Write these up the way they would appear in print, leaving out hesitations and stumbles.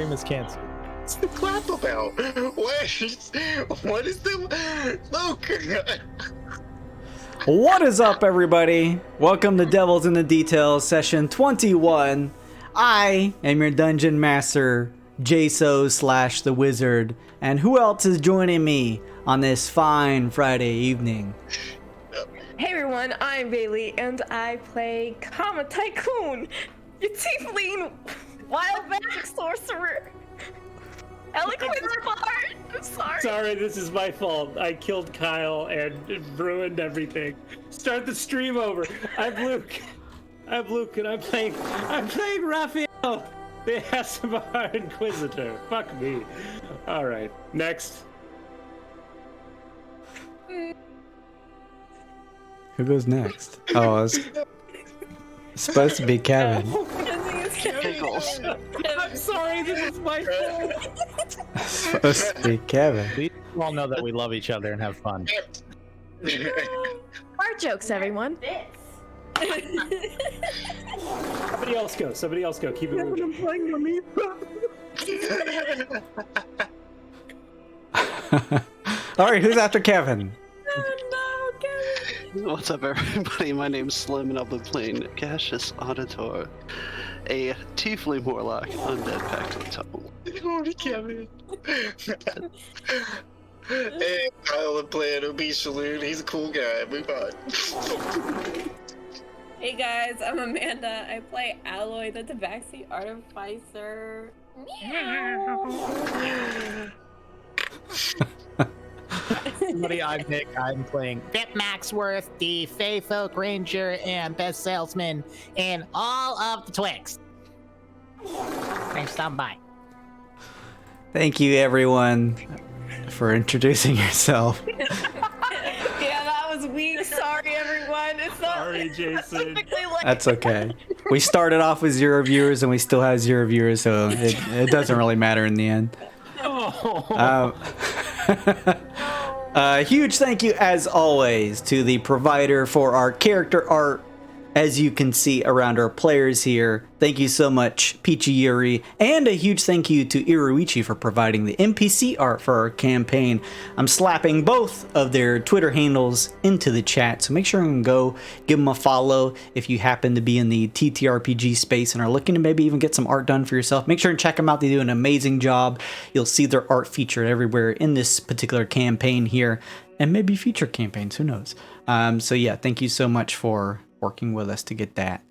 stream is canceled. What's the clap about? What is the Luke? What is up, everybody? Welcome to Devils in the Details, session 21. I am your dungeon master, Jaso / the Wizard, and who else is joining me on this fine Friday evening? Hey everyone, I'm Bailey, and I play Kama Tycoon, your tiefling, wild magic sorcerer. Eloquent bard. I'm sorry. Sorry, this is my fault. I killed Kyle and ruined everything. Start the stream over. I'm Luke, and I'm playing Raphael, the ASMR Inquisitor. Fuck me. All right, next. Who goes next? Oh, it's supposed to be Kevin. I'm sorry, this is my fault. It's supposed to be Kevin. We all know that we love each other and have fun. Fart jokes, everyone. Somebody else go. Keep it moving. I'm playing for me. All right, who's after Kevin? What's up, everybody? My name's Slim, and I'll be playing Gaseous Auditor, a tiefling warlock, undead pact with tongue. Holy Kevin. Hey, Kyle, I'm playing Obese Saloon. He's a cool guy. Move on. Hey guys, I'm Amanda. I play Alloy, the Tabaxi Artificer. Meow. Everybody, I'm Nick. I'm playing Vip Maxworth, the Fey Folk Ranger and best salesman in all of the Twixt. Thanks for stopping by. Thank you, everyone, for introducing yourself. Yeah, that was weak. Sorry, everyone. It's not. Sorry, Jason. That's okay. We started off with 0 viewers, and we still have 0 viewers, so it doesn't really matter in the end. Huge thank you, as always, to the provider for our character art, as you can see around our players here. Thank you so much, Peachy Yuri, and a huge thank you to Iruichi for providing the NPC art for our campaign. I'm slapping both of their Twitter handles into the chat, so make sure and go give them a follow if you happen to be in the TTRPG space and are looking to maybe even get some art done for yourself. Make sure and check them out. They do an amazing job. You'll see their art featured everywhere in this particular campaign here, and maybe future campaigns, who knows. So yeah, thank you so much for working with us to get that.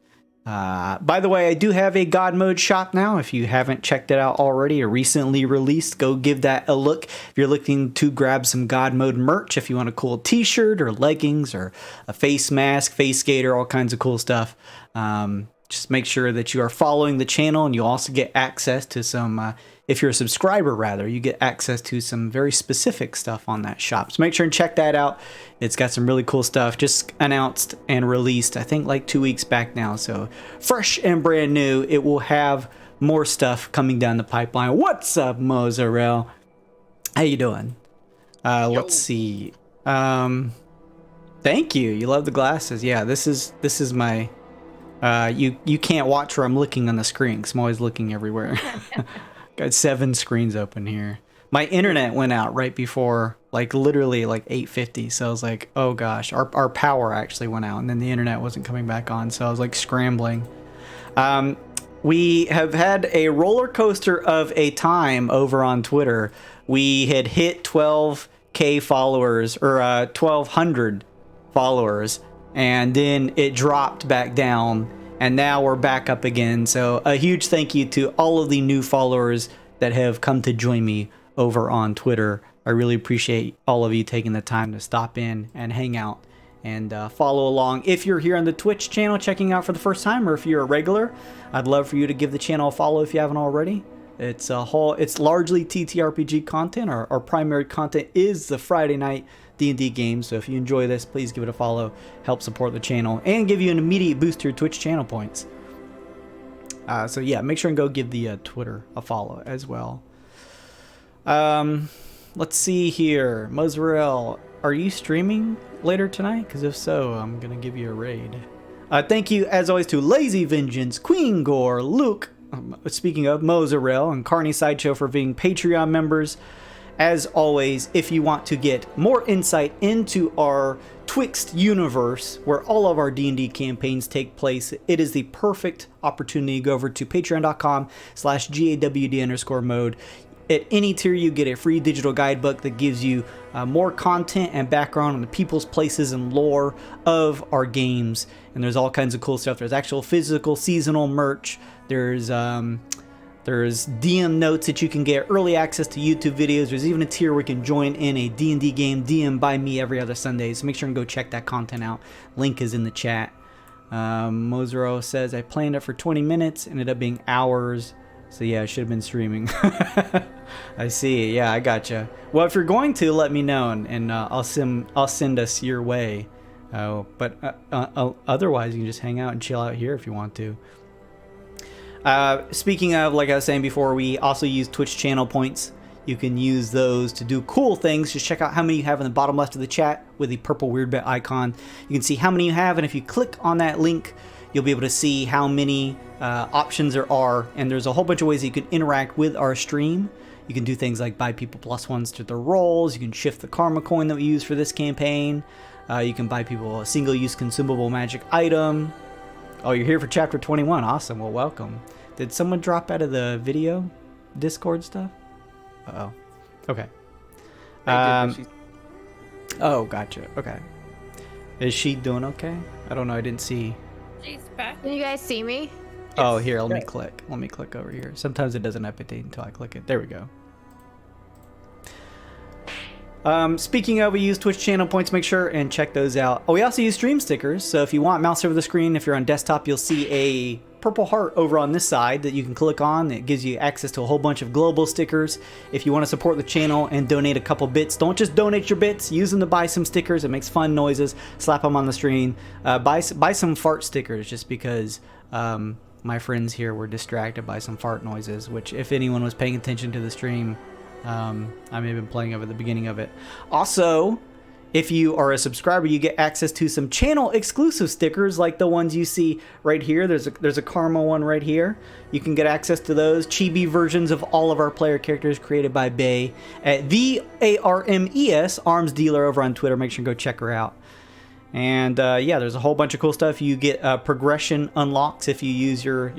By the way, I do have a God Mode shop now. If you haven't checked it out already, or recently released, go give that a look. If you're looking to grab some God Mode merch, if you want a cool t-shirt or leggings or a face mask, face gaiter, all kinds of cool stuff, just make sure that you are following the channel, and you also get access to some, if you're a subscriber rather, you get access to some very specific stuff on that shop. So make sure and check that out. It's got some really cool stuff just announced and released, I think like 2 weeks back now. So fresh and brand new. It will have more stuff coming down the pipeline. What's up, Mozzarella? How you doing? Let's see. Thank you. You love the glasses. Yeah, this is my... you can't watch where I'm looking on the screen, because I'm always looking everywhere. Got 7 screens open here. My internet went out right before, like literally like 8:50. So I was like, oh gosh, our power actually went out, and then the internet wasn't coming back on. So I was like scrambling. We have had a roller coaster of a time over on Twitter. We had hit 12K followers, or 1,200 followers, and then it dropped back down, and now we're back up again. So a huge thank you to all of the new followers that have come to join me over on Twitter. I really appreciate all of you taking the time to stop in and hang out and follow along. If you're here on the Twitch channel checking out for the first time, or if you're a regular, I'd love for you to give the channel a follow if you haven't already. It's largely TTRPG content. Our primary content is the Friday night D&D game, so if you enjoy this, please give it a follow, help support the channel, and give you an immediate boost to your Twitch channel points. So yeah, make sure and go give the Twitter a follow as well. Let's see here. Mozzarella, are you streaming later tonight? Because if so, I'm going to give you a raid. Thank you, as always, to Lazy Vengeance, Queen Gore, Luke, speaking of, Mozarel and Carney Sideshow for being Patreon members. As always, if you want to get more insight into our Twixt universe, where all of our D&D campaigns take place, it is the perfect opportunity to go over to patreon.com/GAWD_mode. At any tier, you get a free digital guidebook that gives you more content and background on the peoples, places, and lore of our games. And there's all kinds of cool stuff. There's actual physical seasonal merch. There's DM notes that you can get, early access to YouTube videos. There's even a tier where you can join in a D&D game DM by me every other Sunday. So make sure and go check that content out. Link is in the chat. Mozero says, I planned it for 20 minutes, ended up being hours. So yeah, I should have been streaming. I see. Yeah, I gotcha. Well, if you're going to, let me know, and I'll send us your way. But otherwise, you can just hang out and chill out here if you want to. Speaking of, like I was saying before, we also use Twitch channel points. You can use those to do cool things. Just check out how many you have in the bottom left of the chat with the purple weird bit icon. You can see how many you have, and if you click on that link, you'll be able to see how many options there are. And there's a whole bunch of ways that you can interact with our stream. You can do things like buy people +1s to their rolls. You can shift the karma coin that we use for this campaign. You can buy people a single-use consumable magic item. Oh, you're here for chapter 21. Awesome. Well, welcome. Did someone drop out of the video Discord stuff? Uh-oh. Okay. Oh, gotcha. Okay. Is she doing okay? I don't know. I didn't see. She's back. Can you guys see me? Oh, here. Let me click. Let me click over here. Sometimes it doesn't update until I click it. There we go. Speaking of, we use Twitch channel points. Make sure and check those out. Oh, we also use stream stickers. So if you want, mouse over the screen. If you're on desktop, you'll see a purple heart over on this side that you can click on. It gives you access to a whole bunch of global stickers. If you want to support the channel and donate a couple bits, don't just donate your bits. Use them to buy some stickers. It makes fun noises. Slap them on the screen. Buy some fart stickers just because my friends here were distracted by some fart noises, which if anyone was paying attention to the stream, I may have been playing over the beginning of it. Also, if you are a subscriber, you get access to some channel exclusive stickers like the ones you see right here. There's a Karma one right here. You can get access to those chibi versions of all of our player characters created by Bay at the ARMES Arms Dealer over on Twitter. Make sure to go check her out. And yeah, there's a whole bunch of cool stuff. You get progression unlocks if you use your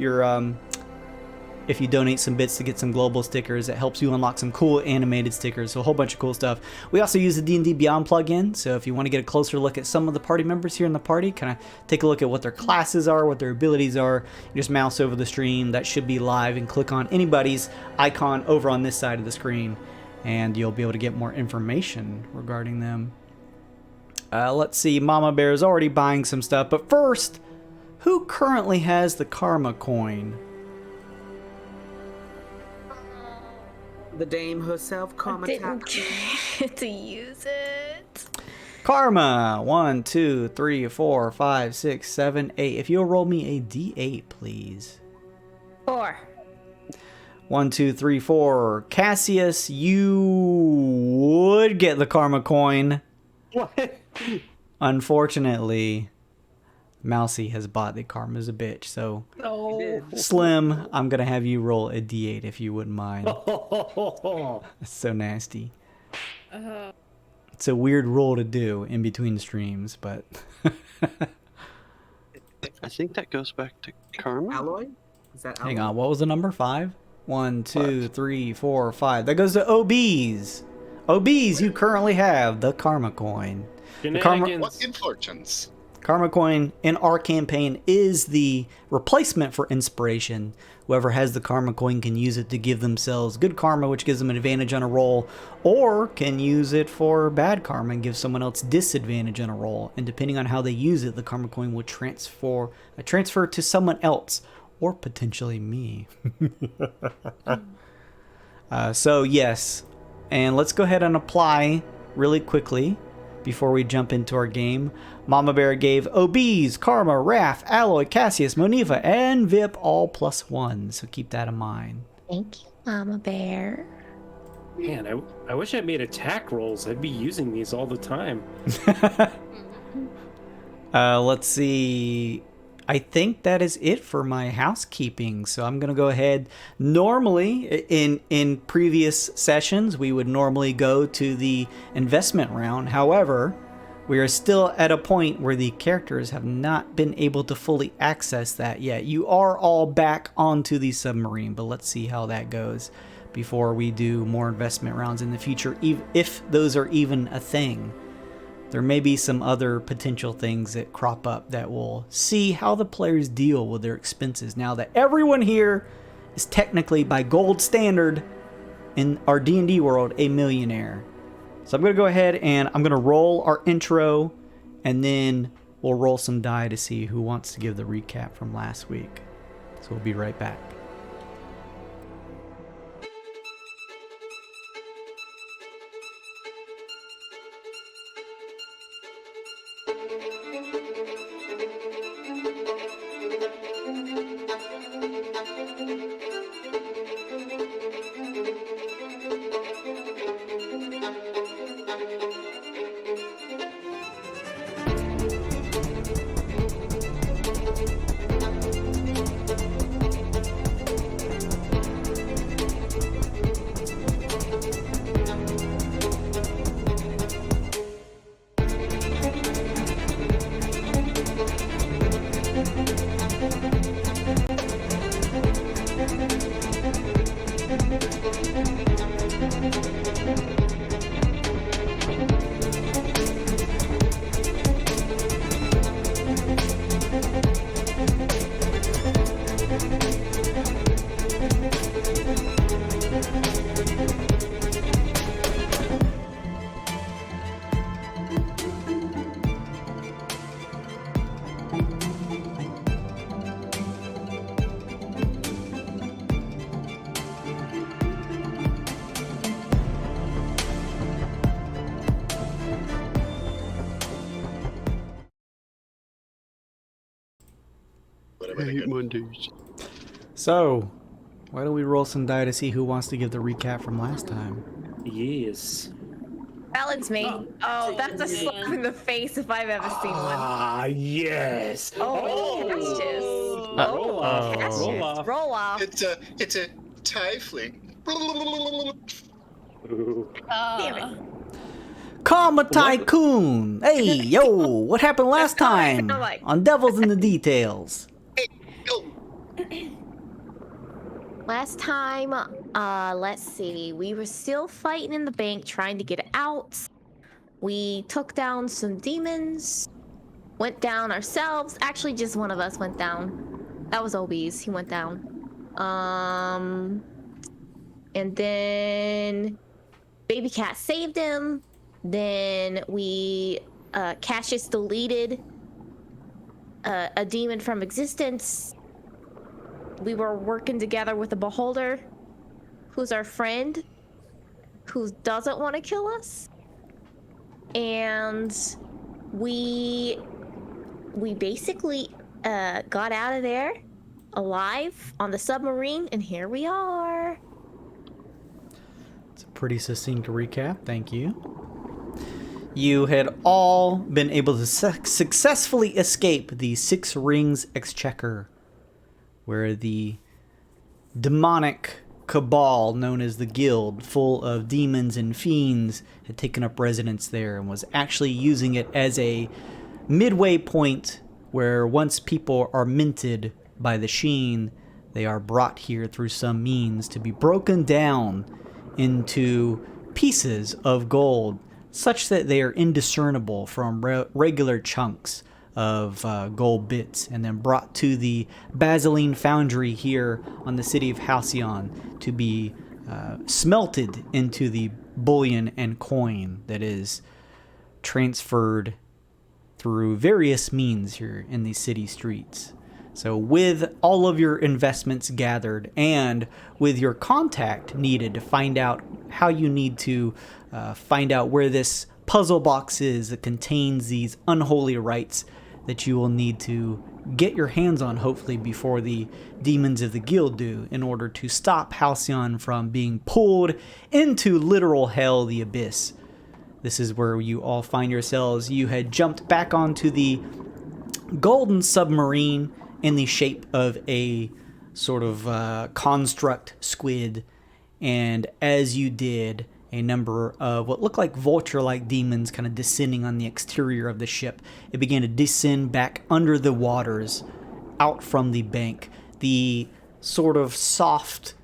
if you donate some bits to get some global stickers. It helps you unlock some cool animated stickers, so a whole bunch of cool stuff. We also use the D&D Beyond plugin, so if you want to get a closer look at some of the party members here in the party, kind of take a look at what their classes are, what their abilities are, you just mouse over the stream. That should be live, and click on anybody's icon over on this side of the screen, and you'll be able to get more information regarding them. Let's see, Mama Bear is already buying some stuff, but first, who currently has the Karma coin? The dame herself, Karma. Didn't get to use it. Karma. 1, 2, 3, 4, 5, 6, 7, 8. If you'll roll me a D8, please. 4. 1, 2, 3, 4. Cassius, you would get the Karma coin. What? Unfortunately, Mousy has bought the Karma's a bitch, so No. Slim, I'm gonna have you roll a D8 if you wouldn't mind. That's so nasty. It's a weird roll to do in between streams, but I think that goes back to Karma. Alloy? Is that alloy? hang on, what was the number? 5? 1, 2, 3, 4, 5. That goes to OBs. OBs, you currently have the Karma coin. The Karma, What good fortunes. Karma coin in our campaign is the replacement for inspiration. Whoever has the Karma coin can use it to give themselves good karma, which gives them an advantage on a roll, or can use it for bad karma and give someone else disadvantage on a roll. And depending on how they use it, the Karma coin will transfer to someone else, or potentially me. So yes, and let's go ahead and apply really quickly before we jump into our game. Mama Bear gave OBs, Karma, Raph, Alloy, Cassius, Monifa, and Vip all +1, so keep that in mind. Thank you, Mama Bear. Man, I wish I made attack rolls. I'd be using these all the time. Let's see. I think that is it for my housekeeping. So I'm going to go ahead. Normally, in previous sessions, we would normally go to the investment round. However, we are still at a point where the characters have not been able to fully access that yet. You are all back onto the submarine, but let's see how that goes before we do more investment rounds in the future, if those are even a thing. There may be some other potential things that crop up that will see how the players deal with their expenses now that everyone here is technically, by gold standard in our D&D world, a millionaire. So I'm going to go ahead and I'm going to roll our intro, and then we'll roll some die to see who wants to give the recap from last week. So we'll be right back. Whatever I they hate get. Mondays. So, why don't we roll some die to see who wants to give the recap from last time? Yes. Balance me. Oh, that's a slap in the face if I've ever seen one. Ah, yes. Oh, Cassius. Roll off. Cassius. Roll off. Roll off. It's a tiefling. Ooh. Damn it. Karma Tycoon! Hey, yo, what happened last time on Devils in the Details? Oh, Last time, let's see. We were still fighting in the bank, trying to get out. We took down some demons. Went down ourselves. Actually, just one of us went down. That was Obi's. He went down. And then Baby Cat saved him. Then we, Cassius deleted a demon from existence. We were working together with the Beholder, who's our friend, who doesn't want to kill us. And we basically got out of there alive on the submarine, and here we are. It's a pretty succinct recap, thank you. You had all been able to successfully escape the Six Rings Exchequer, where the demonic cabal known as the Guild, full of demons and fiends, had taken up residence there and was actually using it as a midway point where once people are minted by the Sheen, they are brought here through some means to be broken down into pieces of gold, such that they are indiscernible from regular chunks of gold bits, and then brought to the Basiline foundry here on the city of Halcyon to be smelted into the bullion and coin that is transferred through various means here in the city streets. So with all of your investments gathered and with your contact needed to find out how you need to find out where this puzzle box is that contains these unholy rites that you will need to get your hands on, hopefully before the demons of the guild do, in order to stop Halcyon from being pulled into literal hell, the abyss. This is where you all find yourselves. You had jumped back onto the golden submarine in the shape of a sort of construct squid. And as you did, a number of what looked like vulture-like demons kind of descending on the exterior of the ship, it began to descend back under the waters, out from the bank. The sort of soft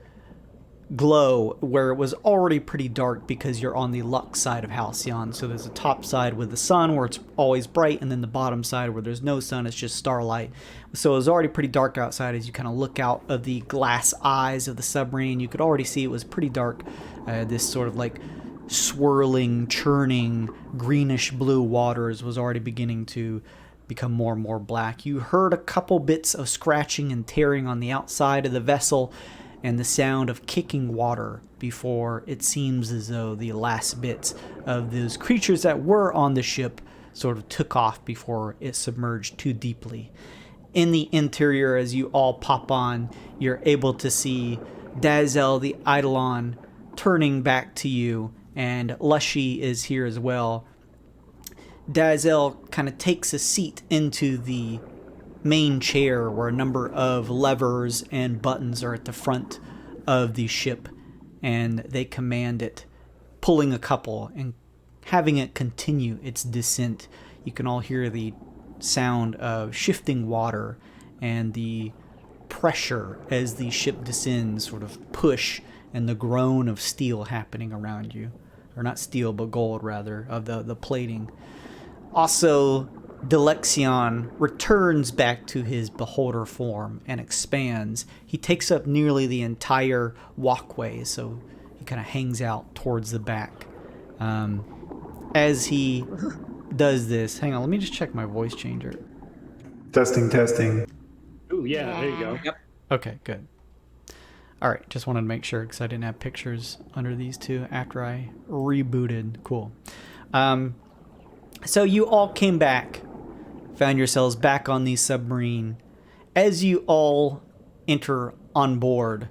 glow where it was already pretty dark because you're on the Lux side of Halcyon. So there's a top side with the sun where it's always bright, and then the bottom side where there's no sun, it's just starlight. So it was already pretty dark outside. As you kind of look out of the glass eyes of the submarine, you could already see it was pretty dark. This sort of like swirling, churning, greenish blue waters was already beginning to become more and more black. You heard a couple bits of scratching and tearing on the outside of the vessel, and the sound of kicking water before it seems as though the last bits of those creatures that were on the ship sort of took off before it submerged too deeply. In the interior, as you all pop on, you're able to see Dazel the Eidolon turning back to you, and Lushy is here as well. Dazel kind of takes a seat into the main chair where a number of levers and buttons are at the front of the ship, and they command it, pulling a couple and having it continue its descent. You can all hear the sound of shifting water and the pressure as the ship descends, sort of push, and the groan of steel happening around you. Or not steel, but gold rather, of the plating. Also, Delexion returns back to his beholder form and expands. He takes up nearly the entire walkway, so he kind of hangs out towards the back. As he does this, hang on, let me just check my voice changer. Testing. Ooh, yeah, there you go. Yep. Okay, good. All right, just wanted to make sure because I didn't have pictures under these two after I rebooted. Cool. So you all came back, found yourselves back on the submarine. As you all enter on board,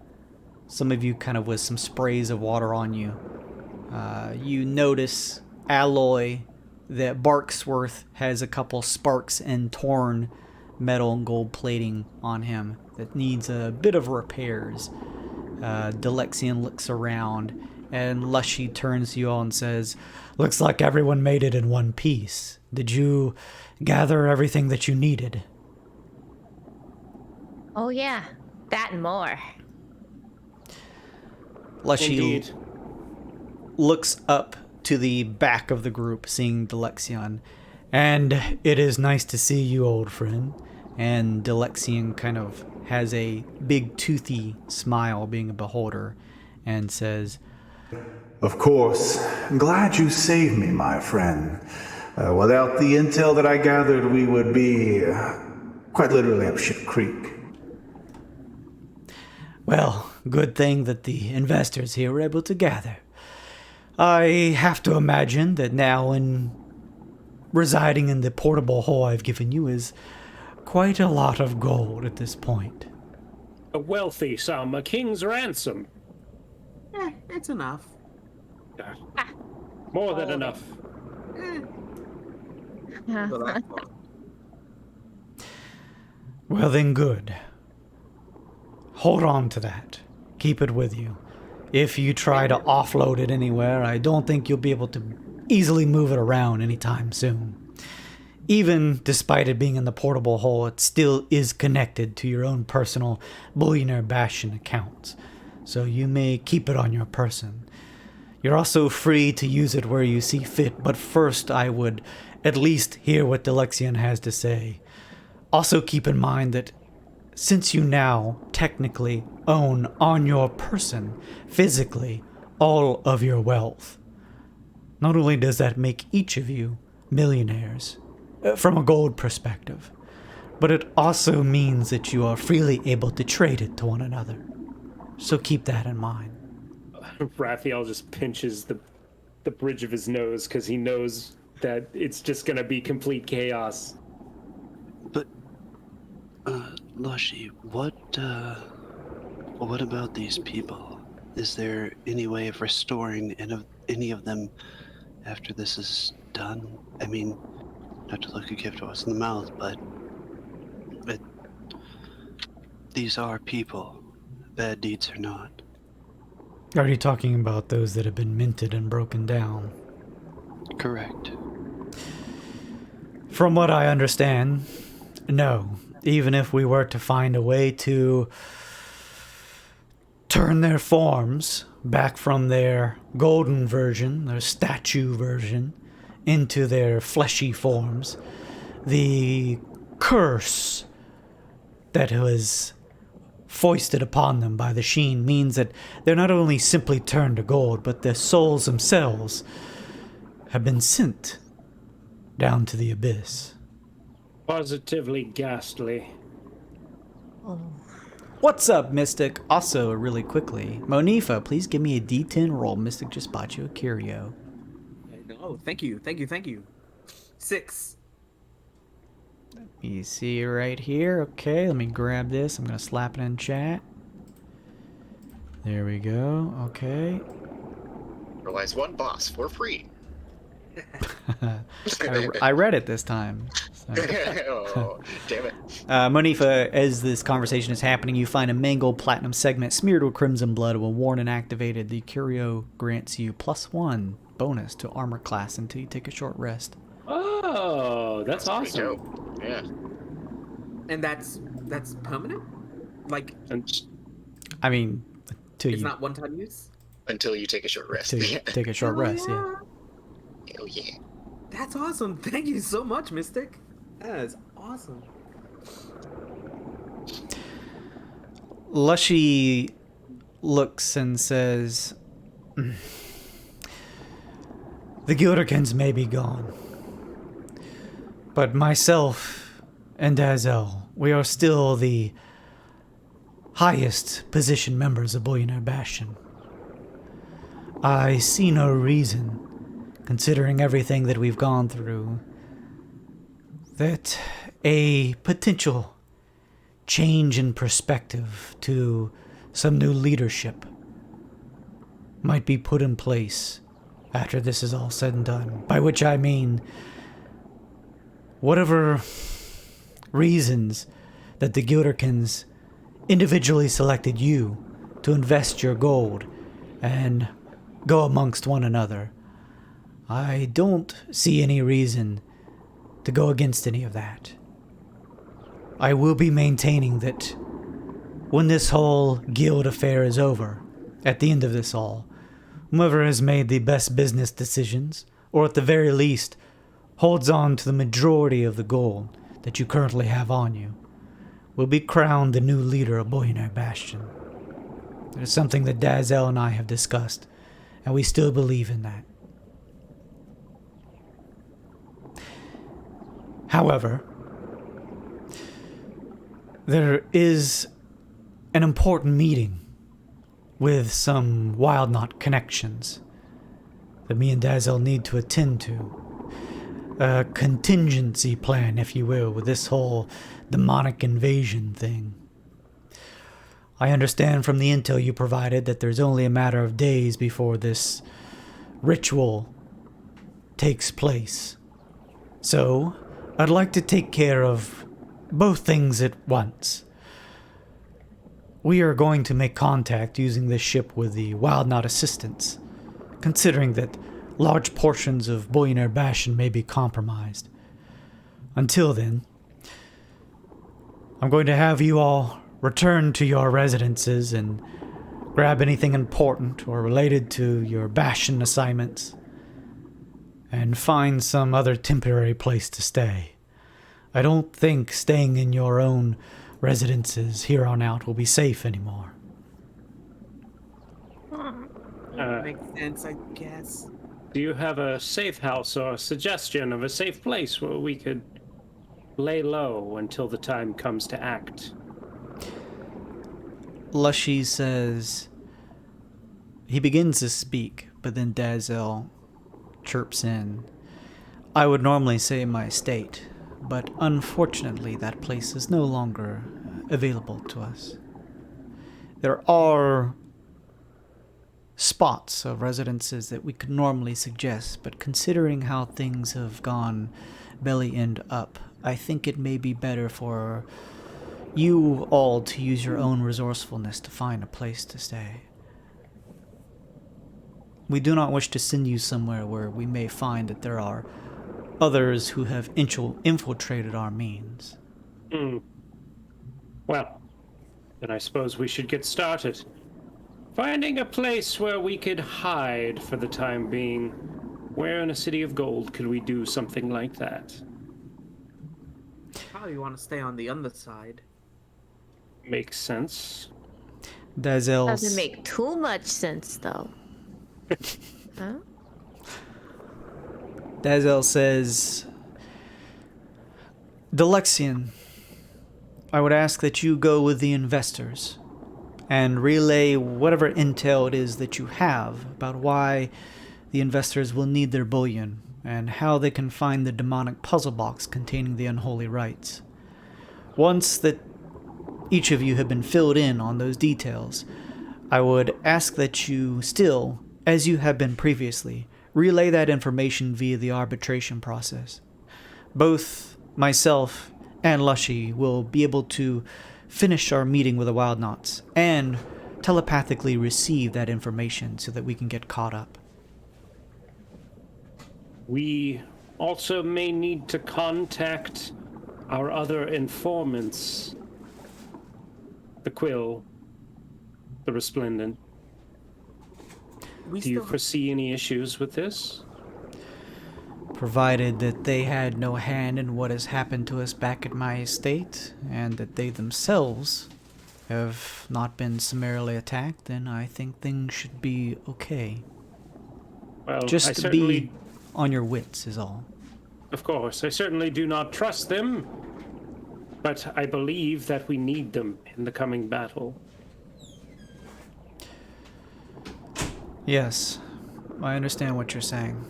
some of you kind of with some sprays of water on you, you notice Alloy that Barksworth has a couple sparks and torn metal and gold plating on him that needs a bit of repairs. Delexion looks around, and Lushy turns to you all and says, "Looks like everyone made it in one piece. Did you gather everything that you needed?" Oh yeah, that and more. Lushy Indeed. looks up to the back of the group, seeing Delexion. "And it is nice to see you, old friend." And Delexion kind of has a big toothy smile, being a beholder, and says, Of course. Glad you saved me, my friend. Without the intel that I gathered, we would be quite literally up Ship Creek. "Well, good thing that the investors here were able to gather. I have to imagine that now in residing in the portable hole I've given you is quite a lot of gold at this point." A wealthy sum, a king's ransom. It's enough. More than enough. For that part. "Well then, good. Hold on to that. Keep it with you. If you try to offload it anywhere, I don't think you'll be able to easily move it around anytime soon. Even despite it being in the portable hole, it still is connected to your own personal Bullionaire Bastion accounts, so you may keep it on your person. You're also free to use it where you see fit, but first I would at least hear what Delexion has to say. Also keep in mind that since you now technically own on your person, physically, all of your wealth, not only does that make each of you millionaires, from a gold perspective, but it also means that you are freely able to trade it to one another. So keep that in mind." Raphael just pinches the bridge of his nose because he knows that it's just gonna be complete chaos. But, Lushy, what about these people? Is there any way of restoring any of them after this is done? I mean, not to look a gift horse in the mouth, but these are people. Bad deeds are not. Are you talking about those that have been minted and broken down? Correct. From what I understand, no. Even if we were to find a way to turn their forms back from their golden version, their statue version, into their fleshy forms, the curse that was foisted upon them by the Sheen means that they're not only simply turned to gold, but their souls themselves have been sent down to the abyss. Positively ghastly. What's up, Mystic? Also, really quickly, Monifa, please give me a D10 roll. Mystic just bought you a curio. Oh, thank you. 6. You see right here. Okay, let me grab this. I'm going to slap it in chat. There we go. Okay. Realize one boss for free. I read it this time. So. Oh, damn it. Monifa, as this conversation is happening, you find a mangled platinum segment smeared with crimson blood. When worn and activated, the curio grants you +1 bonus to armor class until you take a short rest. Oh, that's awesome. Dope. Yeah. And that's permanent? Like, I mean, until it's you not one-time use? Until you take a short rest. until you take a short rest. Yeah. Hell yeah. That's awesome. Thank you so much, Mystic. That is awesome. Lushy looks and says, "The Gilderkins may be gone, but myself and Dazel, we are still the highest positioned members of Bullionaire Bastion. I see no reason, considering everything that we've gone through, that a potential change in perspective to some new leadership might be put in place after this is all said and done. By which I mean, whatever reasons that the Gilderkins individually selected you to invest your gold and go amongst one another, I don't see any reason to go against any of that. I will be maintaining that when this whole guild affair is over, at the end of this all, whoever has made the best business decisions, or at the very least, holds on to the majority of the gold that you currently have on you, will be crowned the new leader of Bullionaire Bastion. It is something that Dazel and I have discussed, and we still believe in that. However, there is an important meeting with some Wild Knot connections that me and Dazel need to attend to. A contingency plan, if you will, with this whole demonic invasion thing. I understand from the intel you provided that there's only a matter of days before this ritual takes place. So, I'd like to take care of both things at once. We are going to make contact using this ship with the Wild Knot assistance, considering that large portions of Bullionaire Bastion may be compromised. Until then, I'm going to have you all return to your residences and grab anything important or related to your Bastion assignments, and find some other temporary place to stay. I don't think staying in your own residences here on out will be safe anymore. Makes sense, I guess. Do you have a safe house or a suggestion of a safe place where we could lay low until the time comes to act? Lushy says... He begins to speak, but then Dazel chirps in. I would normally say my estate, but unfortunately that place is no longer available to us. There are spots of residences that we could normally suggest, but considering how things have gone belly end up, I think it may be better for you all to use your own resourcefulness to find a place to stay. We do not wish to send you somewhere where we may find that there are others who have infiltrated our means. Well, then I suppose we should get started. Finding a place where we could hide for the time being. Where in a city of gold could we do something like that? Probably want to stay on the underside. Makes sense. Dazel's... Doesn't make too much sense, though. Huh? Dazel says, Delexian, I would ask that you go with the investors and relay whatever intel it is that you have about why the investors will need their bullion and how they can find the demonic puzzle box containing the unholy rites. Once that each of you have been filled in on those details, I would ask that you still, as you have been previously, relay that information via the arbitration process. Both myself and Lushy will be able to finish our meeting with the Wild Knots and telepathically receive that information so that we can get caught up. We also may need to contact our other informants. The Quill, the Resplendent. Do you foresee any issues with this? Provided that they had no hand in what has happened to us back at my estate, and that they themselves have not been summarily attacked, then I think things should be okay. Well, Just I to certainly... be on your wits is all. Of course, I certainly do not trust them, but I believe that we need them in the coming battle. Yes, I understand what you're saying.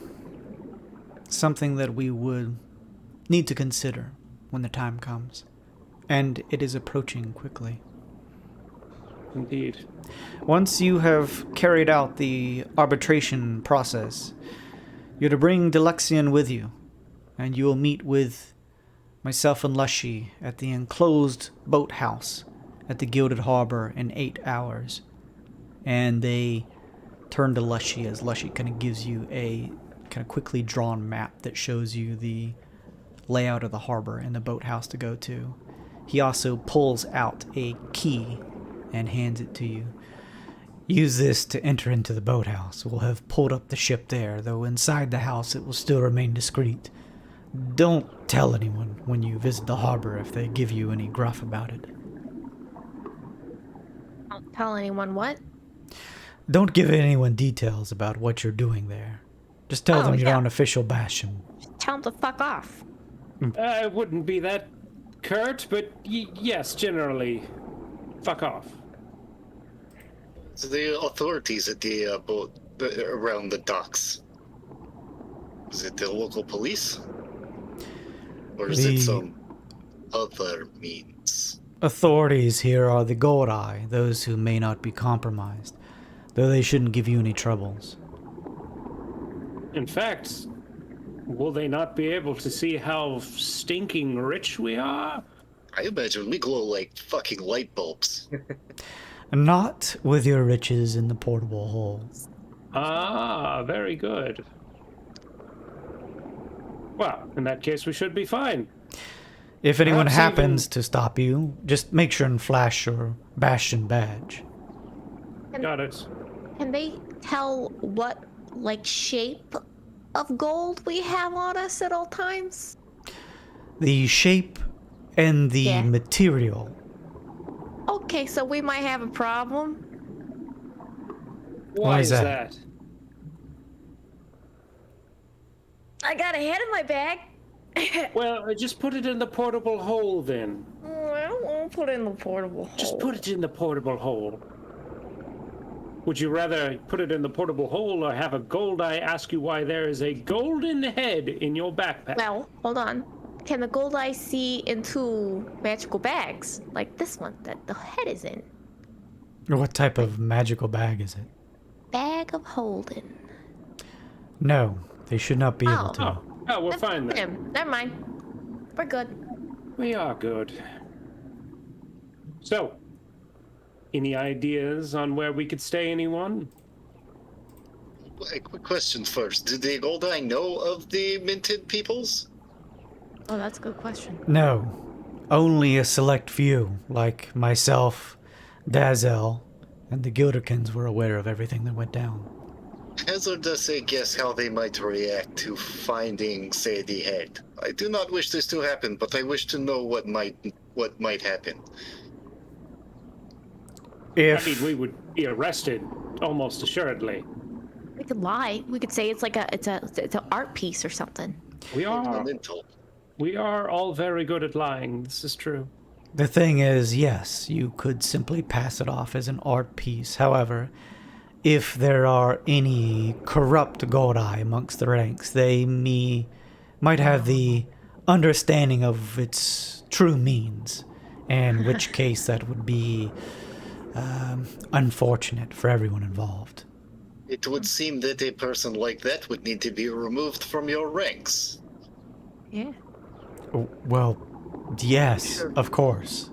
Something that we would need to consider when the time comes. And it is approaching quickly. Indeed. Once you have carried out the arbitration process, you're to bring Delexian with you, and you will meet with myself and Lushy at the enclosed boathouse at the Gilded Harbor in 8 hours. And they turn to Lushy as Lushy kind of gives you a kind of quickly drawn map that shows you the layout of the harbor and the boathouse to go to. He also pulls out a key and hands it to you. Use this to enter into the boathouse. We'll have pulled up the ship there, though inside the house it will still remain discreet. Don't tell anyone when you visit the harbor if they give you any gruff about it. Don't tell anyone what? Don't give anyone details about what you're doing there. Just tell them you're on official Bastion. Tell them to fuck off. I wouldn't be that curt, but yes, generally, fuck off. So the authorities at the boat around the docks. Is it the local police? Or is it some other means? Authorities here are the Gold Eye, those who may not be compromised, though they shouldn't give you any troubles. In fact, will they not be able to see how stinking rich we are? I imagine we glow like fucking light bulbs. Not with your riches in the portable holes. Ah, very good. Well, in that case, we should be fine. If anyone Perhaps happens to stop you, just make sure and flash your Bastion badge. Got it. Can they tell what, like, shape of gold we have on us at all times? The shape and the material. Okay, so we might have a problem. Why is that? I got a head in my bag. Well, just put it in the portable hole then. I don't want to put it in the portable hole. Just put it in the portable hole. Would you rather put it in the portable hole or have a gold eye ask you why there is a golden head in your backpack? Well, hold on. Can the gold eye see into magical bags like this one that the head is in? What type of magical bag is it? Bag of holding. No, they should not be able to. Oh, we're fine then. Never mind. We're good. We are good. So, any ideas on where we could stay, anyone? A quick question first. Did the Goldeye know of the minted peoples? Oh, that's a good question. No, only a select few, like myself, Dazel, and the Gilderkins were aware of everything that went down. Hazardous a guess how they might react to finding, say, the head. I do not wish this to happen, but I wish to know what might happen. If I mean, we would be arrested, almost assuredly. We could lie. We could say it's like it's an art piece or something. We are Fundamental. all very good at lying. This is true. the thing is, yes, you could simply pass it off as an art piece. However, if there are any corrupt Goldeye amongst the ranks, they might have the understanding of its true means, in which case that would be unfortunate for everyone involved. It would seem that a person like that would need to be removed from your ranks. Yeah. Well, yes, of course.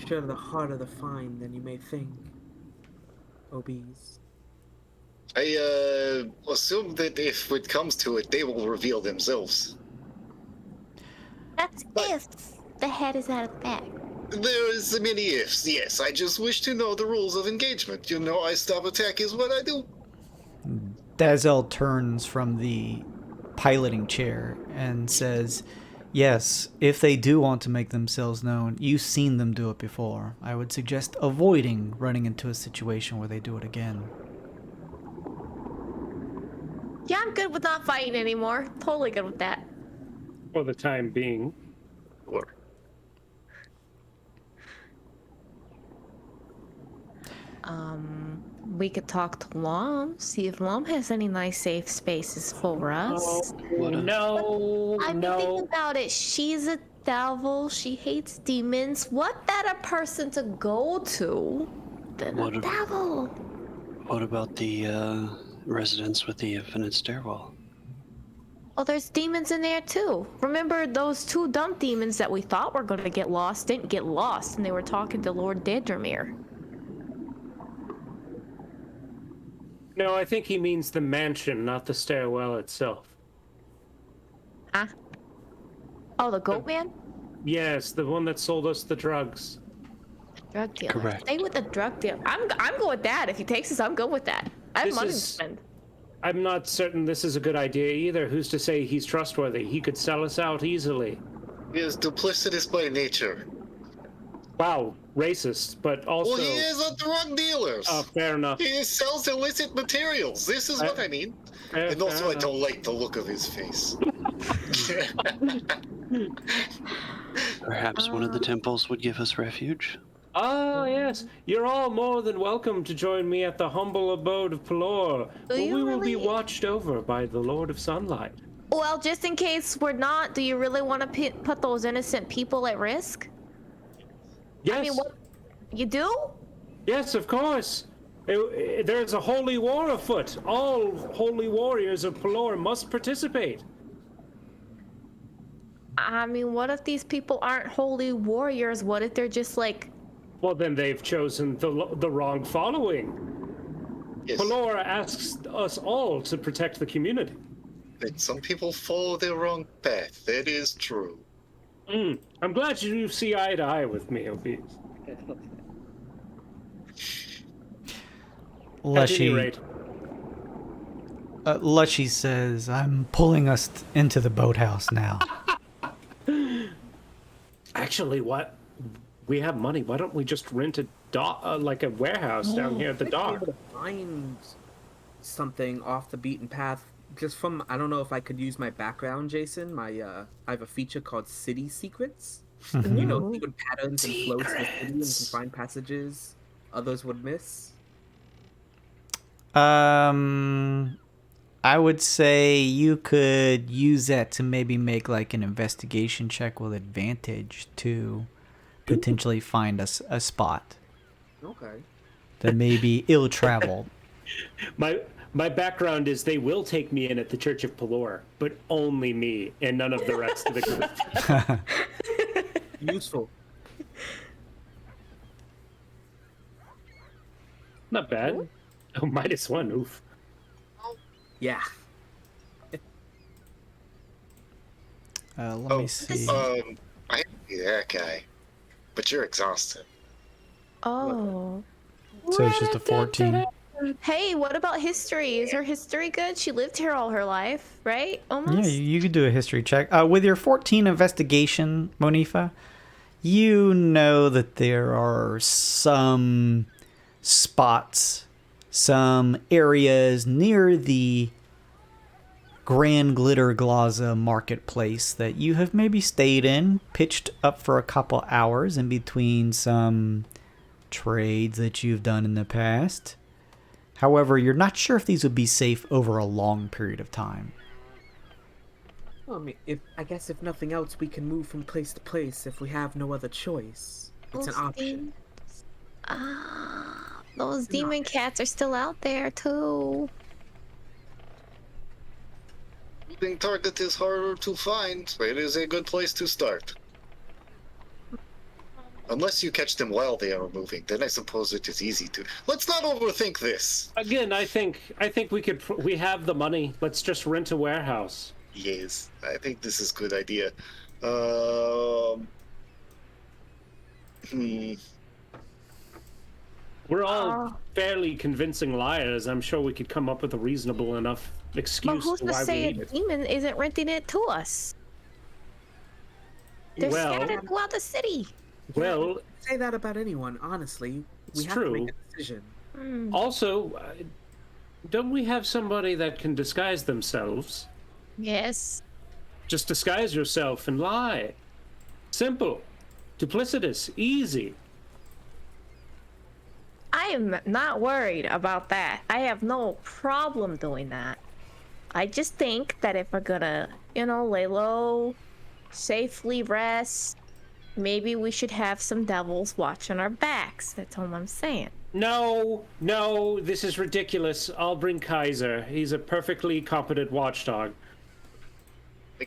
Sure, the harder the fine than you may think. Obese. I assume that if it comes to it, they will reveal themselves. That's if the head is out of the bag. There is many ifs, yes. I just wish to know the rules of engagement. You know, I stop attack is what I do. Dazel turns from the piloting chair and says, yes, if they do want to make themselves known, you've seen them do it before. I would suggest avoiding running into a situation where they do it again. Yeah, I'm good with not fighting anymore. Totally good with that. For the time being. Or We could talk to Lom, see if Lom has any nice safe spaces for us. No, I mean, think about it. She's a devil. She hates demons. What better person to go to than a devil? What about the residence with the infinite stairwell? Oh, there's demons in there too. Remember those two dumb demons that we thought were going to get lost didn't get lost, and they were talking to Lord Dedramir. No, I think he means the mansion, not the stairwell itself. Huh? Oh, the goat man? Yes, the one that sold us the drugs. Drug dealer. Correct. Stay with the drug dealer. I'm good with that. If he takes us, I'm good with that. I have money to spend. I'm not certain this is a good idea either. Who's to say he's trustworthy? He could sell us out easily. he is duplicitous by nature. Wow, racist, but also... Well, he is a drug dealer. Oh, fair enough. He sells illicit materials. This is what I mean. And also, I don't like the look of his face. Perhaps one of the temples would give us refuge? Ah, yes. You're all more than welcome to join me at the humble abode of Pelor, where we will be watched over by the Lord of Sunlight. Well, just in case we're not, do you really want to put those innocent people at risk? Yes. I mean, what? You do? Yes, of course. There's a holy war afoot. All holy warriors of Pelor must participate. I mean, what if these people aren't holy warriors? What if they're just like... Well, then they've chosen the wrong following. Yes. Pelor asks us all to protect the community. And some people follow the wrong path. That is true. I'm glad you see eye to eye with me, Obese. Lushy says, I'm pulling us into the boathouse now. Actually, what? We have money. Why don't we just rent a like a warehouse down here at the dock? Able to find something off the beaten path. Just from, I don't know if I could use my background, Jason. I have a feature called City Secrets. You know, secret patterns and floats in the city and can find passages others would miss. I would say you could use that to maybe make like an investigation check with advantage to potentially find us a spot. Okay. That may be ill-traveled. My background is they will take me in at the Church of Pelor, but only me and none of the rest of the group. Useful. Not bad. Oh, -1. Oof. Yeah. Let me see. I hate to be that guy, but you're exhausted. Oh. So it's just a 14. Hey, what about history? Is her history good? She lived here all her life, right? Yeah, Almost? you could do a history check. With your 14 investigation, Monifa, you know that there are some spots, some areas near the Grand Glitter Glaza marketplace that you have maybe stayed in, pitched up for a couple hours in between some trades that you've done in the past. However, you're not sure if these would be safe over a long period of time. Well, I mean, I guess if nothing else, we can move from place to place if we have no other choice. It's an option. Those demon cats are still out there too. Being target is harder to find, but it is a good place to start. Unless you catch them while they are moving, then I suppose it is easy to. Let's not overthink this. Again, I think we have the money. Let's just rent a warehouse. Yes, I think this is a good idea. We're all fairly convincing liars. I'm sure we could come up with a reasonable enough excuse But who's to to why say we a need it. demon isn't renting it to us? They're scattered throughout the city. Well, say that about anyone, honestly. We It's have true. to make a decision. Also, don't we have somebody that can disguise themselves? Yes. Just disguise yourself and lie. Simple. Duplicitous. Easy. I am not worried about that. I have no problem doing that. I just think that if we're gonna, lay low, safely rest, maybe we should have some devils watching our backs. That's all I'm saying. No, this is ridiculous. I'll bring Kaiser. He's a perfectly competent watchdog. I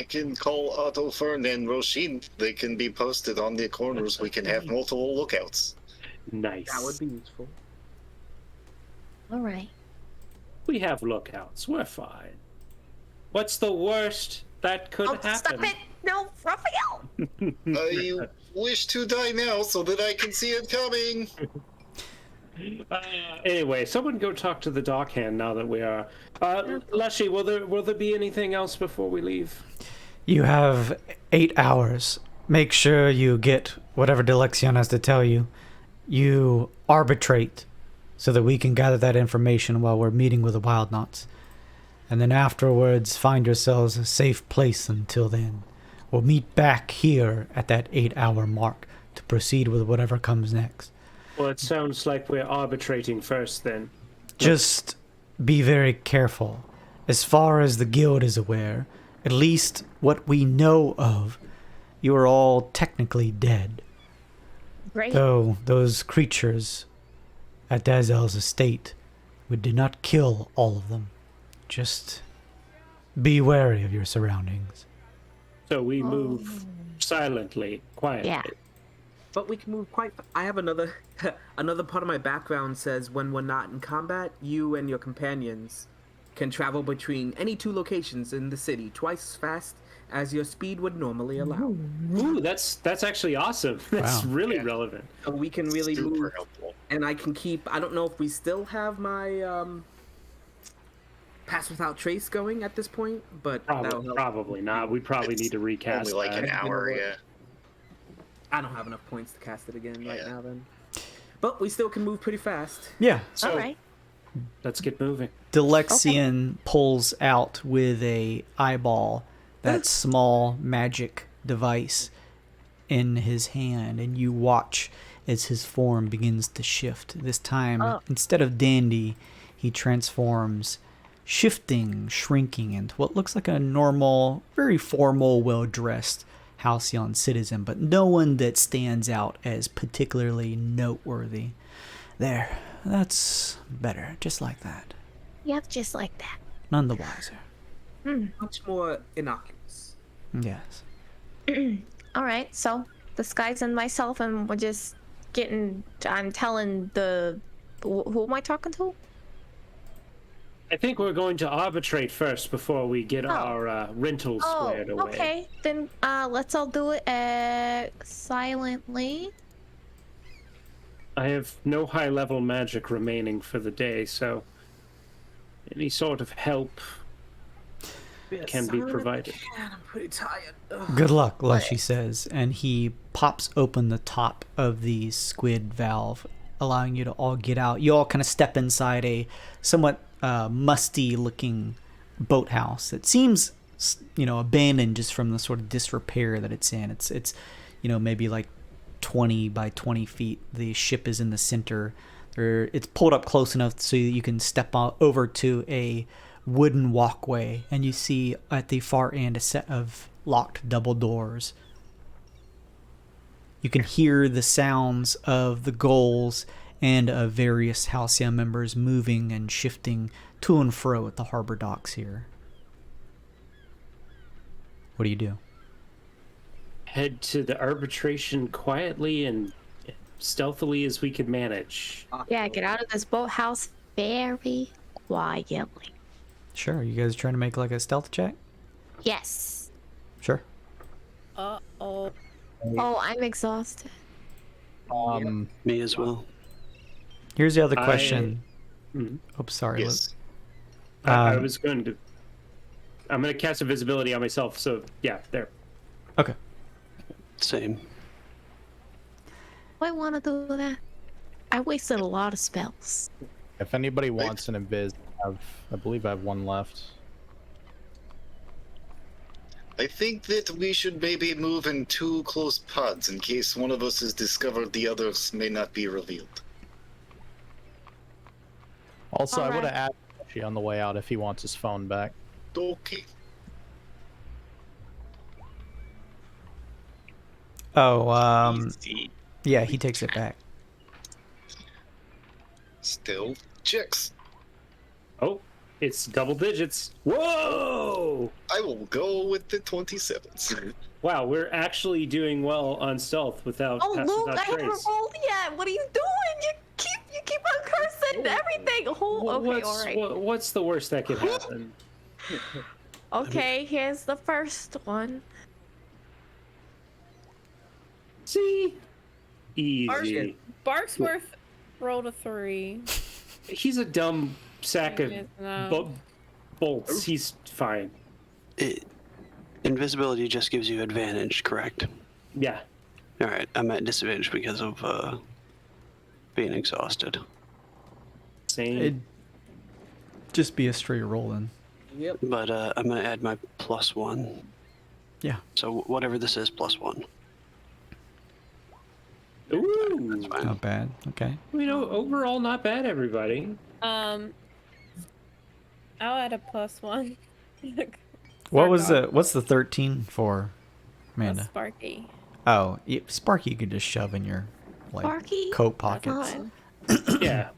can call Otto Fern and Roshin. They can be posted on the corners. We can have multiple lookouts. Nice. That would be useful. All right. We have lookouts. We're fine. What's the worst that could happen? Stop it! No, Raphael! I wish to die now so that I can see it coming. Anyway, someone go talk to the dockhand now that we are. Lushy, will there be anything else before we leave? You have 8 hours. Make sure you get whatever Delexion has to tell you. You arbitrate so that we can gather that information while we're meeting with the Wild Knots. And then afterwards, find yourselves a safe place until then. We'll meet back here at that 8-hour mark to proceed with whatever comes next. Well, it sounds like we're arbitrating first then. Just be very careful. As far as the guild is aware, at least what we know of, you are all technically dead. Great. Though those creatures at Dazel's estate, we did not kill all of them. Just be wary of your surroundings. So we move silently, quietly. Yeah. But we can move quite. I have another part of my background says when we're not in combat, you and your companions can travel between any 2 locations in the city twice as fast as your speed would normally allow. Ooh, that's actually awesome. That's really relevant. So we can really Super move, helpful. and I can keep. I don't know if we still have my pass without trace going at this point, but that'll help. Probably not. We probably need to recast Only like that. an hour, yeah. I don't have enough points to cast it again right now. Then, but we still can move pretty fast. Yeah. So, All right. let's get moving. Delexion pulls out with a eyeball that small magic device in his hand, and you watch as his form begins to shift. This time, instead of Dandy, he transforms, shifting, shrinking into what looks like a normal, very formal, well-dressed Halcyon citizen, but no one that stands out as particularly noteworthy. There, that's better, just like that. Yep, just like that. None the wiser. Much more innocuous. Yes. All right, so disguising myself and we're just I'm telling the, who am I talking to? I think we're going to arbitrate first before we get our rentals squared away. Okay. Then let's all do it silently. I have no high-level magic remaining for the day, so any sort of help can be provided. I'm pretty tired. Good luck, Lushy says, and he pops open the top of the squid valve, allowing you to all get out. You all kind of step inside a somewhat musty-looking boathouse. It seems, abandoned just from the sort of disrepair that it's in. It's maybe like 20 by 20 feet. The ship is in the center. It's pulled up close enough so you can step over to a wooden walkway, and you see at the far end a set of locked double doors. You can hear the sounds of the gulls and of various Halcyon members moving and shifting to and fro at the harbor docks here. What do you do? Head to the arbitration quietly and stealthily as we can manage. Yeah, get out of this boathouse very quietly. Sure, you guys trying to make like a stealth check? Yes. Sure. Uh-oh. Oh, I'm exhausted. Me as well. Here's the other question. Oops, sorry. Yes. I was going to... I'm going to cast invisibility on myself, so yeah, there. Okay. Same. I want to do that. I wasted a lot of spells. If anybody wants an invis, I believe I have one left. I think that we should maybe move in 2 close pods in case one of us is discovered, the others may not be revealed. Also, I Alright. would have asked you on the way out if he wants his phone back. Okay. Yeah, he takes it back. Still checks. Oh, it's double digits. Whoa! I will go with the 27s. Wow, we're actually doing well on stealth without Oh, Luke, I trace. haven't rolled yet. What are you doing? You keep on cursing everything. Okay, all right. What's the worst that could happen? Okay, here's the first one. See? Easy. Barksworth rolled a 3. He's a dumb sack of No. bolts. He's fine. Invisibility just gives you advantage, correct? Yeah. Alright, I'm at disadvantage because of being exhausted. Same. It'd just be a straight roll then. Yep. But I'm going to add my +1. Yeah. So whatever this is, +1. Ooh. That's fine. Not bad. Okay. Overall, not bad, everybody. I'll add a +1. What's the 13 for, Amanda? Sparky. Oh, Sparky you could just shove in your Sparky? coat pockets. Fine. Yeah.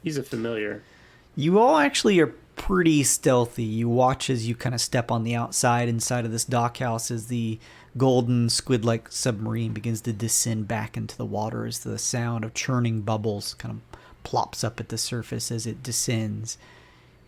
He's a familiar. You all actually are pretty stealthy. You watch as you kind of step on the outside inside of this dockhouse as the golden squid-like submarine begins to descend back into the water as the sound of churning bubbles kind of plops up at the surface as it descends.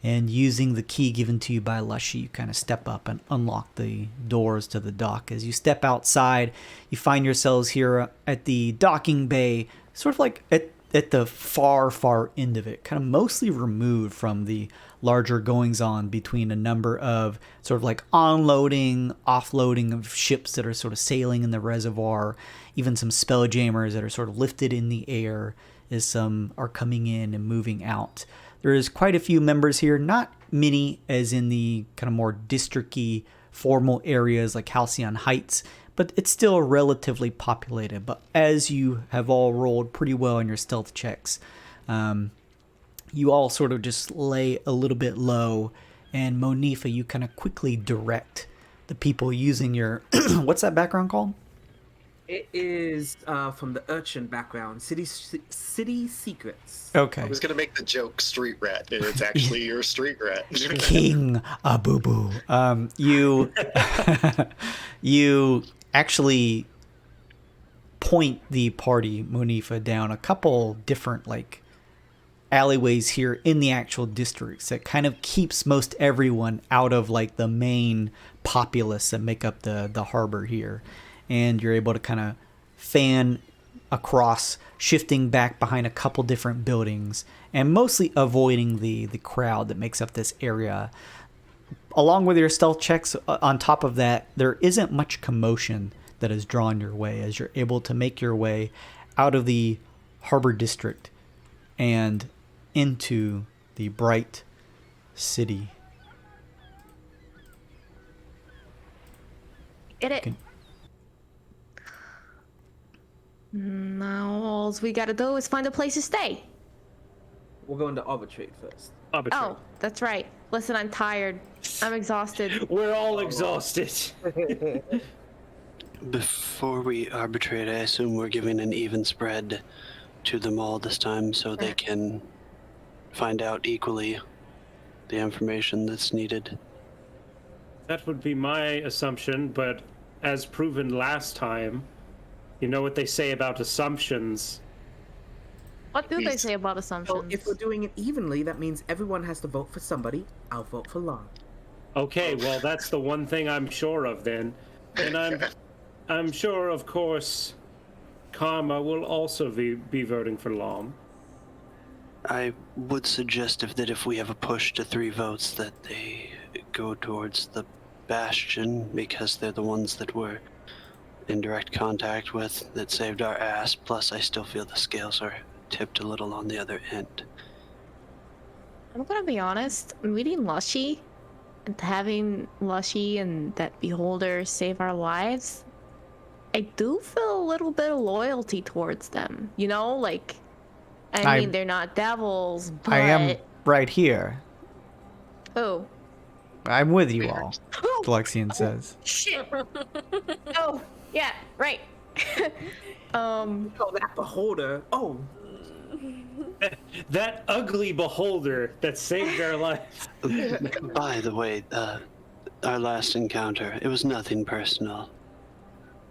And using the key given to you by Lushy, you kind of step up and unlock the doors to the dock. As you step outside, you find yourselves here at the docking bay, sort of like at the far, far end of it, kind of mostly removed from the larger goings-on between a number of sort of like onloading, offloading of ships that are sort of sailing in the reservoir, even some spelljammers that are sort of lifted in the air as some are coming in and moving out. There is quite a few members here, not many as in the kind of more district-y formal areas like Halcyon Heights, but it's still relatively populated. But as you have all rolled pretty well in your stealth checks, you all sort of just lay a little bit low, and Monifa, you kind of quickly direct the people using your... what's that background called? It is from the urchin background, City Secrets. Okay. I was gonna make the joke street rat, and it's actually your street rat. King Abubu. You actually point the party, Monifa, down a couple different like alleyways here in the actual districts that kind of keeps most everyone out of like the main populace that make up the harbor here. And you're able to kind of fan across, shifting back behind a couple different buildings and mostly avoiding the crowd that makes up this area. Along with your stealth checks, on top of that, there isn't much commotion that is drawn your way as you're able to make your way out of the harbor district and into the bright city. Get it? Okay. Now all we gotta do is find a place to stay. We're going to arbitrate first. Oh, that's right. Listen, I'm tired. I'm exhausted. We're all exhausted. Before we arbitrate, I assume we're giving an even spread to them all this time so they can find out equally the information that's needed. That would be my assumption, but as proven last time, you know what they say about assumptions. What do they say about assumptions? Well, if we're doing it evenly, that means everyone has to vote for somebody. I'll vote for Lon. Okay, well that's the one thing I'm sure of then. And I'm sure, of course, Karma will also be voting for Lom. I would suggest if we have a push to 3 votes that they go towards the Bastion because they're the ones that we're in direct contact with that saved our ass. Plus, I still feel the scales are tipped a little on the other end. I'm gonna be honest, meeting Lushy and having Lushy and that Beholder save our lives, I do feel a little bit of loyalty towards them. You know, like, I mean, they're not devils, but... I am right here. Oh. I'm with you all, Lexian says. Shit! Oh, yeah, right. Oh, that Beholder. Oh. That ugly Beholder that saved our lives. By the way, our last encounter, it was nothing personal.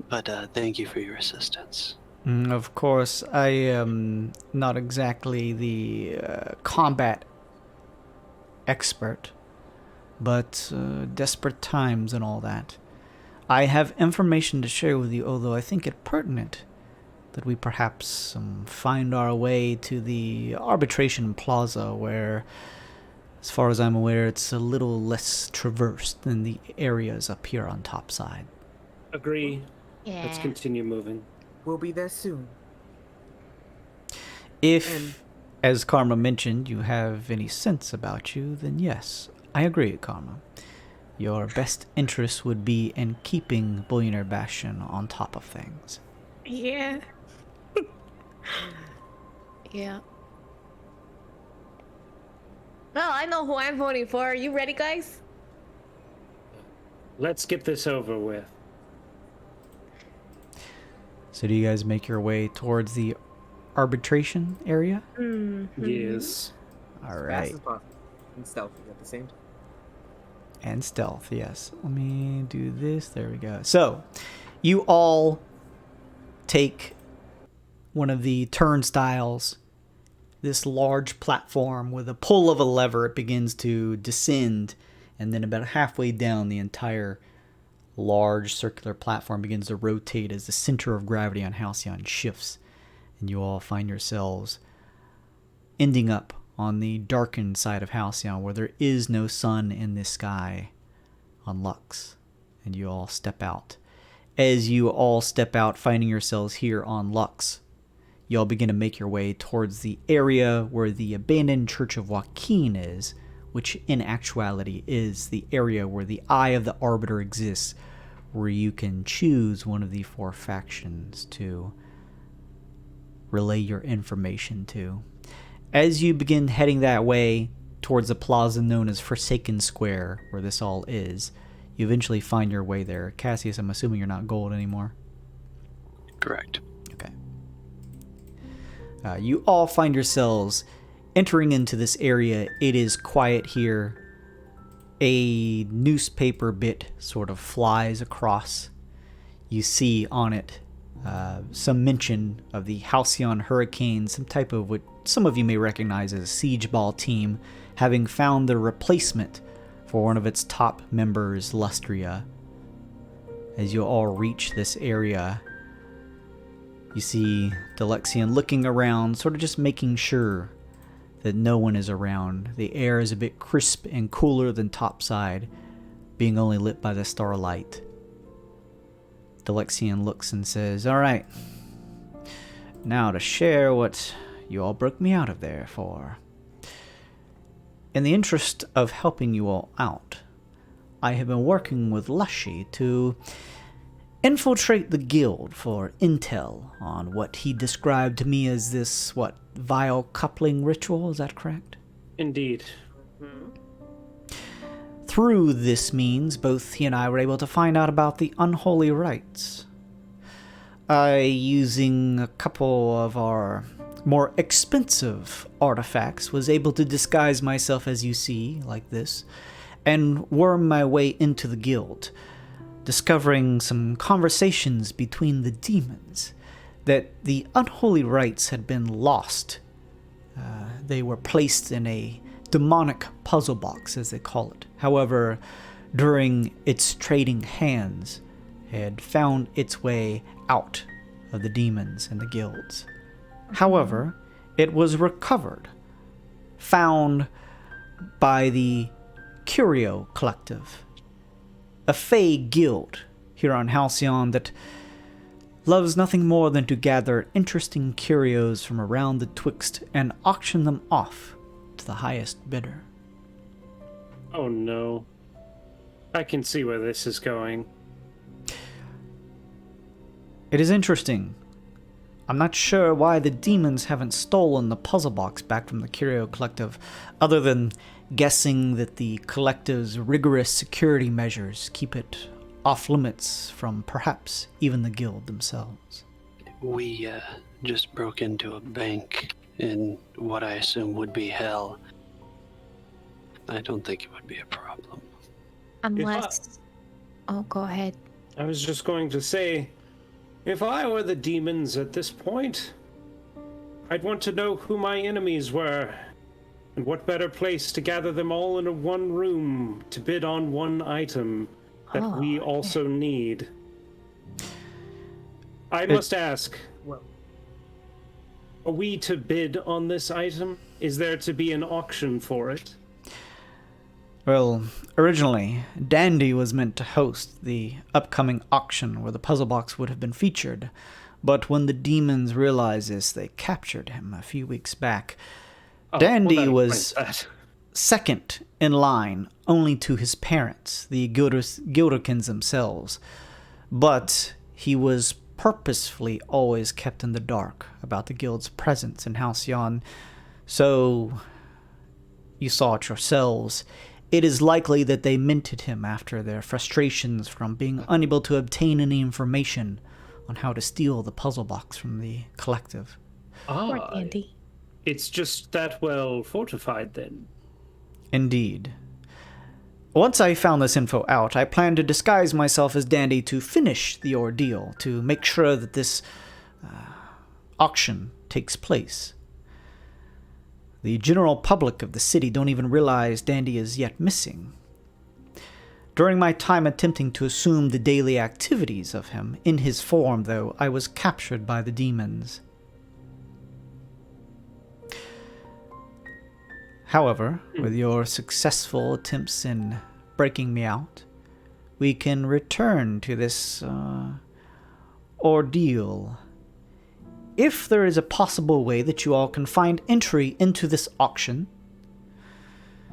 But thank you for your assistance. Of course, I am not exactly the combat expert, but desperate times and all that. I have information to share with you, although I think it pertinent that we perhaps find our way to the arbitration plaza where, as far as I'm aware, it's a little less traversed than the areas up here on topside. Agree. Yeah. Let's continue moving. We'll be there soon. If, as Karma mentioned, you have any sense about you, then yes, I agree, Karma. Your best interest would be in keeping Bullionaire Bastion on top of things. Yeah. Yeah. Well, I know who I'm voting for. Are you ready, guys? Let's get this over with. So do you guys make your way towards the arbitration area? Mm-hmm. Yes. All Fast right. as possible. And stealthy at the same time. And stealth, yes. Let me do this. There we go. So, you all take one of the turnstiles, this large platform with a pull of a lever, it begins to descend, and then about halfway down, the entire large circular platform begins to rotate as the center of gravity on Halcyon shifts, and you all find yourselves ending up on the darkened side of Halcyon where there is no sun in the sky on Lux, and you all step out. As you all step out, finding yourselves here on Lux, you all begin to make your way towards the area where the abandoned Church of Joaquin is, which in actuality is the area where the Eye of the Arbiter exists, where you can choose one of the 4 factions to relay your information to. As you begin heading that way towards the plaza known as Forsaken Square, where this all is, you eventually find your way there. Cassius, I'm assuming you're not gold anymore? Correct. Okay. You all find yourselves entering into this area. It is quiet here. A newspaper bit sort of flies across. You see on it some mention of the Halcyon Hurricane, some type of what some of you may recognize as a siege ball team, having found the replacement for one of its top members, Lustria. As you all reach this area, you see Delexian looking around, sort of just making sure that no one is around. The air is a bit crisp and cooler than topside, being only lit by the starlight. Delexian looks and says, "All right, now to share what you all broke me out of there for. In the interest of helping you all out, I have been working with Lushy to infiltrate the guild for intel on what he described to me as this, vile coupling ritual, is that correct?" Indeed. Through this means, both he and I were able to find out about the unholy rites. I, using a couple of our more expensive artifacts, was able to disguise myself as you see, like this, and worm my way into the guild, discovering some conversations between the demons, that the unholy rites had been lost. They were placed in a demonic puzzle box, as they call it. However, during its trading hands, had found its way out of the demons and the guilds. However, it was recovered, found by the Curio Collective, a fey guild here on Halcyon that loves nothing more than to gather interesting curios from around the Twixt and auction them off to the highest bidder. Oh no. I can see where this is going. It is interesting. I'm not sure why the demons haven't stolen the puzzle box back from the Curio Collective, other than guessing that the collective's rigorous security measures keep it off limits from perhaps even the guild themselves. We just broke into a bank in what I assume would be hell. I don't think it would be a problem. Unless... Oh, go ahead. I was just going to say, if I were the demons at this point, I'd want to know who my enemies were, and what better place to gather them all in one room to bid on one item that we also need. I must ask, are we to bid on this item? Is there to be an auction for it? Well, originally, Dandy was meant to host the upcoming auction where the puzzle box would have been featured, but when the demons realized this, they captured him a few weeks back. Dandy was second in line only to his parents, the Gilderkins themselves, but he was purposefully always kept in the dark about the guild's presence in Halcyon, so you saw it yourselves. It is likely that they minted him after their frustrations from being unable to obtain any information on how to steal the puzzle box from the collective. Poor Dandy. It's just that well fortified then. Indeed. Once I found this info out, I planned to disguise myself as Dandy to finish the ordeal, to make sure that this auction takes place. The general public of the city don't even realize Dandy is yet missing. During my time attempting to assume the daily activities of him, in his form, though, I was captured by the demons. However, with your successful attempts in breaking me out, we can return to this ordeal. If there is a possible way that you all can find entry into this auction,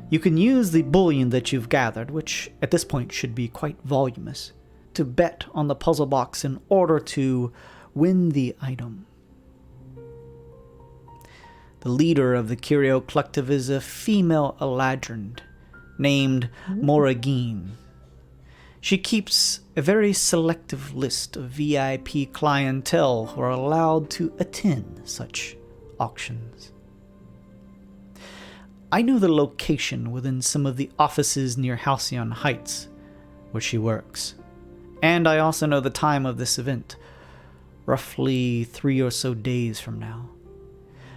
you can use the bullion that you've gathered, which at this point should be quite voluminous, to bet on the puzzle box in order to win the item. The leader of the Curio Collective is a female Eladrin named Moragine. She keeps a very selective list of VIP clientele who are allowed to attend such auctions. I knew the location within some of the offices near Halcyon Heights, where she works, and I also know the time of this event. roughly 3 or so days from now.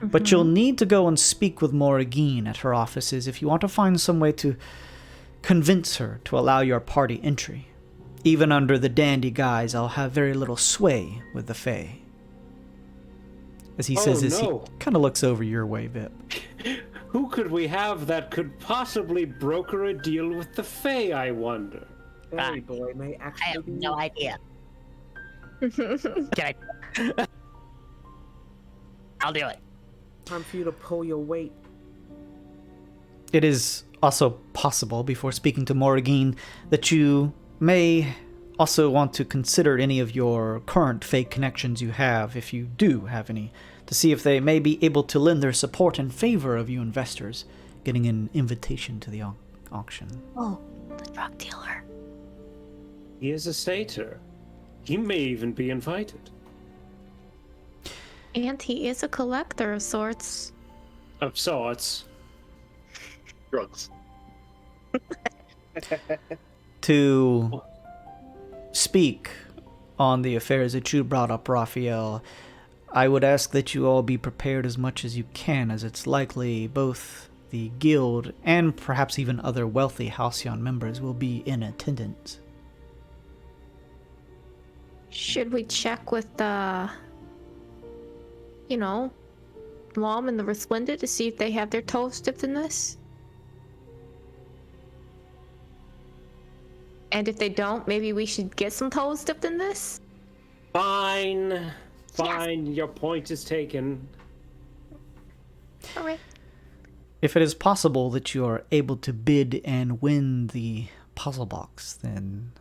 But you'll need to go and speak with Morrigan at her offices if you want to find some way to convince her to allow your party entry. Even under the dandy guise, I'll have very little sway with the Fae. As he says this, he kind of looks over your way, Vip. Who could we have that could possibly broker a deal with the Fae, I wonder? Fairy boy may actually I have be no idea. Can I? I'll do it. time for you to pull your weight. It is also possible, before speaking to Morrigan, that you may also want to consider any of your current fake connections you have, if you do have any, to see if they may be able to lend their support in favor of you investors getting an invitation to the auction. Oh, the drug dealer. He is a satyr. He may even be invited. And he is a collector of sorts. Of sorts. Drugs. To speak on the affairs that you brought up, Raphael, I would ask that you all be prepared as much as you can, as it's likely both the guild and perhaps even other wealthy Halcyon members will be in attendance. Should we check with the, Lom and the Resplendent to see if they have their toes dipped in this? And if they don't, maybe we should get some toes dipped in this? Fine. Fine, Yes. Your point is taken. Alright. If it is possible that you are able to bid and win the puzzle box, then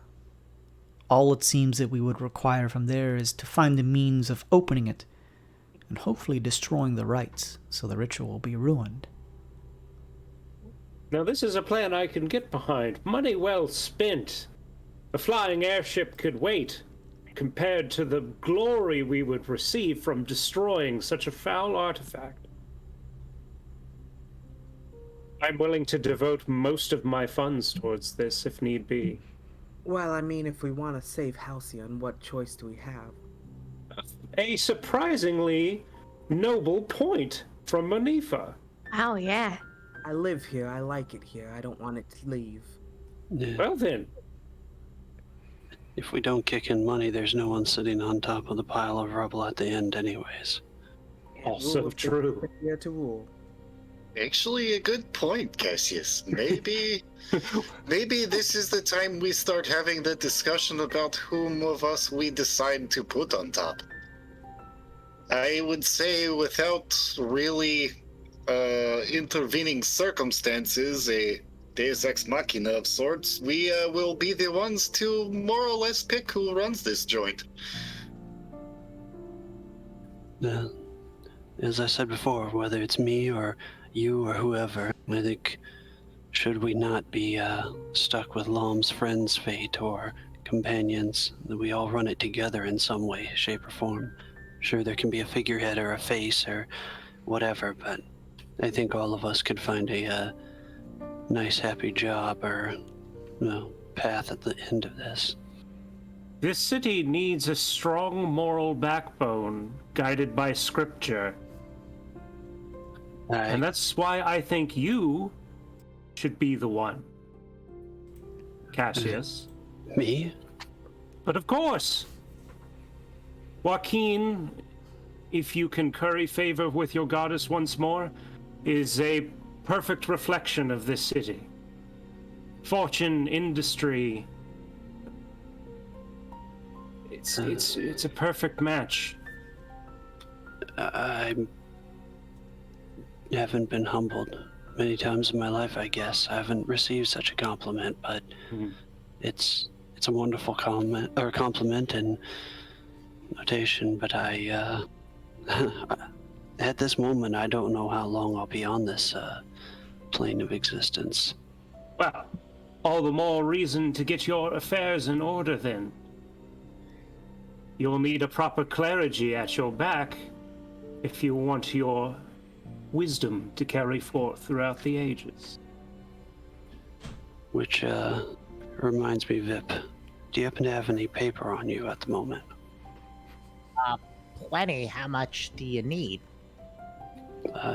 all it seems that we would require from there is to find the means of opening it and hopefully destroying the rites so the ritual will be ruined. Now this is a plan I can get behind. Money well spent. A flying airship could wait, compared to the glory we would receive from destroying such a foul artifact. I'm willing to devote most of my funds towards this if need be. Well, I mean, if we want to save Halcyon, what choice do we have? A surprisingly noble point from Manifa. Oh, yeah. I live here, I like it here, I don't want it to leave. Yeah. Well then, If we don't kick in money, there's no one sitting on top of the pile of rubble at the end anyways. also Rules true. are here to rule. Actually, a good point, Cassius. Maybe this is the time we start having the discussion about whom of us we decide to put on top. I would say, without really intervening circumstances, a Deus Ex Machina of sorts, we will be the ones to more or less pick who runs this joint. As I said before, whether it's me or you or whoever, I think, should we not be stuck with Lom's friend's fate or companions, that we all run it together in some way, shape, or form. Sure, there can be a figurehead or a face or whatever, but I think all of us could find a nice, happy job or path at the end of this. This city needs a strong moral backbone, guided by scripture. And that's why I think you should be the one. Cassius. Me? But of course! Joaquin, if you can curry favor with your goddess once more, is a perfect reflection of this city. Fortune, industry. It's a perfect match. I haven't been humbled many times in my life, I guess. I haven't received such a compliment, but it's a wonderful compliment and notation, but I at this moment I don't know how long I'll be on this plane of existence. Well, all the more reason to get your affairs in order then. You'll need a proper clergy at your back if you want your wisdom to carry forth throughout the ages. Which reminds me, Vip, do you happen to have any paper on you at the moment? Plenty. How much do you need?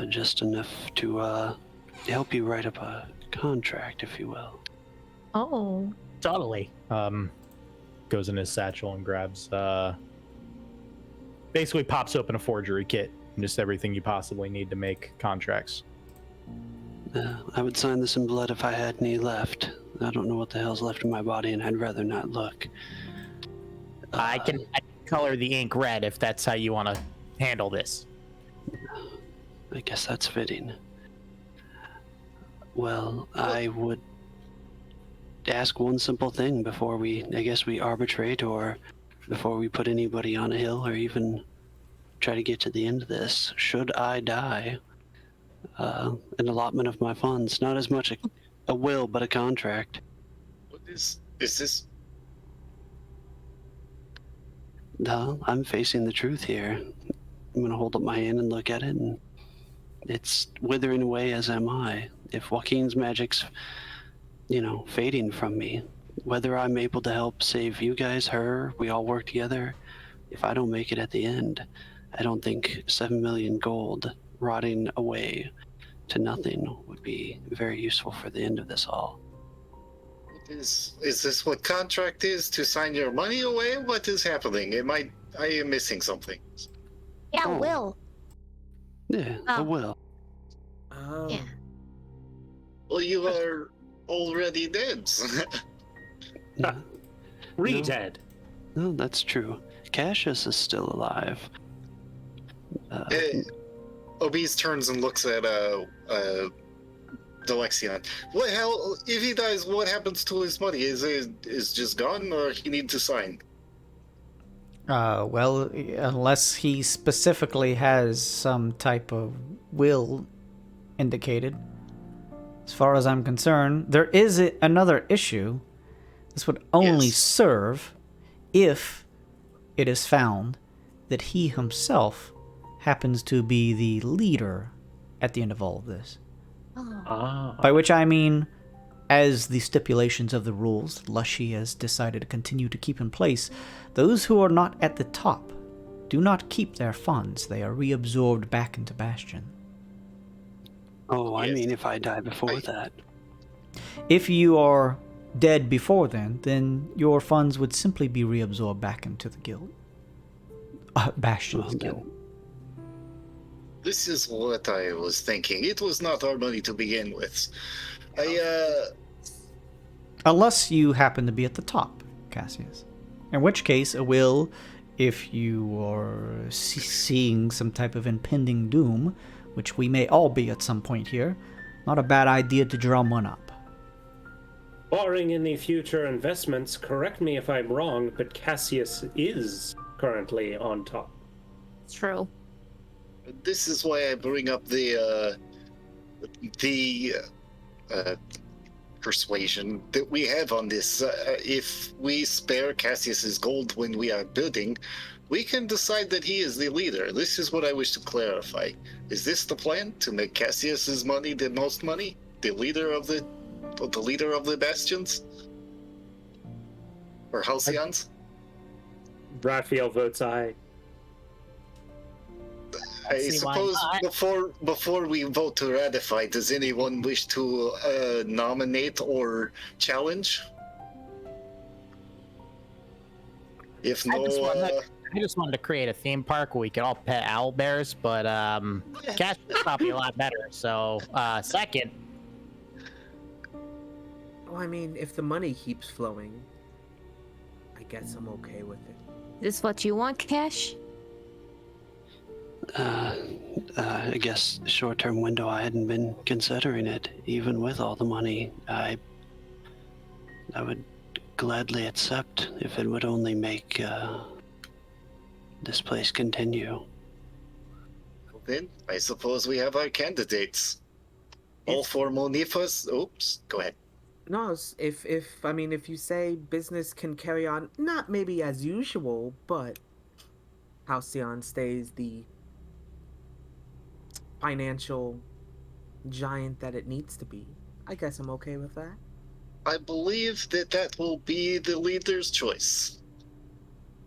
Just enough to help you write up a contract, if you will. Oh. Totally. Goes in his satchel and grabs, basically pops open a forgery kit and just everything you possibly need to make contracts. I would sign this in blood if I had any left. I don't know what the hell's left in my body, and I'd rather not look. I can color the ink red if that's how you want to handle this. I guess that's fitting. Well, I would ask one simple thing before we arbitrate, or before we put anybody on a hill, or even try to get to the end of this. Should I die, an allotment of my funds, not as much a will, but a contract. What is this? No, I'm facing the truth here. I'm gonna hold up my hand and look at it, and it's withering away, as am I. If Joaquin's magic's, fading from me, whether I'm able to help save you guys, her, we all work together, if I don't make it at the end, I don't think 7 million gold rotting away to nothing would be very useful for the end of this all. Is this what contract is? To sign your money away? What is happening? I am missing something. Yeah, Oh. will. Yeah, I will. Yeah. Well, you are already dead. Yeah. Re-dead. No, that's true. Cassius is still alive. Obese turns and looks at Delexion. What hell? If he dies, what happens to his money? Is just gone, or he need to sign? Well, unless he specifically has some type of will indicated. As far as I'm concerned, there is another issue. This would only serve if it is found that he himself happens to be the leader at the end of all of this. By which I mean, as the stipulations of the rules Lushy has decided to continue to keep in place, those who are not at the top do not keep their funds. They are reabsorbed back into Bastion. Oh, I mean if I die before that. If you are dead before then your funds would simply be reabsorbed back into the guild. Bastion's guild. This is what I was thinking. It was not our money to begin with. Unless you happen to be at the top, Cassius. In which case, a will, if you are seeing some type of impending doom, which we may all be at some point here, not a bad idea to drum one up. Barring any future investments, correct me if I'm wrong, but Cassius is currently on top. It's true. This is why I bring up the persuasion that we have on this. If we spare Cassius's gold when we are building, we can decide that he is the leader. This is what I wish to clarify. Is this the plan, to make Cassius's money the most money, the leader of the bastions, or Halcyons? Raphael votes aye. I suppose before we vote to ratify, does anyone wish to nominate or challenge? If no, I just wanted to create a theme park where we could all pet owl bears, but cash would probably be a lot better. So second. Well, I mean, if the money keeps flowing, I guess I'm okay with it. Is this what you want, Cash? I guess short-term window, I hadn't been considering it. Even with all the money, I would gladly accept if it would only make this place continue. Then I suppose we have our candidates. All for Monifas. Oops, go ahead. No, if you say business can carry on, not maybe as usual, but Halcyon stays the financial giant that it needs to be, I guess I'm okay with that. I believe that will be the leader's choice.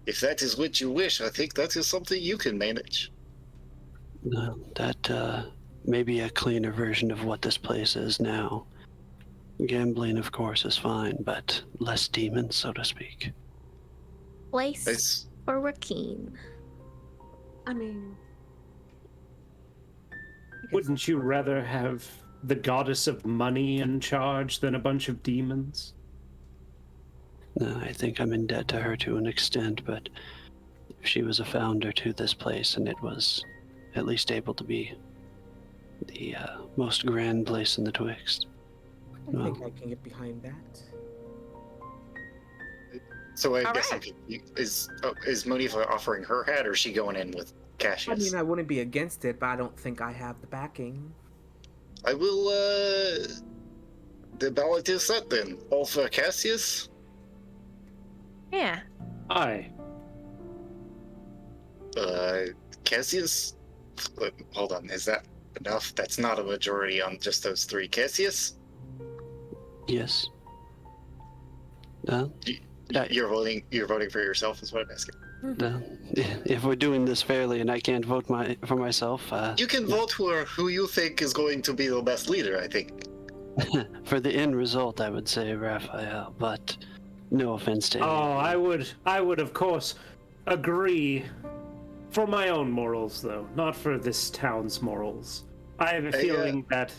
if that is what you wish, I think that is something you can manage. No, that may be a cleaner version of what this place is now. Gambling, of course, is fine, but less demons, so to speak. Place for Rakeen. I mean, Wouldn't you rather have the goddess of money in charge than a bunch of demons? No, I think I'm in debt to her to an extent, but if she was a founder to this place and it was at least able to be the most grand place in the Twixt. I think I can get behind that. So I All guess right. is Monifa offering her hat, or is she going in with Cassius? I mean, I wouldn't be against it, but I don't think I have the backing. I will, the ballot is set then. All for Cassius? Yeah. Aye. Cassius? Hold on, is that enough? That's not a majority on just those three. Cassius? Yes. You're voting for yourself is what I'm asking. If we're doing this fairly and I can't vote for myself... You can vote for who you think is going to be the best leader, I think. For the end result, I would say Raphael, but no offense to him. Oh, I would of course agree. For my own morals, though, not for this town's morals. I have a feeling that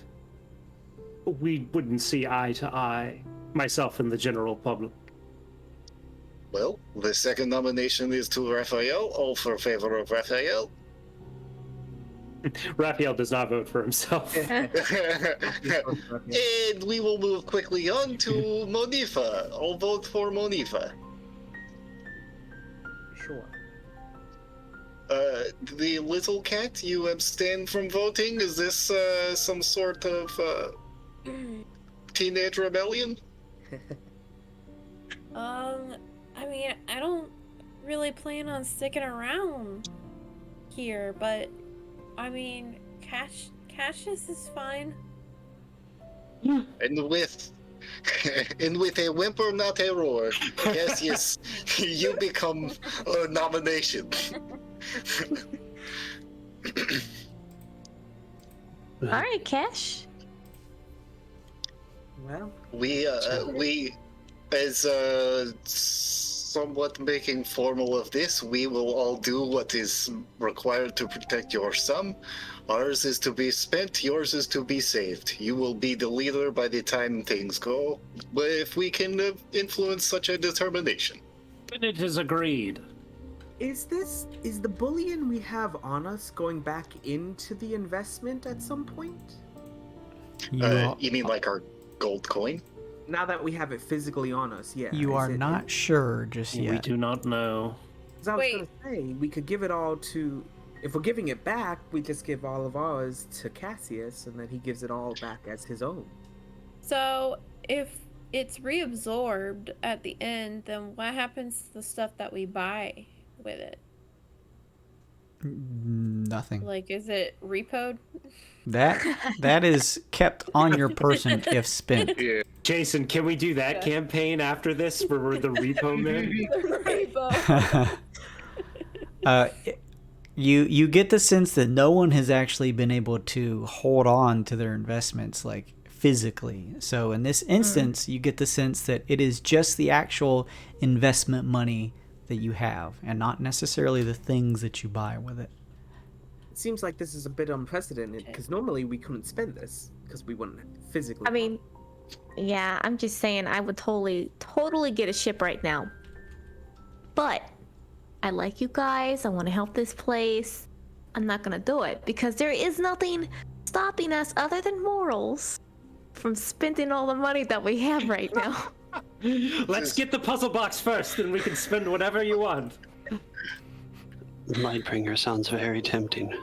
we wouldn't see eye to eye, myself and the general public. Well, the second nomination is to Raphael. All for favor of Raphael. Raphael does not vote for himself. And we will move quickly on to Monifa. I'll vote for Monifa. Sure. The little cat, you abstain from voting? Is this some sort of teenage rebellion? I mean, I don't really plan on sticking around here, but I mean, Cassius is fine. And with a whimper, not a roar, Cassius, you become a nomination. All right, Cash. Well, we as somewhat making formal of this, we will all do what is required to protect your sum. Ours is to be spent, yours is to be saved. You will be the leader by the time things go, but if we can influence such a determination. Then it is agreed. is the bullion we have on us going back into the investment at some point? You mean like our gold coin? Now that we have it physically on us, yeah. You are not sure just yet. We do not know. 'Cause I was gonna say, we could give it all to... If we're giving it back, we just give all of ours to Cassius, and then he gives it all back as his own. So, if it's reabsorbed at the end, then what happens to the stuff that we buy with it? Nothing. Like, is it repoed? That is kept on your person if spent. Yeah. Jason, can we do that campaign after this where we're the repo man? You get the sense that no one has actually been able to hold on to their investments like physically. So in this instance, you get the sense that it is just the actual investment money that you have and not necessarily the things that you buy with it. It seems like this is a bit unprecedented, because normally we couldn't spend this, because we wouldn't physically... I mean, yeah, I'm just saying I would totally get a ship right now. But I like you guys. I want to help this place. I'm not going to do it because there is nothing stopping us other than morals from spending all the money that we have right now. Let's get the puzzle box first, and we can spend whatever you want. Lightbringer sounds very tempting.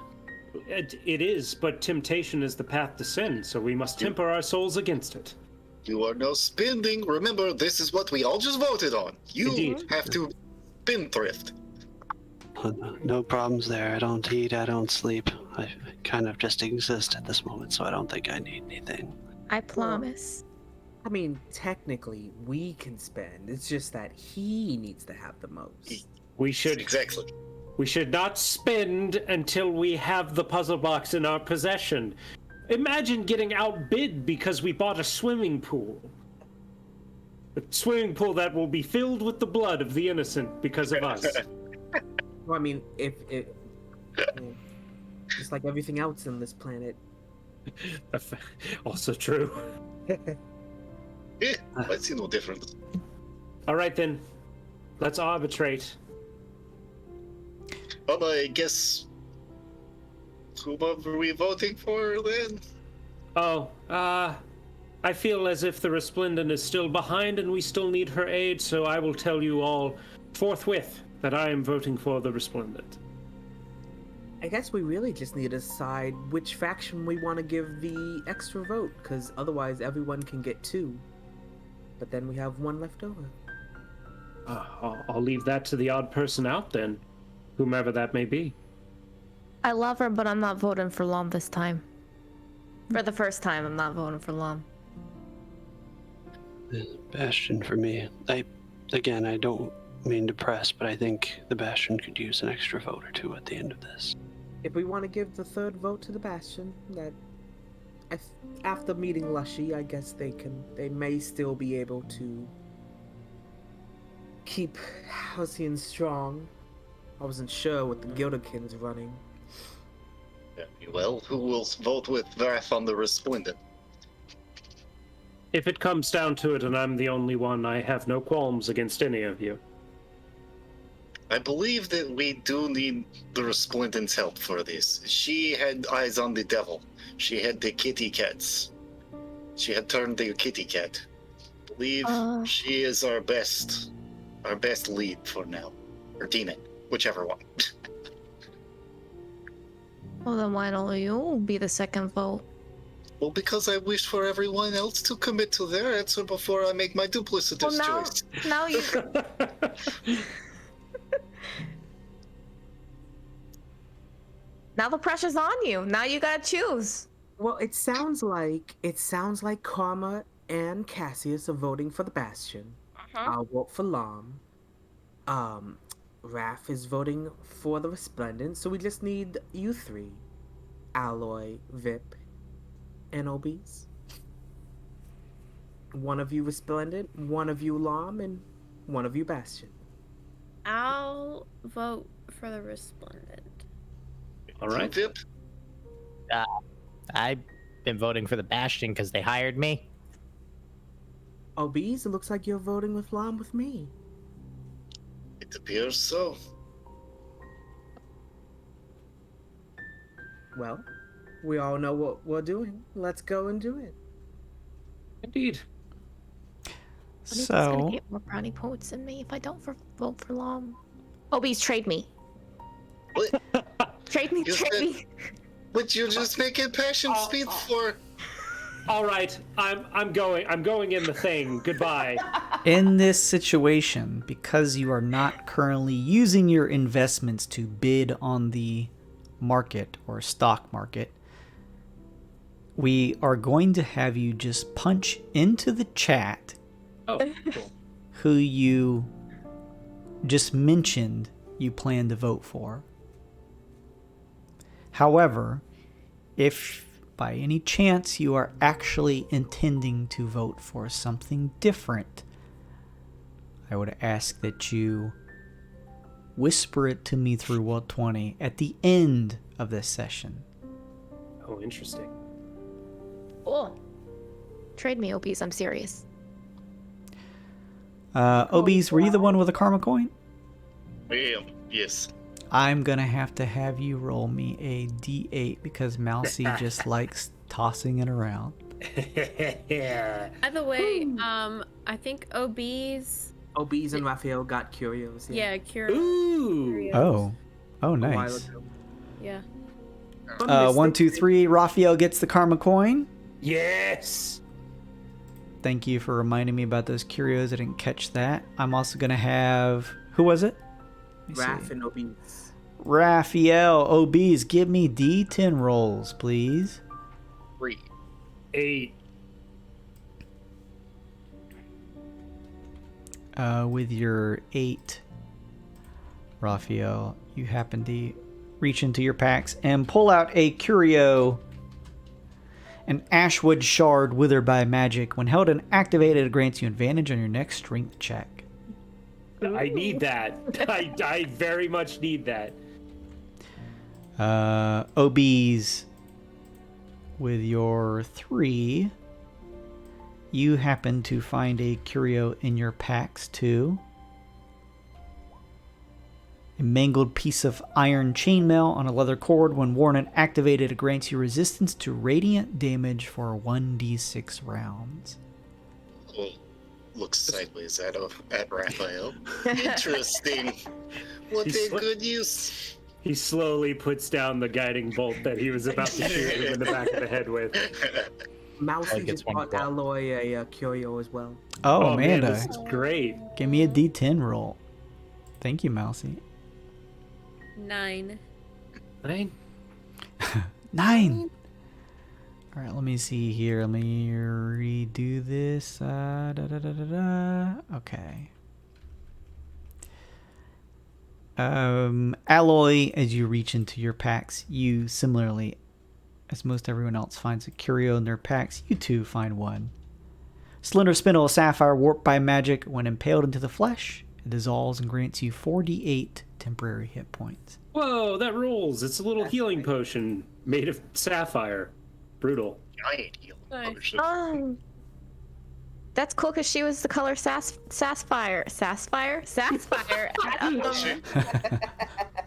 It is, but temptation is the path to sin, so we must temper our souls against it. You are no spending. Remember, this is what we all just voted on. You Indeed. have to spendthrift. No problems there. I don't eat, I don't sleep. I kind of just exist at this moment, so I don't think I need anything. I promise. I mean, technically, we can spend. It's just that he needs to have the most. We should Exactly. We should not spend until we have the puzzle box in our possession. Imagine getting outbid because we bought a swimming pool. A swimming pool that will be filled with the blood of the innocent because of us. Well, I mean, if it, just like everything else in this planet. Also true. Yeah, I see no difference. All right then, let's arbitrate. Well, I guess who are we voting for then? Oh, I feel as if the Resplendent is still behind and we still need her aid, so I will tell you all forthwith that I am voting for the Resplendent. I guess we really just need to decide which faction we want to give the extra vote, because otherwise everyone can get 2. But then we have 1 left over. I'll leave that to the odd person out then, whomever that may be. I love her, but I'm not voting for Lom this time. For the first time, I'm not voting for Lom. Bastion for me. I don't mean to press, but I think the Bastion could use an extra vote or 2 at the end of this. If we want to give the 3rd vote to the Bastion, that after meeting Lushy, I guess they may still be able to keep Halcyon strong. I wasn't sure with the Gilderkins running. Yeah, well, who will vote with Wrath on the Resplendent? If it comes down to it and I'm the only one, I have no qualms against any of you. I believe that we do need the Resplendent's help for this. She had eyes on the devil. She had the kitty cats. She had turned the kitty cat. I believe she is our best lead for now. Or demon, whichever one. Well, then why don't you be the 2nd vote? Well, because I wish for everyone else to commit to their answer before I make my duplicitous choice. Now you. Now the pressure's on you. Now you gotta choose. Well, it sounds like Karma and Cassius are voting for the Bastion. I'll vote for Lom. Raph is voting for the Resplendent, so we just need you 3. Alloy, Vip, and Obese. 1 of you Resplendent, 1 of you Lom, and 1 of you Bastion. I'll vote for the Resplendent. All right. Vip? I've been voting for the Bastion because they hired me. Obese, it looks like you're voting with Lom with me. It appears so. Well, we all know what we're doing. Let's go and do it. Indeed. He's gonna get more brownie points than me if I don't vote for Lom. Obese, trade me. What? Trade me. But you're just making passion speed for. All right, I'm going in the thing. Goodbye. In this situation, because you are not currently using your investments to bid on the market or stock market, we are going to have you just punch into the chat who you just mentioned you plan to vote for. However, if by any chance you are actually intending to vote for something different, I would ask that you whisper it to me through Roll20 at the end of this session. Oh, interesting. Oh, trade me, Obese. I'm serious. Obese, were you the one with a karma coin? I am, yes. I'm gonna have to have you roll me a d8 because Mousy just likes tossing it around. By the way, I think Obese and Raphael got Curios. Yeah, Curios. Ooh. Oh, nice. Yeah. 1, 2, 3. Raphael gets the karma coin. Yes. Thank you for reminding me about those curios. I didn't catch that. I'm also gonna have, who was it? Raph and Obese. Raphael, Obese, give me D10 rolls, please. 3. 8. With your 8, Raphael, you happen to reach into your packs and pull out a curio. An ashwood shard withered by magic. When held and activated, it grants you advantage on your next strength check. I need that. I very much need that. OBs, with your 3, you happen to find a curio in your packs too. A mangled piece of iron chainmail on a leather cord. When worn and activated, it grants you resistance to radiant damage for 1d6 rounds. Oh, looks sideways at Raphael. Interesting. What a good use. He slowly puts down the guiding bolt that he was about to shoot him in the back of the head with. Mousy just bought Alloy a curio as well. Oh, man, Amanda. this is great. Give me a d10 roll. Thank you, Mousy. 9. 9? 9! Alright, let me see here. Let me redo this. Okay. Alloy, as you reach into your packs, you similarly, as most everyone else finds a curio in their packs, you too find one. Slender spindle of sapphire warped by magic. When impaled into the flesh, it dissolves and grants you 4d8 temporary hit points. Whoa, that rules. It's a little healing potion made of sapphire. Brutal. Giant healing potion. Oh, that's cool because she was the color sapphire at, at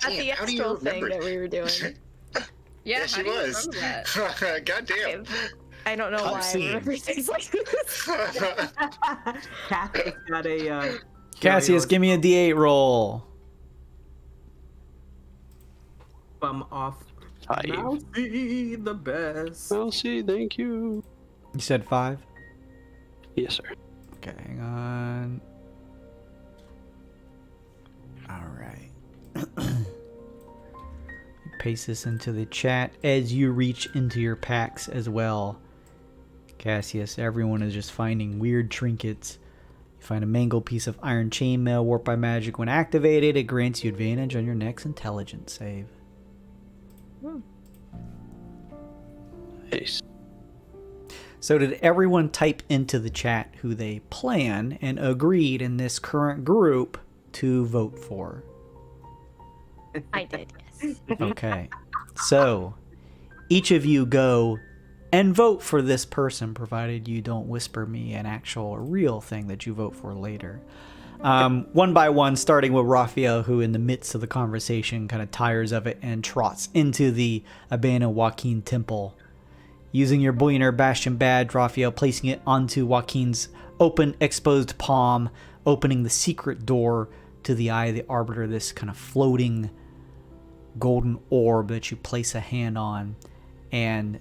the astral thing that we were doing. Yeah, she was. God damn. I don't know why I remember things like this. Cassius got a. Cassius, give me a d8 roll. I'm off. 5. Mousy, the best. Mousy, thank you. You said 5? Yes, sir. Okay, hang on. Alright. Paste this into the chat as you reach into your packs as well. Cassius, everyone is just finding weird trinkets. You find a mangled piece of iron chainmail warped by magic. When activated, it grants you advantage on your next intelligence save. Nice. So did everyone type into the chat who they plan and agreed in this current group to vote for? I did, yes. Okay. So each of you go and vote for this person, provided you don't whisper me an actual real thing that you vote for later. One by one, starting with Raphael, who in the midst of the conversation kind of tires of it and trots into the abandoned Joaquin temple. Using your Bullionaire Bastion badge, Raphael placing it onto Joaquin's open, exposed palm, opening the secret door to the Eye of the Arbiter, this kind of floating golden orb that you place a hand on and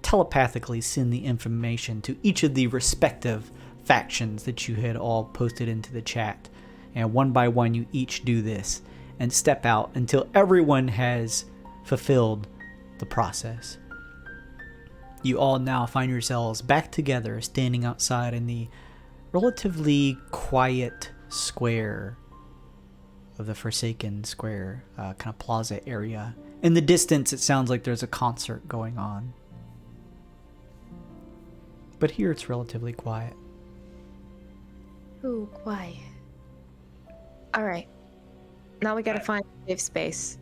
telepathically send the information to each of the respective factions that you had all posted into the chat. And one by one, you each do this and step out until everyone has fulfilled the process. You all now find yourselves back together, standing outside in the relatively quiet square of the Forsaken Square, kind of plaza area. In the distance, it sounds like there's a concert going on. But here it's relatively quiet. Ooh, quiet. Alright. Now we gotta find a safe space.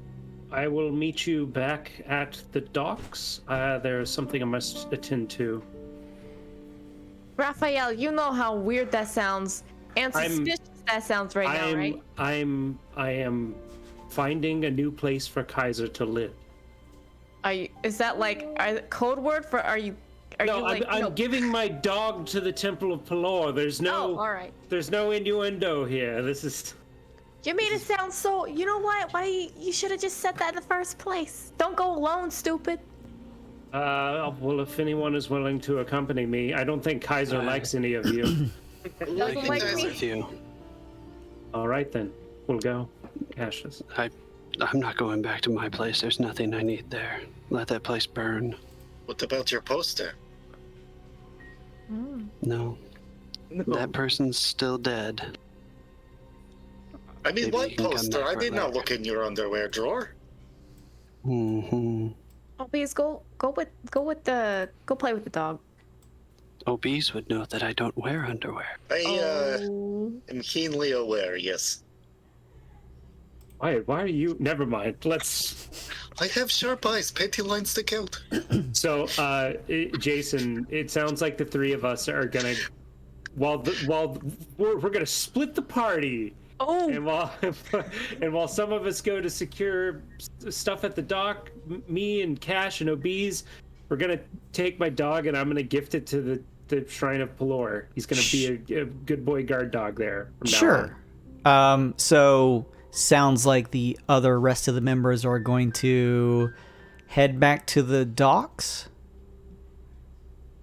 I will meet you back at the docks. There's something I must attend to. Raphael, you know how weird that sounds and suspicious that sounds right now, right? I am finding a new place for Kaiser to live. Is that like code word for I'm giving my dog to the Temple of Pelor. There's no all right. There's no innuendo here. This is. You made it sound so. You know what? Why you should have just said that in the first place. Don't go alone, stupid. Well, if anyone is willing to accompany me, I don't think Kaiser likes any of you. Doesn't like me. With you. All right then, we'll go. Cassius. I'm not going back to my place. There's nothing I need there. Let that place burn. What about your poster? No. That person's still dead. I mean, Maybe what you can come poster? back I for did it not later. look in your underwear drawer. Mm-hmm. Oh, please go play with the dog. OBs would know that I don't wear underwear. I Oh. am keenly aware, yes. Why are you? Never mind. Let's. I have sharp eyes. Panty lines stick out. So, Jason, it sounds like the three of us are gonna, while we're gonna split the party. Oh. And while some of us go to secure stuff at the dock, me and Cash and OBs, we're gonna take my dog and I'm gonna gift it to the Shrine of Pelor. He's gonna be a good boy guard dog there. From Sure. Now on. So sounds like the rest of the members are going to head back to the docks?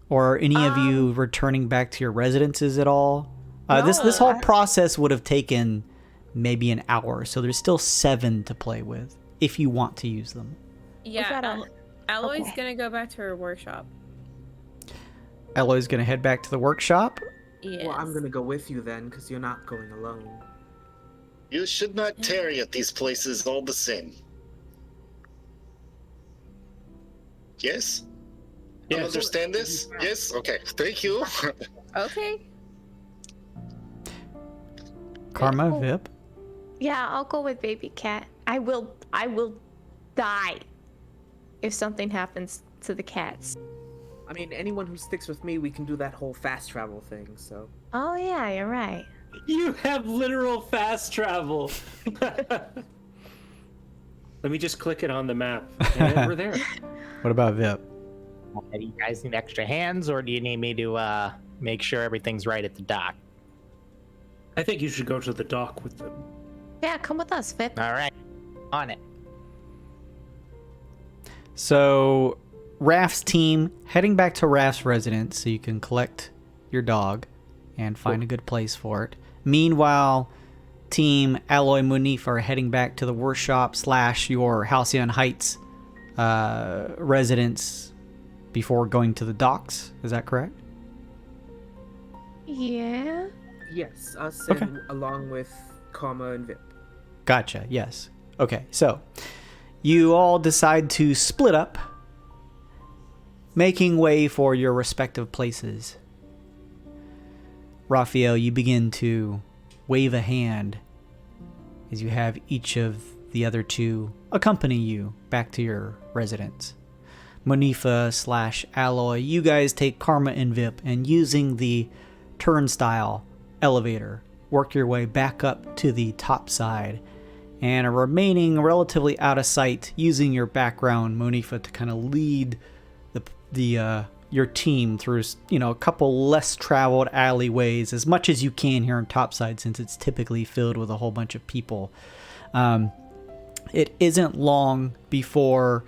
Or are any of you returning back to your residences at all? This whole process would have taken maybe an hour, so there's still 7 to play with if you want to use them. Yeah, Alloy's gonna go back to her workshop. Eloy's going to head back to the workshop. Yes. Well, I'm gonna go with you then, because you're not going alone. You should not tarry at these places all the same. Yes? You understand this? Yes? Okay. Thank you. Okay. Karma, Vip. Yeah, I'll go with baby cat. I will die if something happens to the cats. I mean, anyone who sticks with me, we can do that whole fast travel thing, so. Oh yeah, you're right. You have literal fast travel. Let me just click it on the map, and we're there. What about Vip? Do you guys need extra hands, or do you need me to make sure everything's right at the dock? I think you should go to the dock with them. Yeah, come with us, Vip. All right, on it. So, Raph's team heading back to Raph's residence so you can collect your dog and find a good place for it. Meanwhile, Team Alloy Munif are heading back to the workshop / your Halcyon Heights residence before going to the docks. Is that correct? Yeah. Yes, us Okay. and along with Karma and Vip. Gotcha, yes. Okay, so you all decide to split up, making way for your respective places. Raphael, you begin to wave a hand as you have each of the other two accompany you back to your residence. Monifa / Alloy, you guys take Karma and Vip and using the turnstile elevator, work your way back up to the top side and are remaining relatively out of sight using your background, Monifa, to kind of lead your team through, a couple less traveled alleyways as much as you can here on topside, since it's typically filled with a whole bunch of people. It isn't long before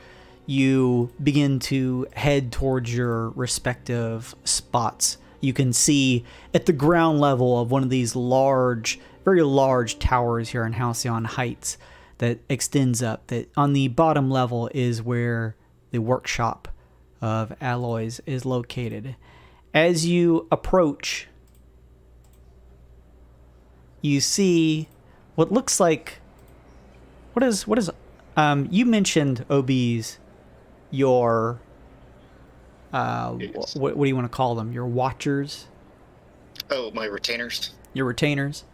you begin to head towards your respective spots. You can see at the ground level of one of these very large towers here in Halcyon Heights that extends up, that on the bottom level is where the workshop of Alloys is located. As you approach, you see what looks like you mentioned, OBs, your Yes. what do you want to call them? Your watchers? Oh, my retainers? Your retainers?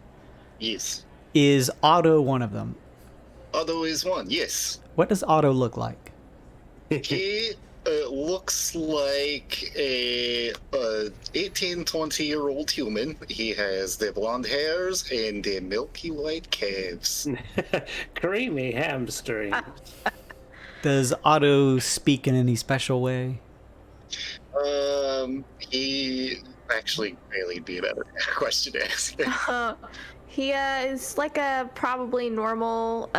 Yes. Is Otto one of them? Otto is one, yes. What does Otto look like? He looks like a 18, 20-year-old human. He has the blonde hairs and the milky white calves. Creamy hamstring. Does Otto speak in any special way? He actually really be a better question to ask. He is like a probably normal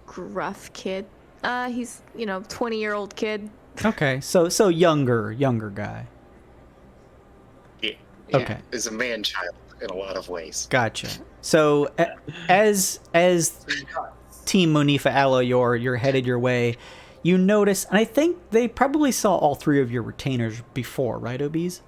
gruff kid. He's 20-year-old kid. Okay, so younger guy. Yeah. Okay. Is a man-child in a lot of ways. Gotcha. So as Team Monifa Alloy, you're headed your way, you notice, and I think they probably saw all 3 of your retainers before, right, OBs?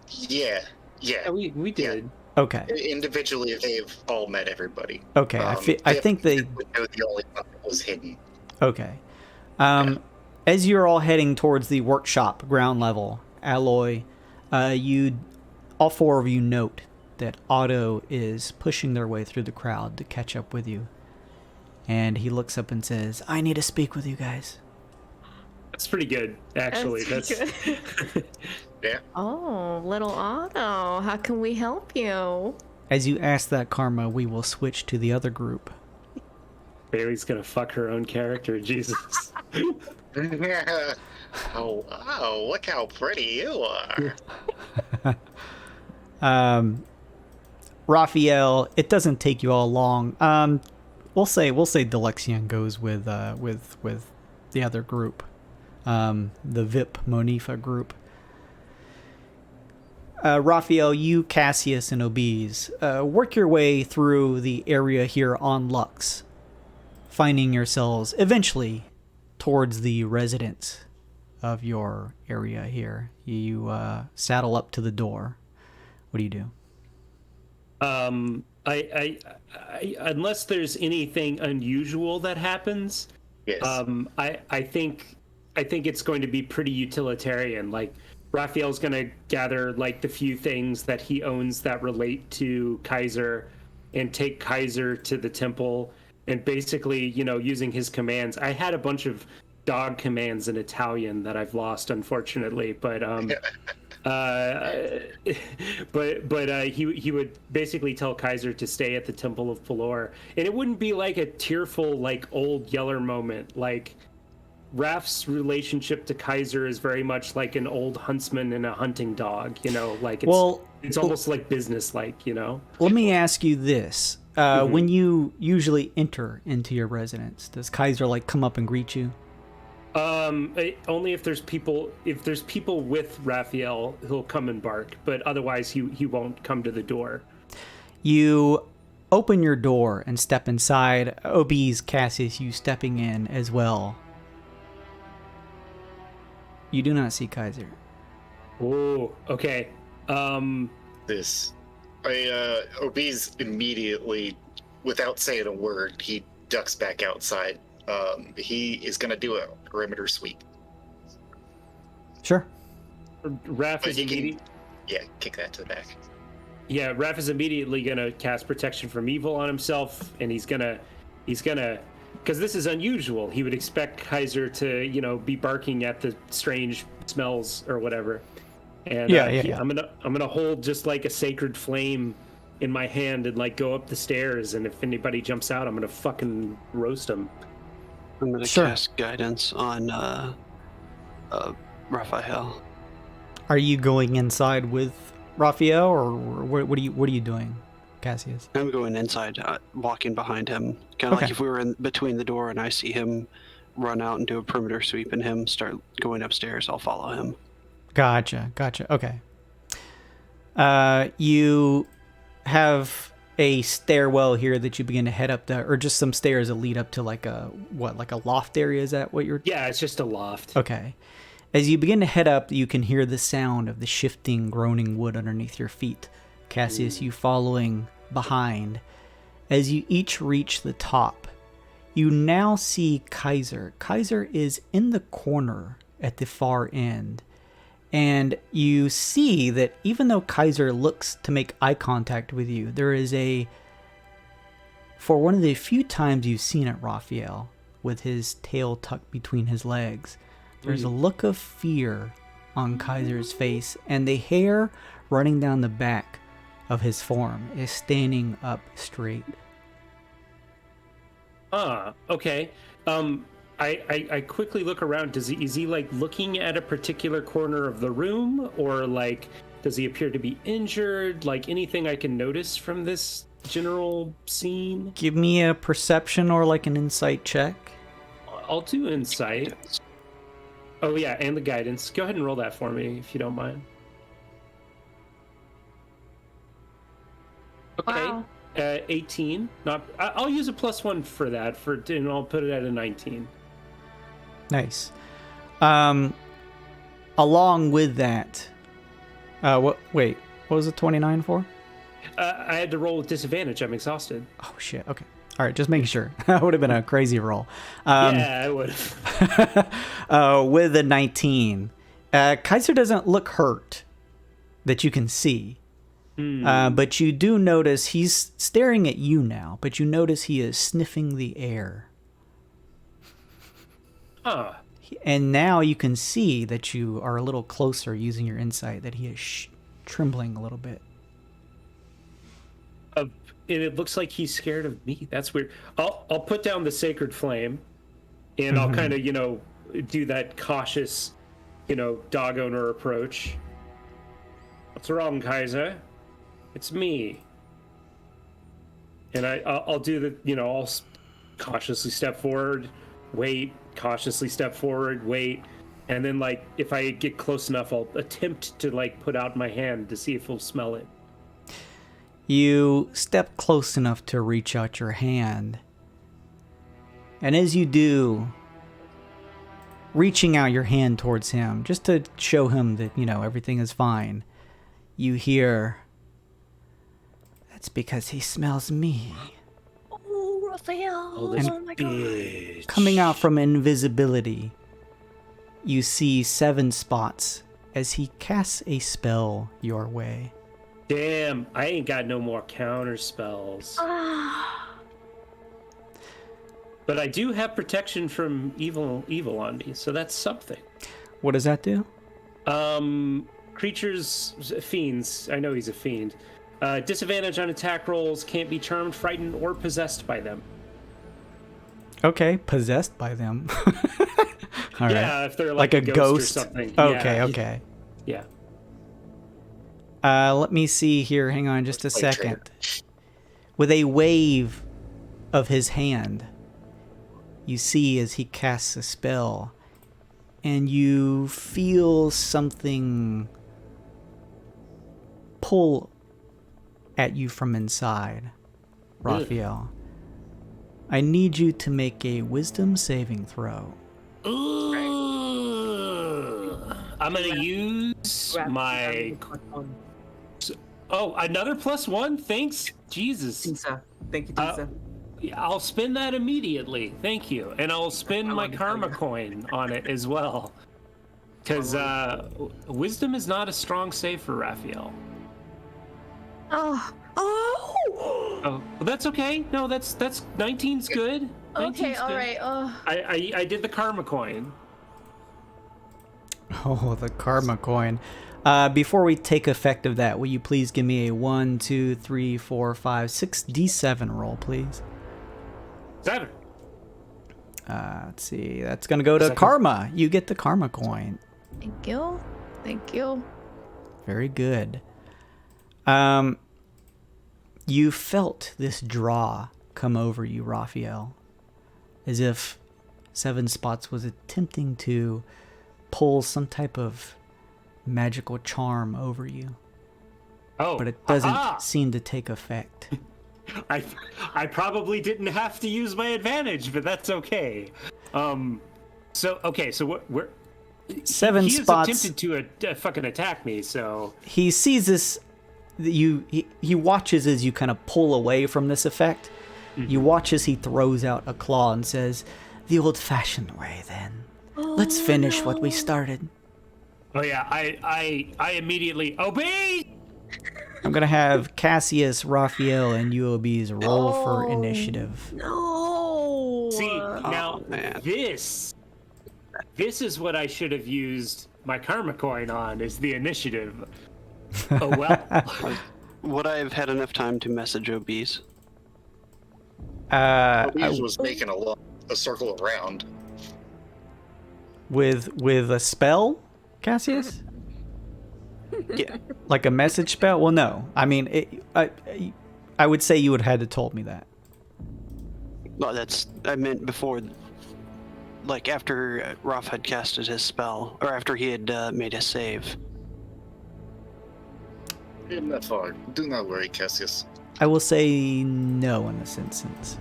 Yeah. Yeah, we did. Okay. Individually, they've all met everybody. Okay. I think they. They're the only one that was hidden. Okay. As you're all heading towards the workshop ground level, Alloy, all four of you note that Otto is pushing their way through the crowd to catch up with you. And he looks up and says, "I need to speak with you guys." That's pretty good, actually. That's Yeah. Oh, little Otto, how can we help you? As you ask that, Karma, we will switch to the other group. Bailey's gonna fuck her own character, Jesus. Oh, look how pretty you are. Raphael, it doesn't take you all long. We'll say Delexion goes with the other group, the VIP Monifa group. Raphael, you, Cassius, and Obese, work your way through the area here on Lux, finding yourselves eventually towards the residence of your area here. You saddle up to the door. What do you do? I unless there's anything unusual that happens, Yes. I think it's going to be pretty utilitarian. Like, Raphael's going to gather like the few things that he owns that relate to Kaiser and take Kaiser to the temple, and basically, using his commands. I had a bunch of dog commands in Italian that I've lost, unfortunately, but he would basically tell Kaiser to stay at the Temple of Pelor, and it wouldn't be like a tearful, like, old Yeller moment. Like, Raph's relationship to Kaiser is very much like an old huntsman and a hunting dog, like it's almost like business-like, Let me ask you this. When you usually enter into your residence, does Kaiser like come up and greet you? Only if there's people with Raphael, he'll come and bark, but otherwise he won't come to the door. You open your door and step inside. Obese, Cassius, you stepping in as well. You do not see Kaiser. Oh, okay. Obese immediately, without saying a word, he ducks back outside. He is going to do a perimeter sweep. Sure. Raph is kick that to the back. Yeah, Raph is immediately going to cast protection from evil on himself, and he's gonna, because this is unusual. He would expect Kaiser to, be barking at the strange smells or whatever. And I'm gonna hold just like a sacred flame in my hand and like go up the stairs, and if anybody jumps out, I'm gonna fucking roast them. I'm gonna cast guidance on Raphael. Are you going inside with Raphael, or what are you doing, Cassius? I'm going inside, walking behind him. Kind of like if we were in between the door and I see him run out and do a perimeter sweep and him start going upstairs, I'll follow him. Gotcha. Okay. You have a stairwell here that you begin to head up or just some stairs that lead up to like a loft area. Is that what you're? Yeah, it's just a loft. Okay. As you begin to head up, you can hear the sound of the shifting, groaning wood underneath your feet. Cassius, you following behind. As you each reach the top, you now see Kaiser. Kaiser is in the corner at the far end. And you see that even though Kaiser looks to make eye contact with you, there is for one of the few times you've seen it, Raphael, with his tail tucked between his legs, there's a look of fear on Kaiser's face, and the hair running down the back of his form is standing up straight. Okay. I quickly look around. Is he like looking at a particular corner of the room, or like does he appear to be injured? Like anything I can notice from this general scene? Give me a perception or like an insight check. I'll do insight. Oh yeah, and the guidance. Go ahead and roll that for me if you don't mind. Okay. Wow. 18. I'll use a +1 for that. And I'll put it at a 19. Nice. Along with that, what was it 29 for? I had to roll with disadvantage. I'm exhausted. Oh shit. Okay. All right, just making sure. That would have been a crazy roll. Yeah, I would have. With a 19, Kaiser doesn't look hurt that you can see. But you do notice he's staring at you now, but you notice he is sniffing the air. Huh. And now you can see that you are a little closer using your insight, that he is trembling a little bit. And it looks like he's scared of me. That's weird. I'll put down the sacred flame, and I'll kind of, do that cautious, dog owner approach. What's wrong, Kaiser? It's me. And I'll do the, I'll cautiously step forward, wait, cautiously step forward, wait, and then, like, if I get close enough, I'll attempt to, like, put out my hand to see if he'll smell it. You step close enough to reach out your hand. And as you do, reaching out your hand towards him, just to show him that, everything is fine, you hear, "That's because he smells me." Oh, Raphael. Oh my god. Coming out from invisibility, you see 7 spots as he casts a spell your way. Damn, I ain't got no more counter spells. But I do have protection from evil on me, so that's something. What does that do? Creatures, fiends, I know he's a fiend. Disadvantage on attack rolls, can't be charmed, frightened, or possessed by them. Okay, possessed by them. All right. Yeah, if they're like a ghost or something. Okay, yeah. okay. Yeah. Let me see here. Hang on just a second. With a wave of his hand, you see as he casts a spell, and you feel something pull at you from inside, Raphael. I need you to make a wisdom saving throw. Ooh. I'm gonna use my... Oh, another +1? Thanks. Jesus. Tisa. Thank you, Tisa. I'll spend that immediately. Thank you. And I'll spend my karma coin on it as well. Because wisdom is not a strong save for Raphael. Oh. Oh, well, that's okay. No, that's 19's good. 19's Okay, all good. right. I did the karma coin. Oh, the karma coin. Before we take effect of that, will you please give me a 1, 2, 3, 4, 5, 6 D7 roll, please? 7. Let's see. That's gonna go to karma. You get the karma coin. Thank you. Thank you. Very good. You felt this draw come over you, Raphael, as if 7 Spots was attempting to pull some type of magical charm over you. Oh, but it doesn't seem to take effect. I probably didn't have to use my advantage, but that's okay. So we're 7 Spots. He has attempted to fucking attack me, so he sees this. He watches as you kind of pull away from this effect. Mm-hmm. You watch as he throws out a claw and says, "The old-fashioned way, then. Let's finish what we started." Oh yeah, I immediately obey. I'm gonna have Cassius, Raphael, and UOB's roll for initiative. No. See, now this is what I should have used my karma coin on, is the initiative. Oh well. Would I have had enough time to message OBs? OBs was making a circle around. With a spell, Cassius? Yeah. Like a message spell? Well, no. I mean, I would say you would have had to told me that. Well, I meant before, like after Raph had casted his spell, or after he had made his save. Isn't that far? Do not worry, Cassius. I will say no in this instance.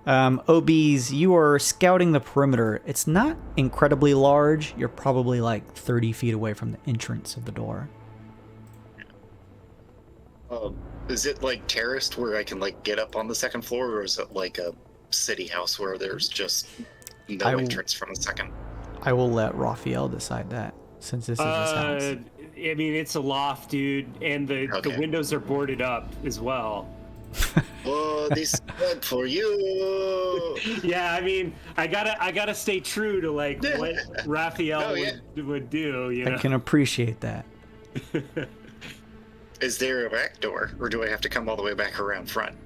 OBs, you are scouting the perimeter. It's not incredibly large. You're probably like 30 feet away from the entrance of the door. Is it like terraced where I can like get up on the second floor, or is it like a city house where there's just no entrance from the second? I will let Raphael decide that, since this is his house. I mean, it's a loft, dude, and the windows are boarded up as well. Oh, this good for you. Yeah, I mean, I gotta stay true to like what Raphael would do. You know? I can appreciate that. Is there a back door, or do I have to come all the way back around front?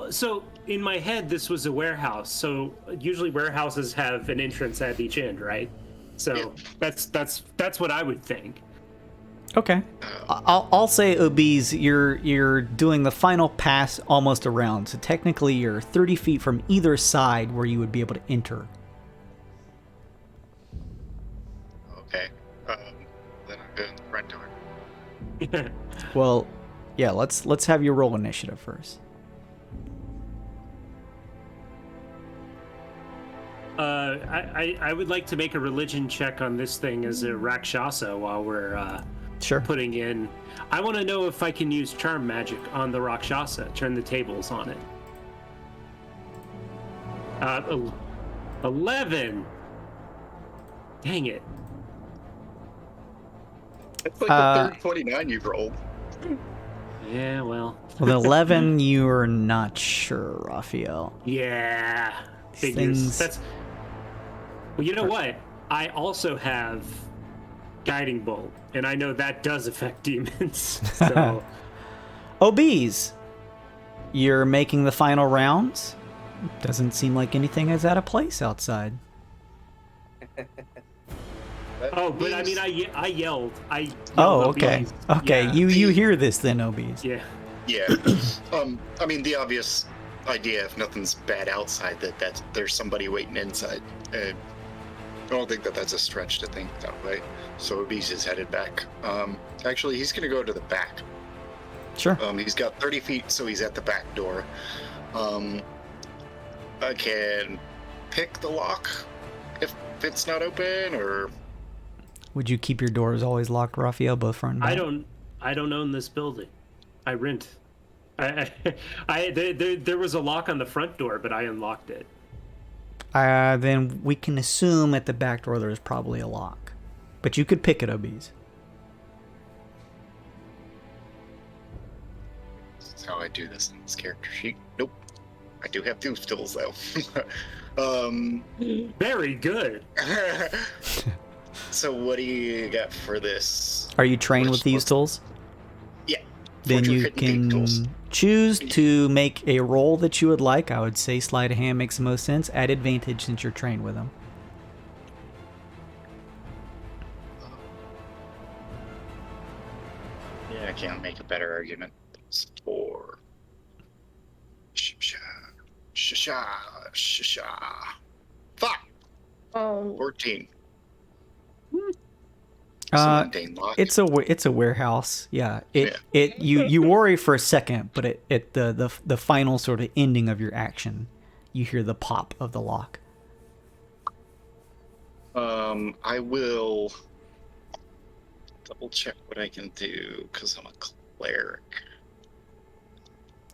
So in my head, this was a warehouse. So usually warehouses have an entrance at each end, right? So that's what I would think. Okay. I'll say, OBs, you're doing the final pass almost around. So technically you're 30 feet from either side where you would be able to enter. Okay. Then I'm going the front door. Well, yeah, let's have you roll initiative first. I would like to make a religion check on this thing as a Rakshasa while we're putting in. I want to know if I can use charm magic on the Rakshasa, turn the tables on it. 11. Dang it. It's like the third 29 you've rolled. Yeah, well. With 11, you are not sure, Raphael. Yeah. Things... Well, you know what? I also have Guiding Bolt, and I know that does affect demons. So. OBs, you're making the final rounds. Doesn't seem like anything is out of place outside. Oh, but I mean, I yelled. Okay. OBs. Okay, Yeah. you hear this then, OBs. Yeah. Yeah. I mean, the obvious idea, if nothing's bad outside, that there's somebody waiting inside. I don't think that's a stretch to think that way. So Obese is headed back. Actually, he's going to go to the back. Sure. He's got 30 feet, so he's at the back door. I can pick the lock if it's not open, or... Would you keep your doors always locked, Raphael, both front and back? I don't own this building. I rent. There was a lock on the front door, but I unlocked it. Then we can assume at the back door there's probably a lock. But you could pick it, OBs. That's how I do this in this character sheet. Nope. I do have two stills, though. Very good. So what do you got for this? Are you trained with these tools? Yeah. Then you can choose to make a roll that you would like. I would say sleight of hand makes the most sense. Add advantage since you're trained with them. Yeah, I can't make a better argument. Four. Five. Oh. 14. It's a warehouse. Yeah. You worry for a second, but at the final sort of ending of your action, you hear the pop of the lock. I will double check what I can do because I'm a cleric.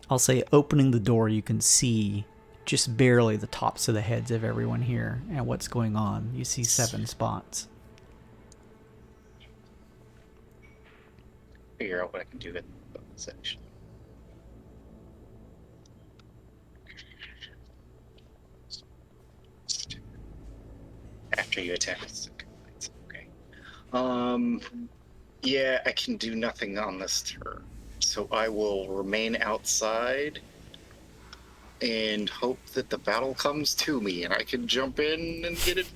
I'll say opening the door, you can see just barely the tops of the heads of everyone here and what's going on. You see 7 spots. Figure out what I can do with this actually. After you attack, it's okay. Yeah, I can do nothing on this turn, so I will remain outside and hope that the battle comes to me, and I can jump in and get it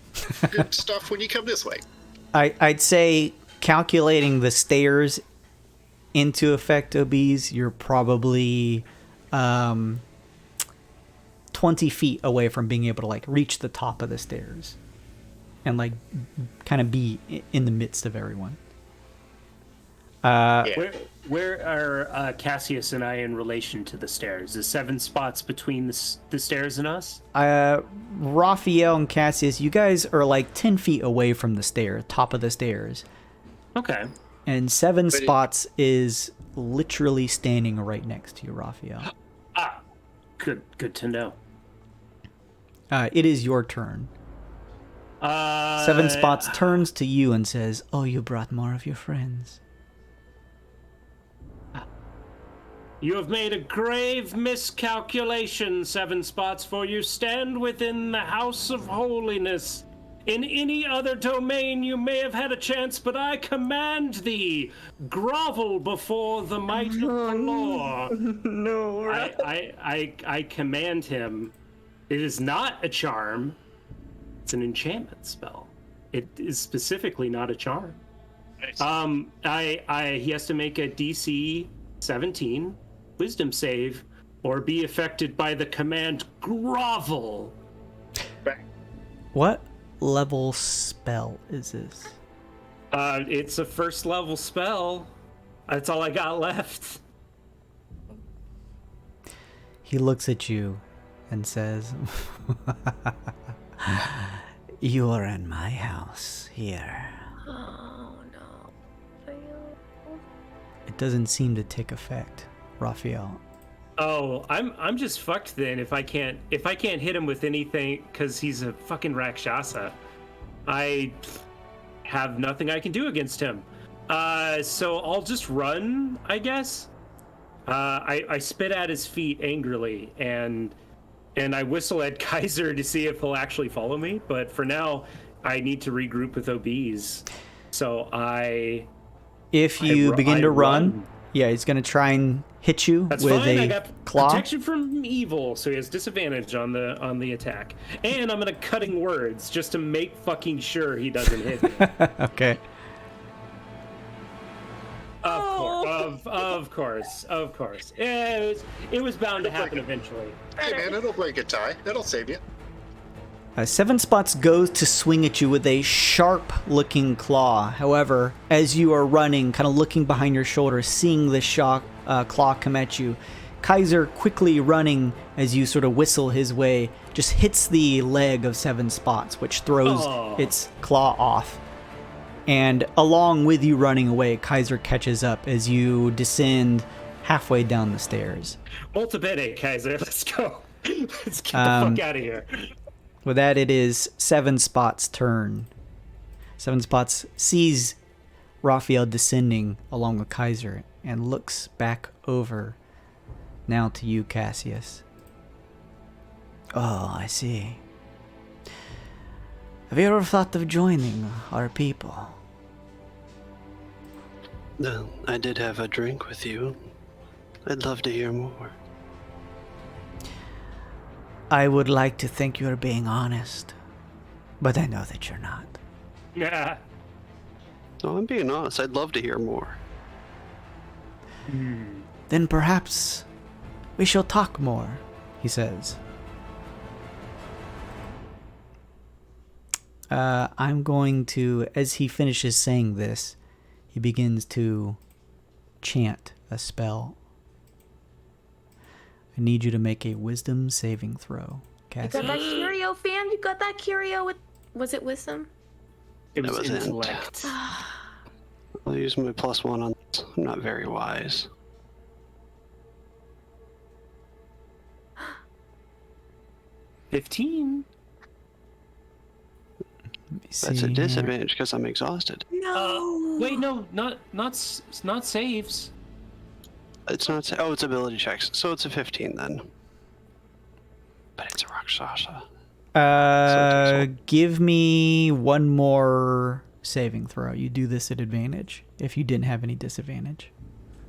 good stuff when you come this way. I'd say calculating the stairs into effect, OBs, you're probably 20 feet away from being able to like reach the top of the stairs and like kind of be in the midst of everyone. Where are Cassius and I in relation to the stairs? Is 7 spots between the stairs and us? Raphael and Cassius, you guys are like 10 feet away from the top of the stairs. Okay. And 7 spots is literally standing right next to you, Raphael. Good to know. It is your turn. 7 spots turns to you and says, "Oh, you brought more of your friends." You have made a grave miscalculation, 7 spots, for you stand within the house of holiness. In any other domain you may have had a chance, but I command thee, grovel before the might of the law. No, right? I command him. It is not a charm. It's an enchantment spell. It is specifically not a charm. Nice. He has to make a DC 17 wisdom save or be affected by the command grovel. What level spell is this? It's a 1st level spell. That's all I got left. He looks at you and says, "You are in my house here." Oh no. It doesn't seem to take effect, Raphael. Oh, I'm just fucked then if I can't hit him with anything because he's a fucking Rakshasa. I have nothing I can do against him. So I'll just run, I guess. I spit at his feet angrily and I whistle at Kaiser to see if he'll actually follow me. But for now, I need to regroup with OBs. So if you begin to run, yeah, he's gonna try and hit you with I a got claw. Protection from evil, so he has disadvantage on the attack. And I'm gonna cutting words just to make fucking sure he doesn't hit me. Okay. Of course. It was bound to happen eventually. Hey man, it'll break a tie. That'll save you. 7 spots goes to swing at you with a sharp-looking claw. However, as you are running, kind of looking behind your shoulder, seeing the claw come at you, Kaiser, quickly running as you sort of whistle his way, just hits the leg of 7 spots, which throws its claw off. And along with you running away, Kaiser catches up as you descend halfway down the stairs. Molto bene, Kaiser. Let's go. Let's get the fuck out of here. With that, it is 7 spots' turn. 7 spots sees Raphael descending along with Kaiser and looks back over now to you, Cassius. "Oh, I see. Have you ever thought of joining our people?" No, I did have a drink with you. I'd love to hear more. "I would like to think you're being honest, but I know that you're not." Yeah. No, I'm being honest. I'd love to hear more. "Then perhaps we shall talk more," he says. I'm going to, as he finishes saying this, he begins to chant a spell. I need you to make a wisdom saving throw, You Cassie. got that curio, fam? You got that curio with... Was it wisdom? It was was intellect. I'll use my +1 on this. I'm not very wise. $15. That's a disadvantage because I'm exhausted. No. Wait, no, not saves. It's not. Oh, it's ability checks. So it's a 15 then. But it's a Rakshasa. Give me one more saving throw. You do this at advantage if you didn't have any disadvantage.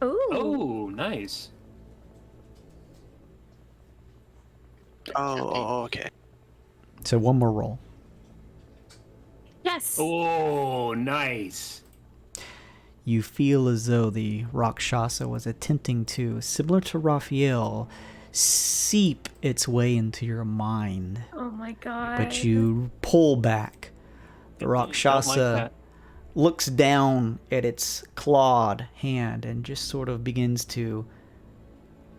Ooh. Oh, nice. Oh, okay. So one more roll. Yes. Oh, nice. You feel as though the Rakshasa was attempting to, similar to Raphael, seep its way into your mind. Oh my god. But you pull back. The Rakshasa looks down at its clawed hand and just sort of begins to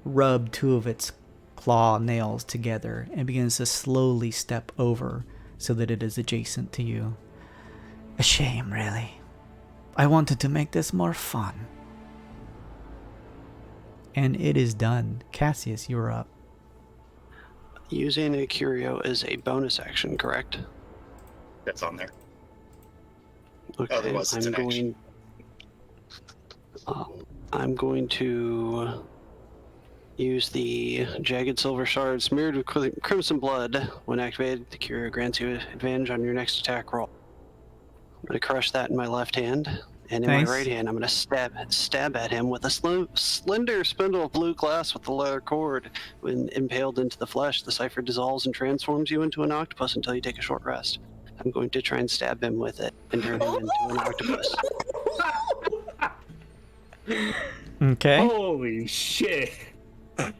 rub two of its claw nails together and begins to slowly step over so that it is adjacent to you. A shame, really. I wanted to make this more fun. And it is done. Cassius, you're up. Using a curio is a bonus action, correct? That's on there. Okay, Otherwise, it's an action. I'm going to use the Jagged Silver Shard smeared with crimson blood. When activated, the curio grants you advantage on your next attack roll. I'm going to crush that in my left hand, and in Nice. my right hand, I'm going to stab at him with a slender spindle of blue glass with the leather cord. When impaled into the flesh, the cipher dissolves and transforms you into an octopus until you take a short rest. I'm going to try and stab him with it and turn him into an octopus. Okay. Holy shit. I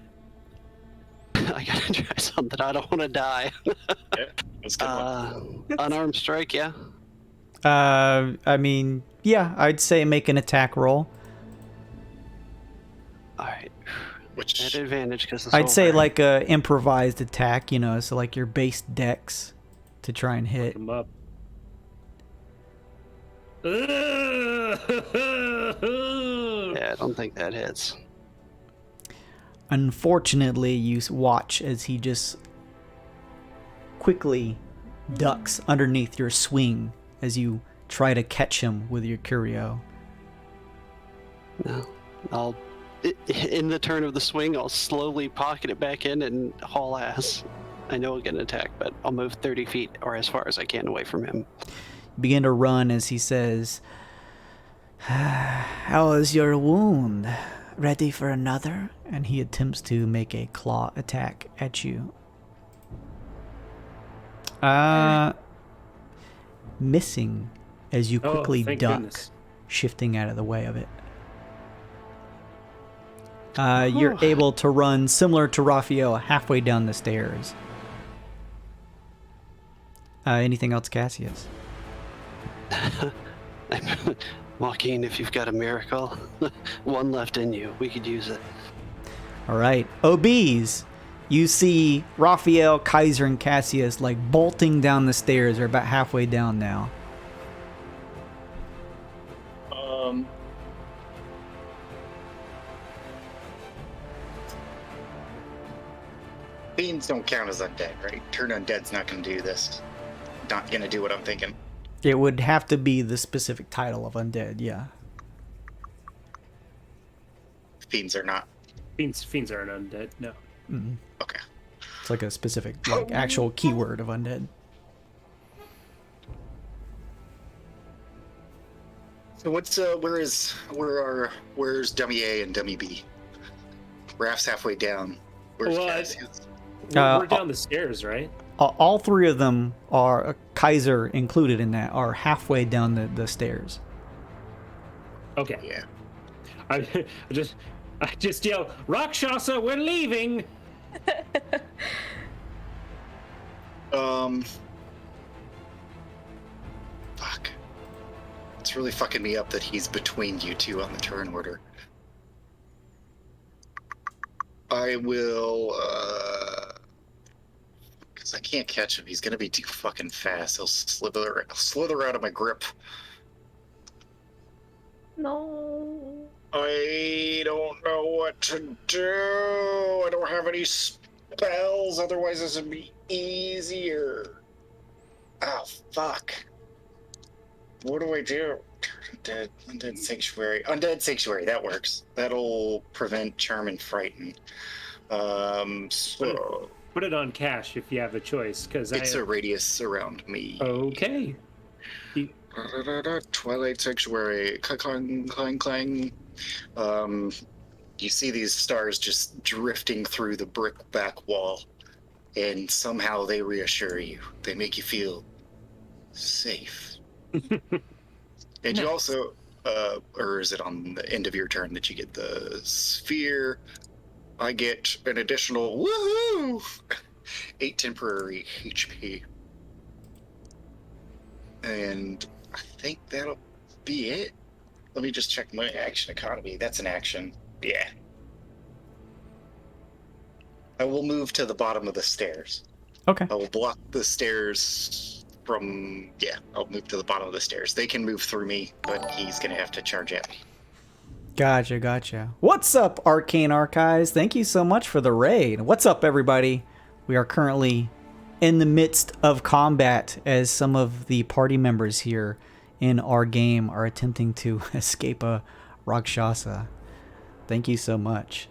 gotta try something. I don't want to die. Yeah, that's a good one. Unarmed strike, yeah. I mean, yeah, I'd say make an attack roll. All right. Which At advantage because I'd say like a improvised attack, you know, so like your base dex to try and hit. Him up. Yeah, I don't think that hits. Unfortunately, you watch as he just quickly ducks underneath your swing as you try to catch him with your curio. No, in the turn of the swing, I'll slowly pocket it back in and haul ass. I know I'll get an attack, but I'll move 30 feet or as far as I can away from him. Begin to run as he says, "How is your wound? Ready for another?" And he attempts to make a claw attack at you. Missing as you quickly thank duck, goodness. shifting out of the way of it. You're able to run similar to Raphael halfway down the stairs. Anything else, Cassius? Joaquin, if you've got a miracle, one left in you, we could use it. All right. OBs, you see Raphael, Kaiser, and Cassius like bolting down the stairs. They're about halfway down now. Fiends don't count as undead, right? Turn undead's not going to do this. Not going to do what I'm thinking. It would have to be the specific title of undead, yeah. Fiends are not. Fiends aren't undead, no. Mm-hmm. Okay. It's like a specific, like, actual keyword of undead. So what's where's dummy A and dummy B? Raph's halfway down. Where's Well, Cassius? We're down the stairs, right? All three of them are, Kaiser included in that, are halfway down the stairs. Okay. Yeah. I just yell, Rakshasa, we're leaving! Fuck. It's really fucking me up that he's between you two on the turn order. I will, because I can't catch him. He's gonna be too fucking fast. He'll slither out of my grip. No. I don't know what to do. I don't have any spells. Otherwise, this would be easier. Oh, fuck. What do I do? Undead Sanctuary. Undead Sanctuary, that works. That'll prevent Charm and Frighten. So... Put it on cash if you have a choice, because it's a radius around me. Okay. Twilight Sanctuary. Clang, clang, clang. You see these stars just drifting through the brick back wall, and somehow they reassure you. They make you feel safe. And you also, or is it on the end of your turn that you get the sphere? I get an additional, woohoo, 8 temporary HP. And I think that'll be it. Let me just check my action economy. That's an action. Yeah. I will move to the bottom of the stairs. Okay. I will block the stairs from... Yeah, I'll move to the bottom of the stairs. They can move through me, but he's going to have to charge at me. Gotcha. What's up, Arcane Archives? Thank you so much for the raid. What's up, everybody? We are currently in the midst of combat as some of the party members here in our game are attempting to escape a Rakshasa. Thank you so much.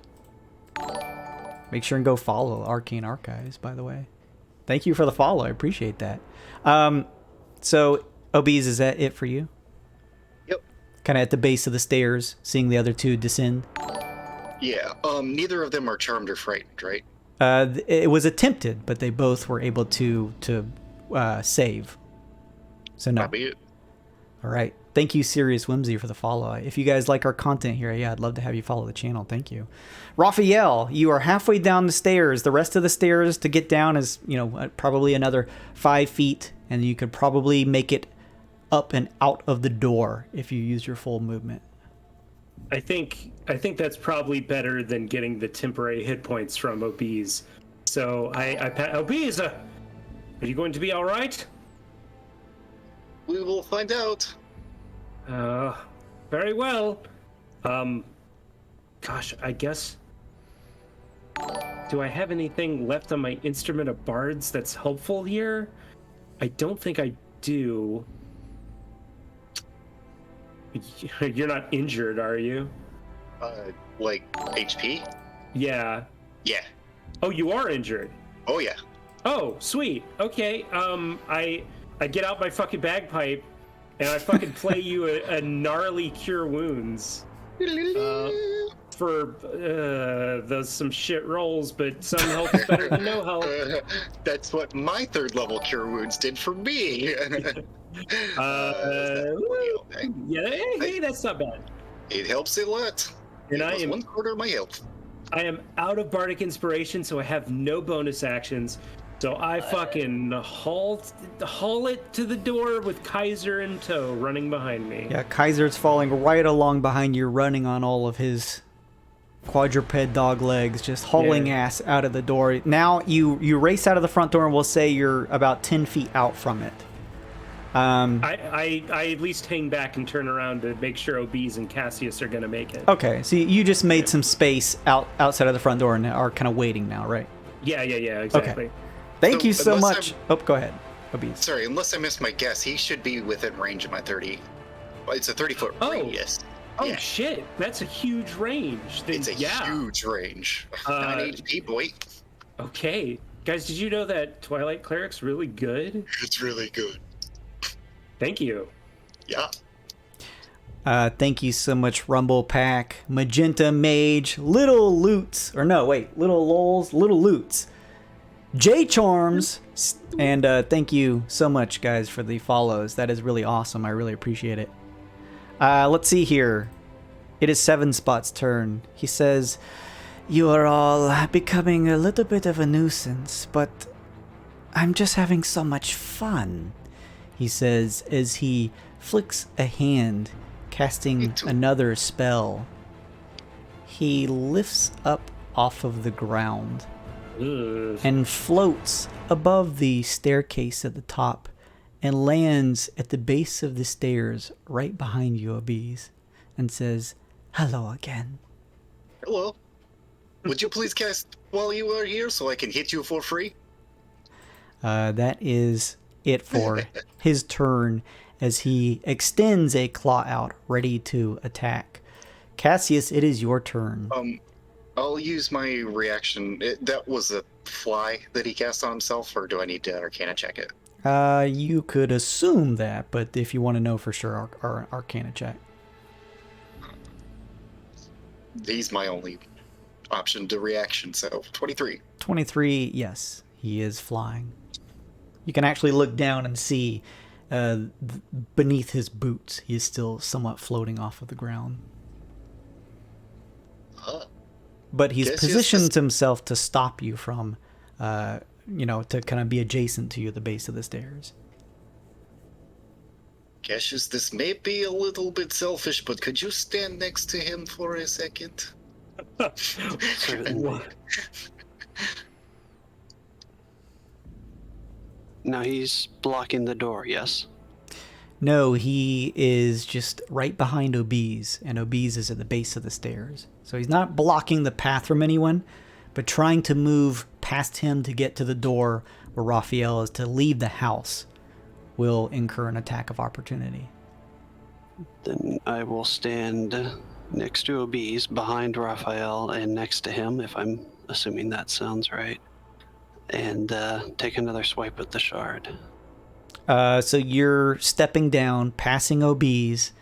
Make sure and go follow Arcane Archives, by the way. Thank you for the follow. I appreciate that. So, Obese, is that it for you? Yep. Kind of at the base of the stairs, seeing the other two descend? Yeah, neither of them are charmed or frightened, right? It was attempted, but they both were able to save. So no. Probably it. All right. Thank you, Serious Whimsy, for the follow. If you guys like our content here, yeah, I'd love to have you follow the channel. Thank you. Raphael, you are halfway down the stairs. The rest of the stairs to get down is, probably another 5 feet, and you could probably make it up and out of the door if you use your full movement. I think that's probably better than getting the temporary hit points from Obese. So Obese, are you going to be all right? We will find out. Very well. Gosh, I guess. Do I have anything left on my instrument of bards that's helpful here? I don't think I do. You're not injured, are you? Like HP? Yeah. Yeah. Oh, you are injured? Oh, yeah. Oh, sweet. Okay. I get out my fucking bagpipe and I fucking play you a gnarly cure wounds. For those some shit rolls, but some help is better than no help. That's what my 3rd level cure wounds did for me. Yeah, hey, that's not bad. It helps a lot. And I am 1/4 of my health. I am out of bardic inspiration, so I have no bonus actions. So I fucking haul it to the door with Kaiser in tow, running behind me. Yeah, Kaiser's falling right along behind you, running on all of his quadruped dog legs, just hauling ass out of the door. Now you race out of the front door, and we'll say you're about 10 feet out from it. I at least hang back and turn around to make sure Obese and Cassius are gonna make it. Okay, so you just made some space outside of the front door and are kind of waiting now, right? Yeah, exactly. Okay. Thank you so much. Oh, go ahead, Obese. Sorry, unless I missed my guess, he should be within range of my 30. It's a 30-foot radius. Oh Yeah. shit, that's a huge range. It's a huge range. 9 HP, boy. Okay. Guys, did you know that Twilight Cleric's really good? It's really good. Thank you. Yeah. Thank you so much, Rumble Pack, Magenta Mage, Little Loots, Little Lols, Little Loots, J Charms, and thank you so much, guys, for the follows. That is really awesome. I really appreciate it. Let's see here. It is 7 Spot's turn. He says, "You are all becoming a little bit of a nuisance, but I'm just having so much fun," he says as he flicks a hand, casting another spell. He lifts up off of the ground and floats above the staircase at the top and lands at the base of the stairs right behind you, Obese, and says, "Hello again." Hello. Would you please cast while you are here so I can hit you for free? That is it for his turn as he extends a claw out, ready to attack. Cassius, it is your turn. I'll use my reaction. That was a fly that he cast on himself, or do I need to Arcana check it? You could assume that, but if you want to know for sure, our Arcana check. He's my only option to reaction, so 23. 23, yes, he is flying. You can actually look down and see beneath his boots, he is still somewhat floating off of the ground. But he's positioned himself to stop you from, to kind of be adjacent to you at the base of the stairs. Cassius, this may be a little bit selfish, but could you stand next to him for a second? Certainly. Now he's blocking the door, yes? No, he is just right behind Obese, and Obese is at the base of the stairs. So he's not blocking the path from anyone, but trying to move past him to get to the door where Raphael is to leave the house will incur an attack of opportunity. Then I will stand next to Obese, behind Raphael, and next to him, if I'm assuming that sounds right, and take another swipe at the shard. So you're stepping down, passing Obese,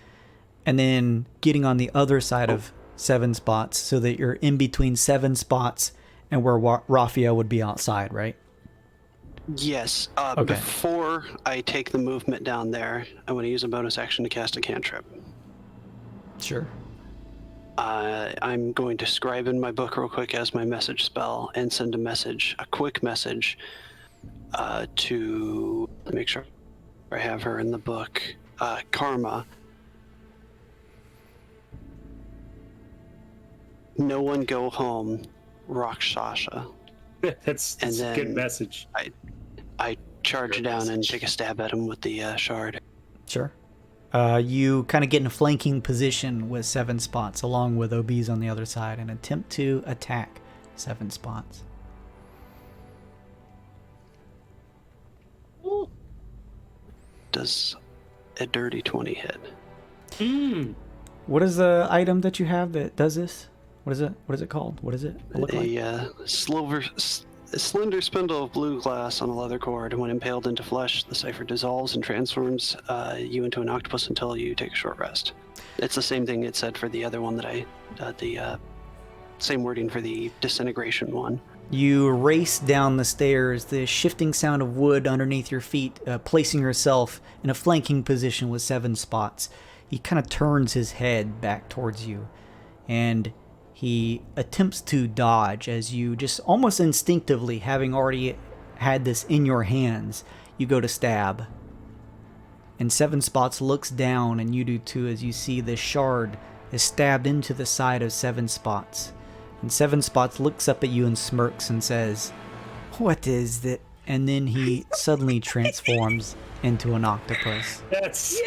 and then getting on the other side of 7 spots so that you're in between 7 spots and where Raphael would be outside, right? Yes. Okay. Before I take the movement down there, I want to use a bonus action to cast a cantrip. Sure. I'm going to scribe in my book real quick as my message spell and send a quick message to make sure I have her in the book. Karma. No one go home. Rakshasha. That's a good message. I charge down and take a stab at him with the shard. Sure. You kind of get in a flanking position with 7 spots, along with Obese on the other side, and attempt to attack 7 spots. Does a dirty 20 hit? What is the item that you have that does this? What is it? What is it called? What is it look like? A slender spindle of blue glass on a leather cord. When impaled into flesh, the cipher dissolves and transforms you into an octopus until you take a short rest. It's the same thing it said for the other one that same wording for the disintegration one. You race down the stairs, the shifting sound of wood underneath your feet, placing yourself in a flanking position with 7 spots. He kind of turns his head back towards you, and he attempts to dodge as you just almost instinctively, having already had this in your hands, you go to stab. And 7 spots looks down, and you do too, as you see this shard is stabbed into the side of 7 spots. And 7 spots looks up at you and smirks and says, "What is that?" And then he suddenly transforms into an octopus. That's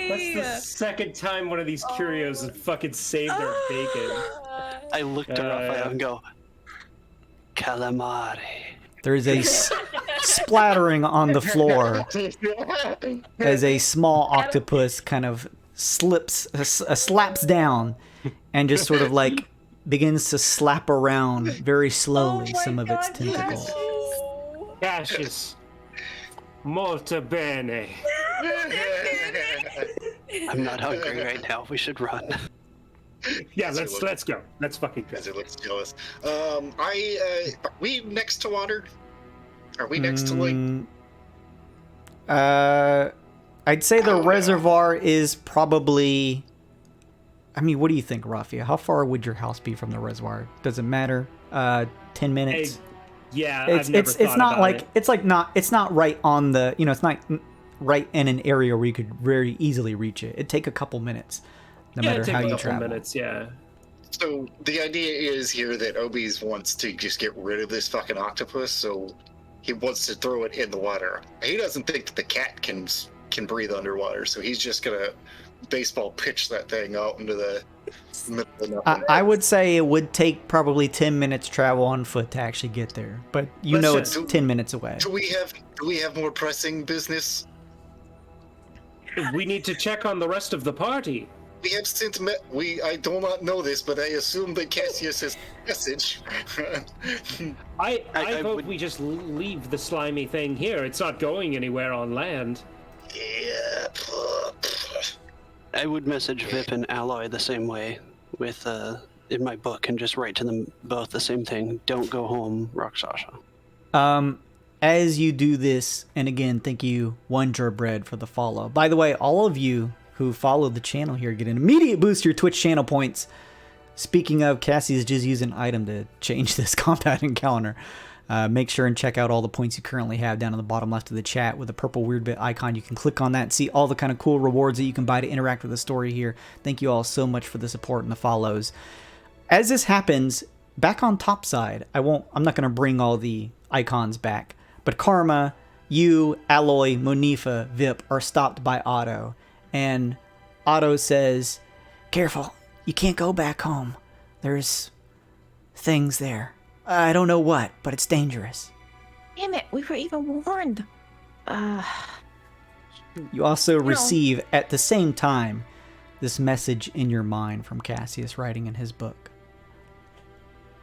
the second time one of these curios has fucking saved their bacon. I looked at Raphael and go, calamari. There's a splattering on the floor as a small octopus kind of slaps down and just sort of like begins to slap around very slowly some of its tentacles. Cassius, molto bene. I'm not hungry right now. We should run. Yeah, let's go. Let's fucking go. It looks jealous. Are we next to water? Are we next to lake? I'd say the reservoir is probably. I mean, what do you think, Raffia? How far would your house be from the reservoir? Does it matter? 10 minutes. Yeah, it's not like it's not right on the, it's not right in an area where you could very easily reach it. It'd take a couple minutes, no matter how you travel. Minutes, yeah. So the idea is here that Obes wants to just get rid of this fucking octopus, so he wants to throw it in the water. He doesn't think that the cat can breathe underwater, so he's just gonna baseball pitch that thing out into the middle of nothing. I would say it would take probably 10 minutes travel on foot to actually get there, but it's 10 minutes away. Do we have more pressing business? We need to check on the rest of the party. We have since met. I do not know this, but I assume that Cassius has a message. I vote we just leave the slimy thing here. It's not going anywhere on land. Yeah. I would message Vip and Alloy the same way with in my book and just write to them both the same thing. Don't go home, Rakshasha. As you do this, and again, thank you, Wonderbread, for the follow. By the way, all of you who follow the channel here get an immediate boost to your Twitch channel points. Speaking of, Cassie's just used an item to change this combat encounter. Make sure and check out all the points you currently have down on the bottom left of the chat with a purple weird bit icon. You can click on that and see all the kind of cool rewards that you can buy to interact with the story here. Thank you all so much for the support and the follows. As this happens, back on top side, I'm not going to bring all the icons back, but Karma, you, Alloy, Monifa, Vip are stopped by Otto, and Otto says, "Careful, you can't go back home. There's things there. I don't know what, but it's dangerous." Damn it, we were even warned. You also receive, at the same time, this message in your mind from Cassius writing in his book.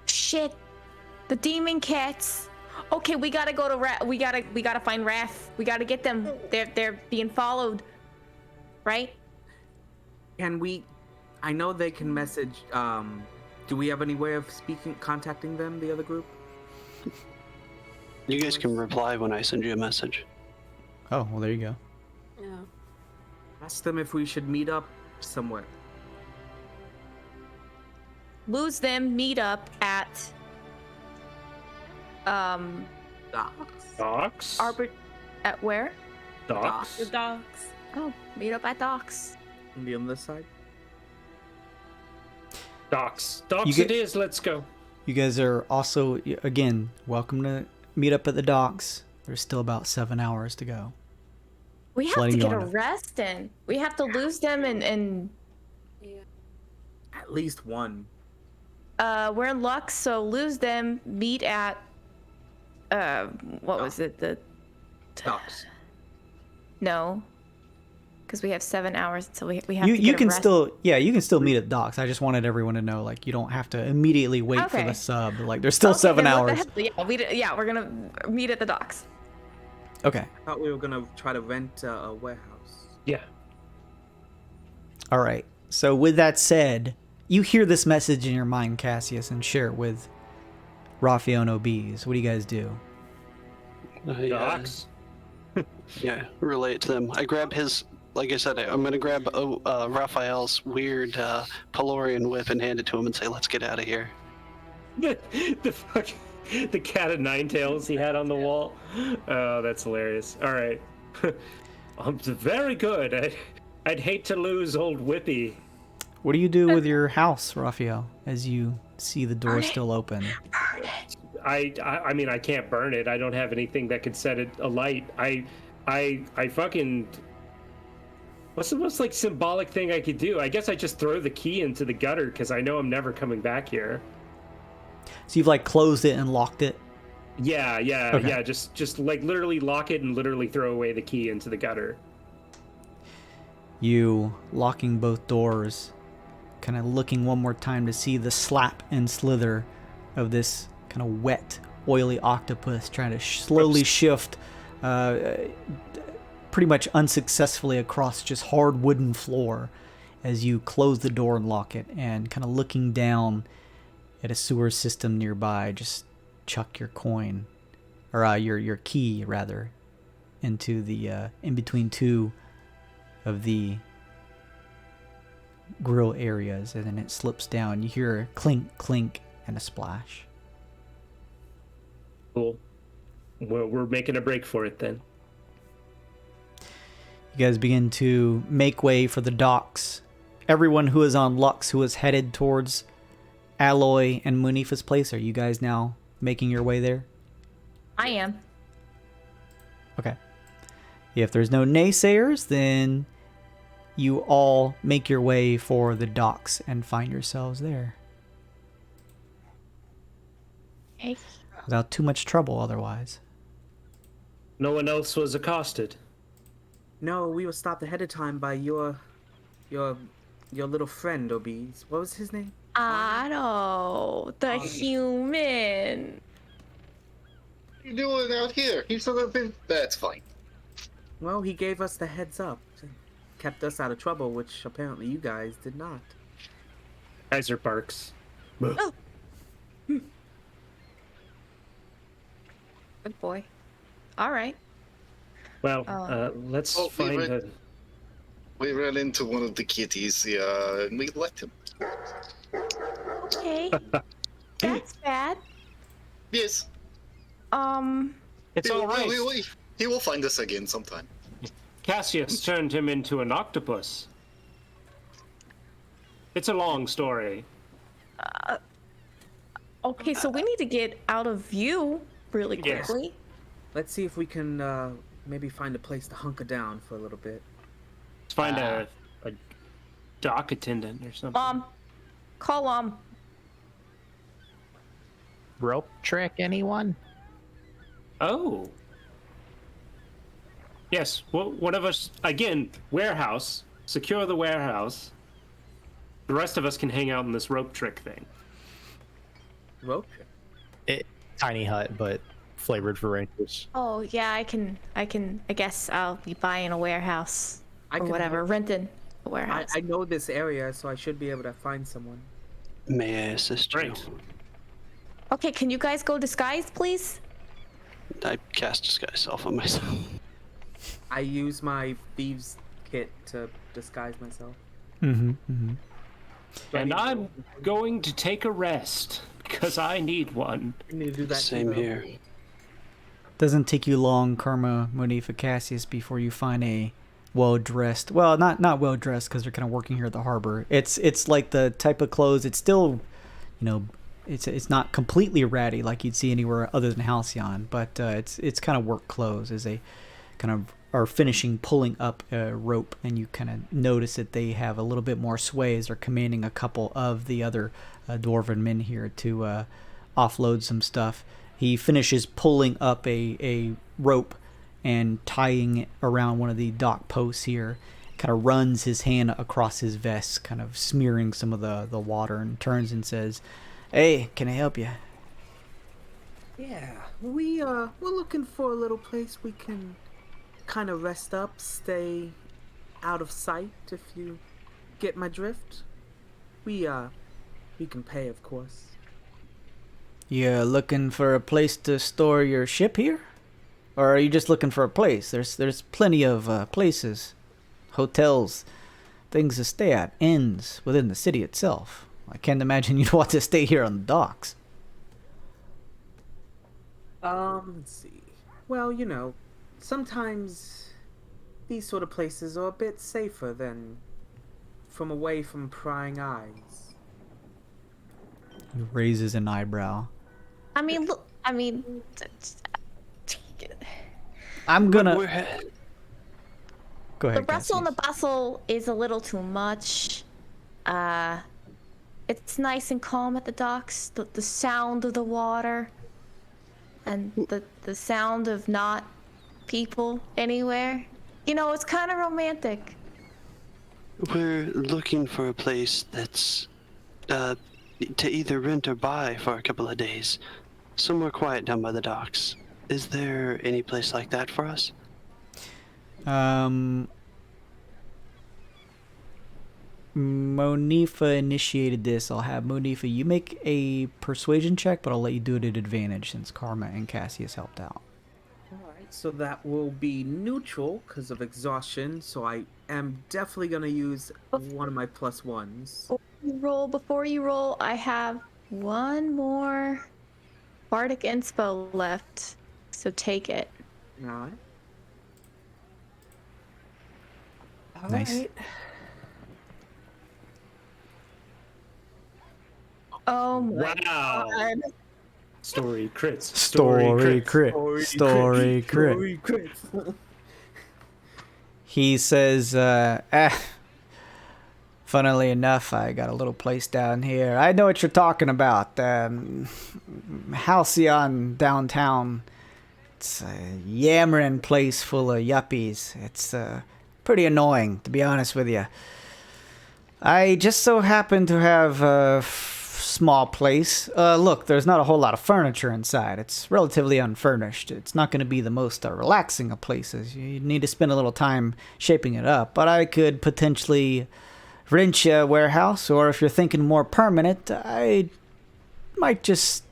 Shit, the demon cats. Okay, we gotta go to we gotta find Wrath. We gotta get them. They're being followed, right? Can we? I know they can message. Do we have any way of contacting them, the other group? You guys can reply when I send you a message. Oh, well, there you go. Yeah. Ask them if we should meet up somewhere. Lose them. Meet up at Docks? At where? Docks? The dogs. Oh, meet up at docks. Be on this side. Docks it is, let's go. You guys are also, again, welcome to meet up at the docks. There's still about 7 hours to go. We Just have to letting get you a all know. rest in. We have to lose them and At least one. we're in Lux, so lose them. Meet at what was it? The Docks. no, because we have 7 hours until we have to You get a can rest. you can still meet at docks. I just wanted everyone to know, like, you don't have to immediately wait for Okay. the sub. Like, there's still Okay, 7 then what hours. the hell? Yeah, we're gonna meet at the docks. Okay. I thought we were gonna try to rent a warehouse. Yeah. All right. So with that said, you hear this message in your mind, Cassius, and share it with Raphael and OBs. What do you guys do? Docks? Yeah, relay it to them. I grab his, like I said, I'm gonna grab Raphael's weird Pelorian whip and hand it to him and say, "Let's get out of here." The cat of nine tails he had on the wall. Oh, that's hilarious. All right. Very good. I'd hate to lose old Whippy. What do you do with your house, Raphael, as you see the door still open? I mean, I can't burn it. I don't have anything that could set it alight. I fucking... What's the most, like, symbolic thing I could do? I guess I just throw the key into the gutter, because I know I'm never coming back here. So you've, like, closed it and locked it? Yeah. Okay. Just like, literally lock it and literally throw away the key into the gutter. You, locking both doors, kind of looking one more time to see the slap and slither of this kind of wet, oily octopus trying to slowly shift pretty much unsuccessfully across just hard wooden floor as you close the door and lock it, and kind of looking down at a sewer system nearby, just chuck your coin, or your key rather, into the in between two of the grill areas, and then it slips down. You hear a clink, clink, and a splash. Cool. Well, we're making a break for it then. You guys begin to make way for the docks. Everyone who is on Lux, who is headed towards Alloy and Munifa's place, are you guys now making your way there? I am. Okay. If there's no naysayers, then you all make your way for the docks and find yourselves there. Hey. Without too much trouble otherwise. No one else was accosted. No, we were stopped ahead of time by your little friend, Obese. What was his name? Otto, the human. What are you doing out here? He's that's fine. Well, he gave us the heads up. Kept us out of trouble, which apparently you guys did not. Kaiser barks. Oh. Good boy. All right. Well, let's find We ran into one of the kitties, and we let him. Okay. That's bad. Yes. It's all right. He will find us again sometime. Cassius turned him into an octopus. It's a long story. Okay, so we need to get out of view really quickly. Yes. Let's see if we can maybe find a place to hunker down for a little bit. Let's find a dock attendant or something. Call Rope trick, anyone? Oh. Yes, well, one of us, again, warehouse. Secure the warehouse. The rest of us can hang out in this rope trick thing. Rope trick? Tiny hut, but flavored for rangers. Oh yeah, I guess I'll be buying a warehouse or whatever, renting a warehouse. I know this area, so I should be able to find someone. May I assist you? Okay, can you guys go disguise, please? I cast disguise self on myself. I use my thieves kit to disguise myself. And I'm going to take a rest because I need one. I need to do that. Same here. Doesn't take you long, Karma, Monifa, Cassius, before you find a well-dressed. Well, not well-dressed because they're kind of working here at the harbor. It's like the type of clothes. It's still, it's not completely ratty like you'd see anywhere other than Halcyon, but it's kind of work clothes. As they kind of are finishing pulling up a rope, and you kind of notice that they have a little bit more sway as they're commanding a couple of the other dwarven men here to offload some stuff. He finishes pulling up a rope and tying it around one of the dock posts here, kind of runs his hand across his vest, kind of smearing some of the water, and turns and says, "Hey, can I help you?" Yeah, we're looking for a little place we can kind of rest up, stay out of sight, if you get my drift. We can pay, of course. You're looking for a place to store your ship here? Or are you just looking for a place? There's plenty of places, hotels, things to stay at, inns within the city itself. I can't imagine you'd want to stay here on the docks. Let's see. Well, sometimes these sort of places are a bit safer than from away from prying eyes. He raises an eyebrow. I'm gonna... Go ahead, The rustle and the bustle is a little too much. It's nice and calm at the docks. The sound of the water and the sound of not people anywhere. It's kind of romantic. We're looking for a place that's to either rent or buy for a couple of days. Somewhere quiet down by the docks. Is there any place like that for us? Monifa initiated this. I'll have Monifa, you make a persuasion check, but I'll let you do it at advantage since Karma and Cassius helped out. Alright, so that will be neutral because of exhaustion, so I am definitely going to use one of my +1s. Before you roll, I have one more Bardic Inspo left, so take it. Alright. Nice. Oh my Wow. god. Story crits. Story crit. Story crit. He says, funnily enough, I got a little place down here. I know what you're talking about. Halcyon downtown. It's a yammering place full of yuppies. It's pretty annoying, to be honest with you. I just so happen to have a small place. Look, there's not a whole lot of furniture inside. It's relatively unfurnished. It's not going to be the most relaxing of places. You need to spend a little time shaping it up. But I could potentially rent you a warehouse, or if you're thinking more permanent, I might just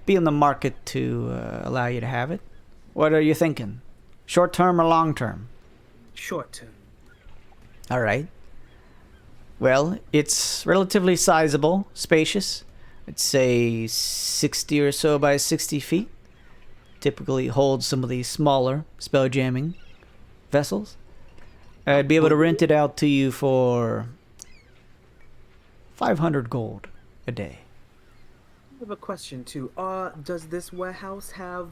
be in the market to allow you to have it. What are you thinking? Short term or long term? Short term. All right. Well, it's relatively sizable, spacious. I'd say 60 or so by 60 feet. typically holds some of these smaller spell jamming vessels. I'd be able to rent it out to you for 500 gold a day. I have a question too. Does this warehouse have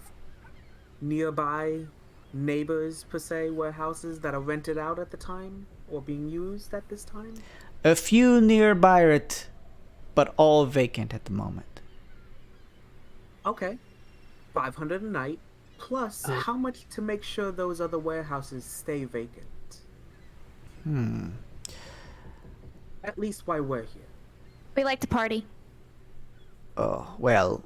nearby neighbors, per se, warehouses that are rented out at the time or being used at this time? A few nearby it, but all vacant at the moment. Okay. 500 a night. Plus, how much to make sure those other warehouses stay vacant? At least while we're here. We like to party. Oh, well,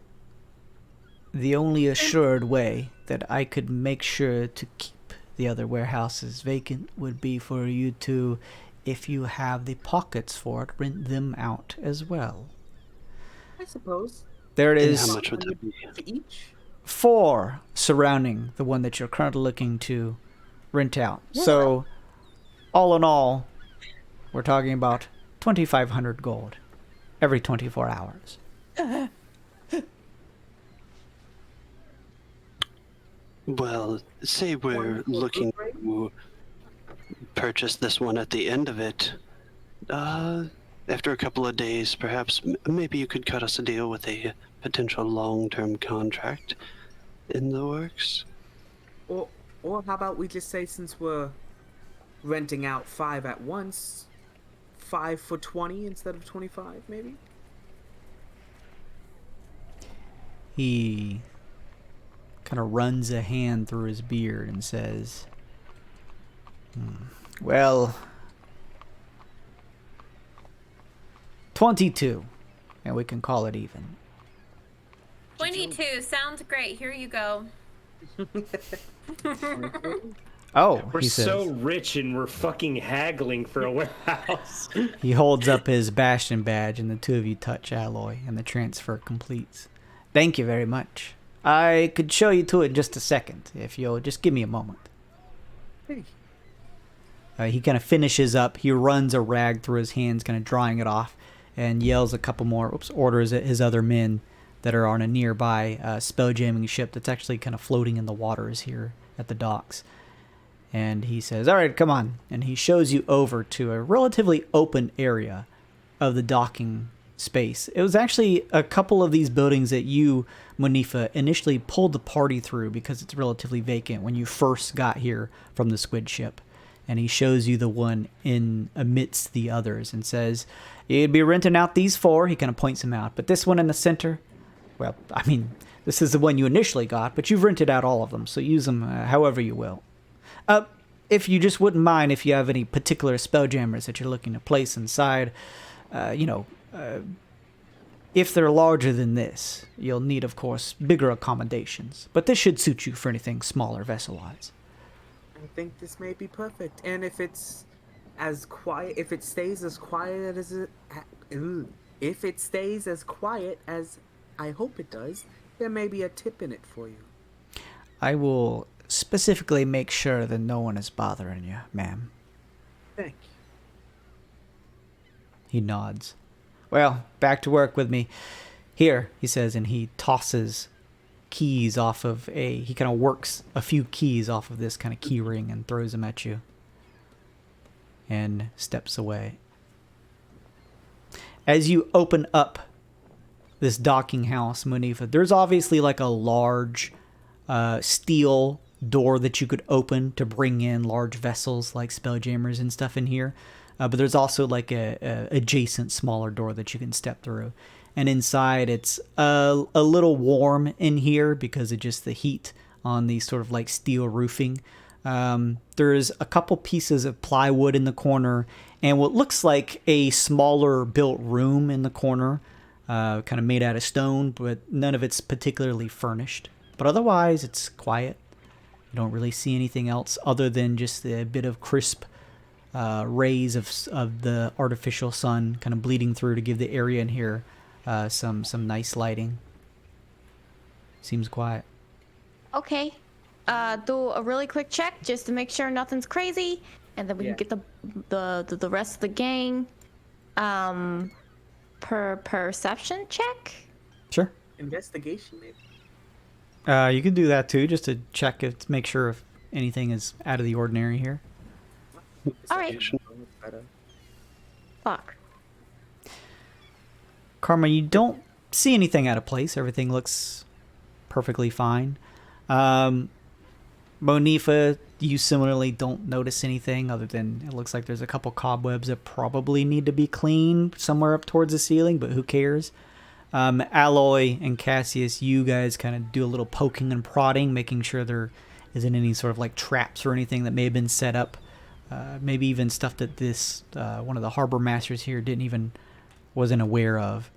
the only assured way that I could make sure to keep the other warehouses vacant would be for you to, if you have the pockets for it, rent them out as well. I suppose. There it And is. how much would that be? For each? 4 surrounding the one that you're currently looking to rent out. Yeah. So, all in all, we're talking about 2,500 gold every 24 hours. Well, say we're looking to purchase this one at the end of it. After a couple of days, perhaps, maybe you could cut us a deal with a potential long-term contract in the works. Or how about we just say, since we're renting out 5 at once, 5 for 20 instead of 25, maybe? He kind of runs a hand through his beard and says, well, 22, and we can call it even. 22 sounds great. Here you go. Oh, We're he says. so rich and we're fucking haggling for a warehouse. He holds up his Bastion badge, and the two of you touch alloy, and the transfer completes. Thank you very much. I could show you to it in just a second, if you'll just give me a moment. Hey. He kind of finishes up. He runs a rag through his hands, kind of drying it off, and yells a couple more, orders at his other men that are on a nearby spell-jamming ship that's actually kind of floating in the waters here at the docks. And he says, all right, come on. And he shows you over to a relatively open area of the docking space. It was actually a couple of these buildings that you, Monifa, initially pulled the party through because it's relatively vacant when you first got here from the squid ship. And he shows you the one in amidst the others and says, you'd be renting out these 4. He kind of points them out. But this one in the center, well, I mean, this is the one you initially got, but you've rented out all of them, so use them however you will. If you just wouldn't mind, if you have any particular spelljammers that you're looking to place inside, if they're larger than this, you'll need, of course, bigger accommodations. But this should suit you for anything smaller vessel-wise. I think this may be perfect. And if it's as quiet, if it stays as quiet as I hope it does, there may be a tip in it for you. I will specifically make sure that no one is bothering you, ma'am. Thank you. He nods. Well, back to work with me. Here, he says, and he tosses keys off of he kind of works a few keys off of this kind of key ring and throws them at you. And steps away. As you open up this docking house, Monifa, there's obviously like a large steel door that you could open to bring in large vessels like spelljammers and stuff in here. But there's also like a adjacent smaller door that you can step through. And inside it's a little warm in here because of just the heat on the sort of like steel roofing. There's a couple pieces of plywood in the corner and what looks like a smaller built room in the corner, kind of made out of stone, but none of it's particularly furnished. But otherwise, it's quiet. You don't really see anything else other than just a bit of crisp rays of the artificial sun kind of bleeding through to give the area in here some nice lighting. Seems quiet. Okay. Do a really quick check just to make sure nothing's crazy, and then we can get the rest of the gang. Perception check. Sure. Investigation, maybe. You can do that too, just to check if, make sure if anything is out of the ordinary here. All right. Fuck. Karma, you don't see anything out of place. Everything looks perfectly fine. Monifa, you similarly don't notice anything other than it looks like there's a couple cobwebs that probably need to be cleaned somewhere up towards the ceiling, but who cares? Alloy and Cassius, you guys kind of do a little poking and prodding, making sure there isn't any sort of like traps or anything that may have been set up. Maybe even stuff that this one of the harbor masters here wasn't aware of.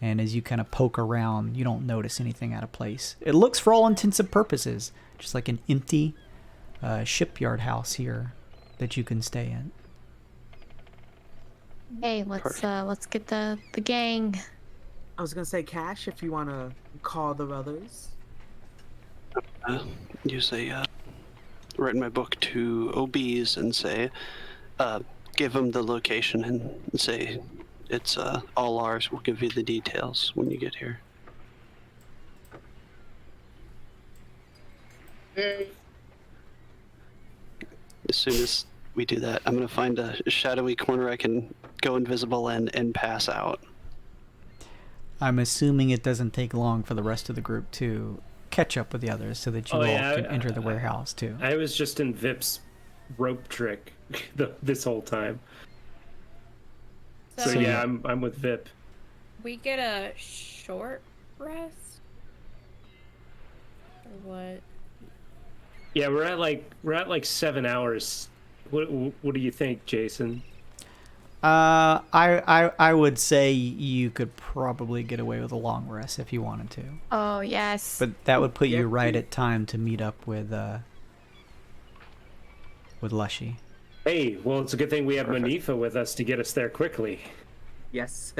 And as you kind of poke around, you don't notice anything out of place. It looks, for all intents and purposes, just like an empty shipyard house here that you can stay in. Hey, let's get the gang. I was gonna say, Cash, if you wanna call the others. Write my book to OBs and say, give them the location and say it's all ours. We'll give you the details when you get here. As soon as we do that, I'm gonna find a shadowy corner I can go invisible and pass out. I'm assuming it doesn't take long for the rest of the group to catch up with the others so that you all can enter the warehouse too. I was just in Vip's rope trick this whole time. So yeah, I'm with Vip. We get a short rest? Or what? Yeah, we're at like 7 hours. What do you think, Jason? I would say you could probably get away with a long rest if you wanted to. Oh yes. But that would put you right at time to meet up with Lushy. Hey, well, it's a good thing we have Monifa with us to get us there quickly. Yes.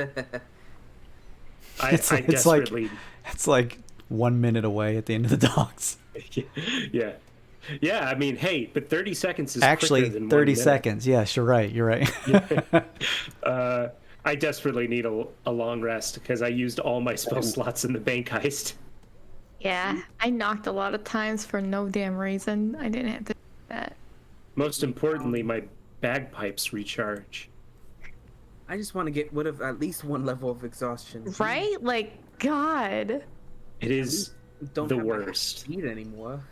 It's like 1 minute away at the end of the docks. Yeah. Yeah, I mean, hey, but 30 seconds is actually quicker than 30 seconds. Yes, you're right. You're right. I desperately need a long rest because I used all my spell slots in the bank heist. Yeah, I knocked a lot of times for no damn reason. I didn't have to do that. Most importantly, my bagpipes recharge. I just want to get rid of at least one level of exhaustion. Right? Like, God. It is don't the have worst. Speed anymore.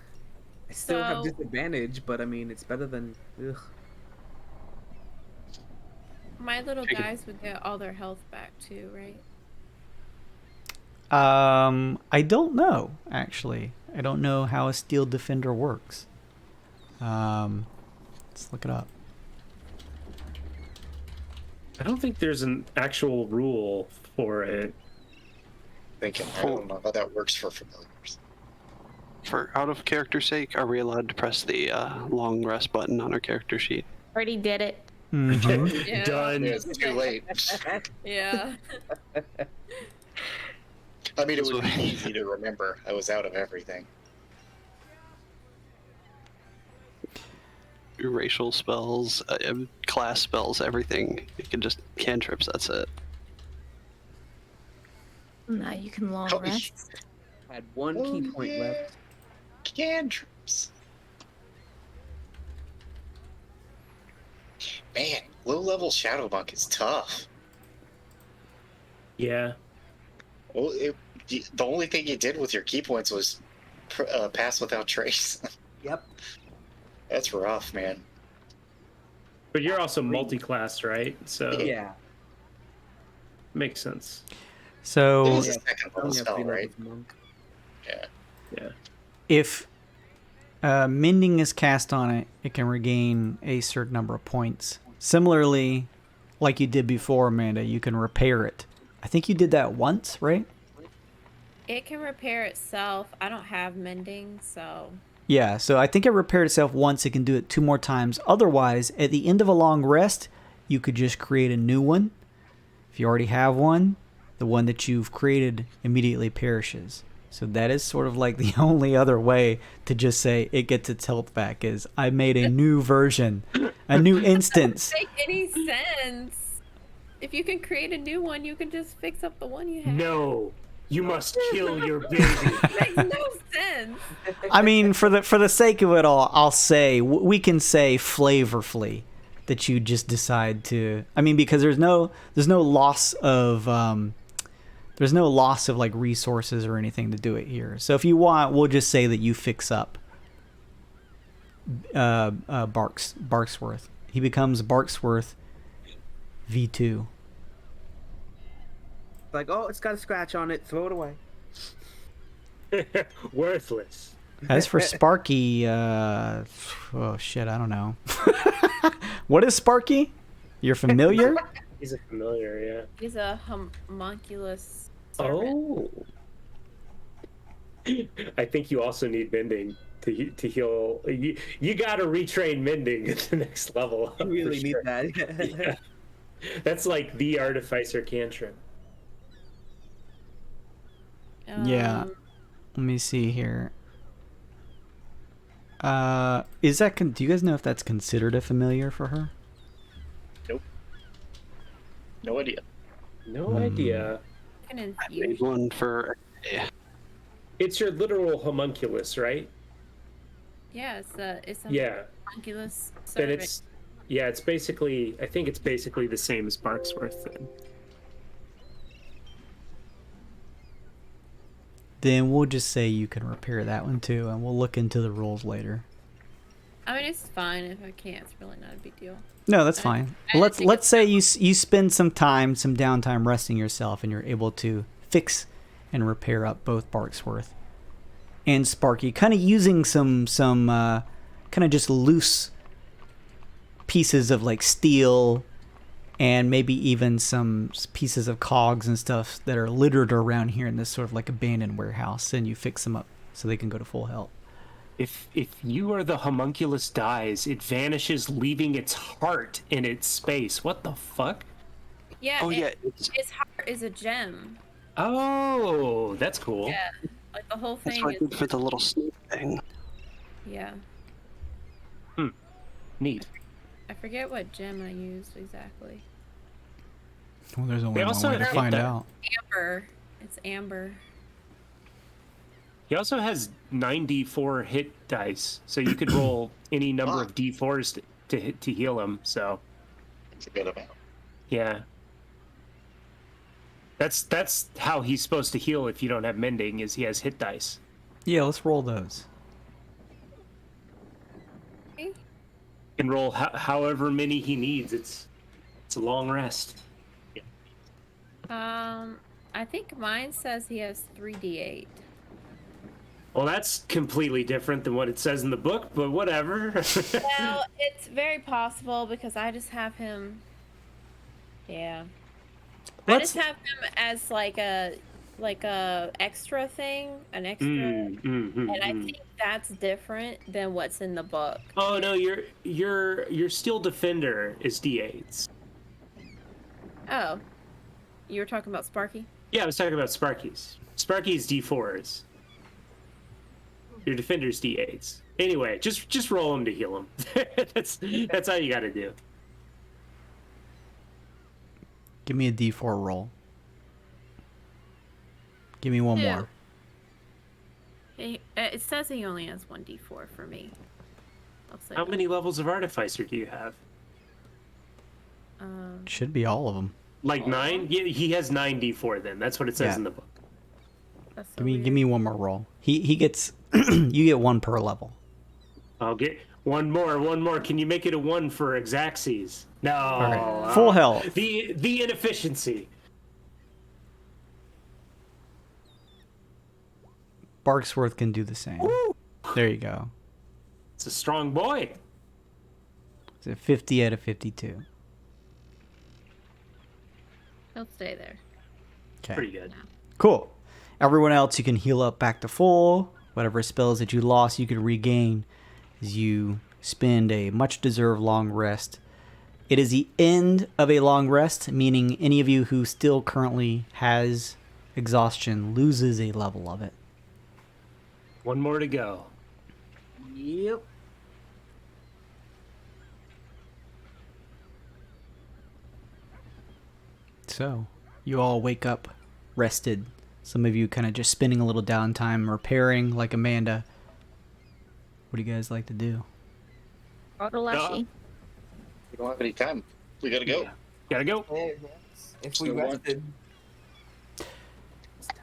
I still have disadvantage, but I mean, it's better than. Ugh. My little guys would get all their health back too, right? I don't know, actually. I don't know how a steel defender works. Let's look it up. I don't think there's an actual rule for it. I don't know how that works for familiars. For out of character sake, are we allowed to press the long rest button on our character sheet? Already did it. Mm-hmm. Yeah. Done. Yeah, it's too late. Yeah. I mean, it would be easy to remember. I was out of everything. Racial spells, class spells, everything. You can just cantrips, that's it. Now you can long rest. I had one key point left. Cantrips. Man, low-level Shadow Monk is tough. Yeah. Well, the only thing you did with your key points was pass without trace. Yep. That's rough, man. But you're also multi-class, right? So Yeah. makes sense. So It is a second level spell, right? Yeah. Yeah. if mending is cast on it, it can regain a certain number of points. Similarly, like you did before, Amanda, you can repair it. I think you did that once, right? It can repair itself. I don't have mending, so... Yeah, so I think it repaired itself once. It can do it 2 more times. Otherwise, at the end of a long rest, you could just create a new one. If you already have one, the one that you've created immediately perishes. So that is sort of like the only other way to just say it gets its health back is I made a new version, a new instance. That doesn't make any sense. If you can create a new one, you can just fix up the one you have. No, you must kill your baby. Makes no sense. sense. I mean, for the sake of it all, I'll say we can say flavorfully that you just decide to. I mean, because there's no loss of like resources or anything to do it here. So if you want, we'll just say that you fix up Barksworth. He becomes Barksworth V2. Like, oh, it's got a scratch on it. Throw it away. Worthless. As for Sparky, oh shit, I don't know. What is Sparky? You're familiar? He's a familiar, yeah. He's a homunculus servant. Oh. I think you also need mending to heal. You got to retrain mending at the next level. You really need that. Yeah. That's like the artificer cantrip. Yeah. Let me see here. Is that do you guys know if that's considered a familiar for her? Nope. No idea. No idea. An I made one for. It's your literal homunculus, right? Yeah, it's a Yeah. homunculus Then servant. it's basically. I think it's basically the same as Barksworth. Then we'll just say you can repair that one too, and we'll look into the rules later. I mean, it's fine if I can't. It's really not a big deal. No, that's fine. Let's say you spend some downtime resting yourself, and you're able to fix and repair up both Barksworth and Sparky, kind of using some kind of just loose pieces of like steel and maybe even some pieces of cogs and stuff that are littered around here in this sort of like abandoned warehouse, and you fix them up so they can go to full health. If you are the homunculus dies, it vanishes, leaving its heart in its space. What the fuck? Yeah. Oh, yeah, Its heart is a gem. Oh, that's cool. Yeah. Like the whole That's thing what I is. did for the little sneak thing. Yeah. Neat. I forget what gem I used exactly. Well, there's only They one also way to have find that- out. Amber. It's amber. He also has 9d4 hit dice, so you could roll any number of d4s to heal him. So It's a good amount. yeah, that's how he's supposed to heal if you don't have mending. Is he has hit dice. Yeah, let's roll those. Okay. Can roll however many he needs. It's a long rest. I think mine says he has 3d8. Well, that's completely different than what it says in the book, but whatever. Well, it's very possible because I just have him. Yeah. I just have him as like a extra thing, an extra, and I think that's different than what's in the book. Oh no, your steel defender is d8s. Oh, you were talking about Sparky? Yeah, I was talking about Sparky's. Sparky's d4s. Your defender's d8s. Anyway, just roll him to heal him. That's all you got to do. Give me a d4 roll. Give me one Two. more. It says he only has 1d4 for me. I'll say How that. many levels of artificer do you have? Should be all of them. Like 9? Yeah, he has 9d4 then. That's what it says Yeah. in the book. That's so Give weird. me one more roll. He gets you get one per level. I'll get one more. Can you make it a 1 for Exaxes? No. right. Full health. The inefficiency. Barksworth can do the same. There you go. It's a strong boy. It's a 50 out of 52. He'll stay there. Okay. Pretty good. Cool. Everyone else, you can heal up back to full. Whatever spells that you lost, you can regain as you spend a much-deserved long rest. It is the end of a long rest, meaning any of you who still currently has exhaustion loses a level of it. One more to go. Yep. So, you all wake up rested Some of you kind of just spending a little downtime repairing, like Amanda. What do you guys like to do? Lushy. We don't have any time. We gotta go. Gotta go. If we rested.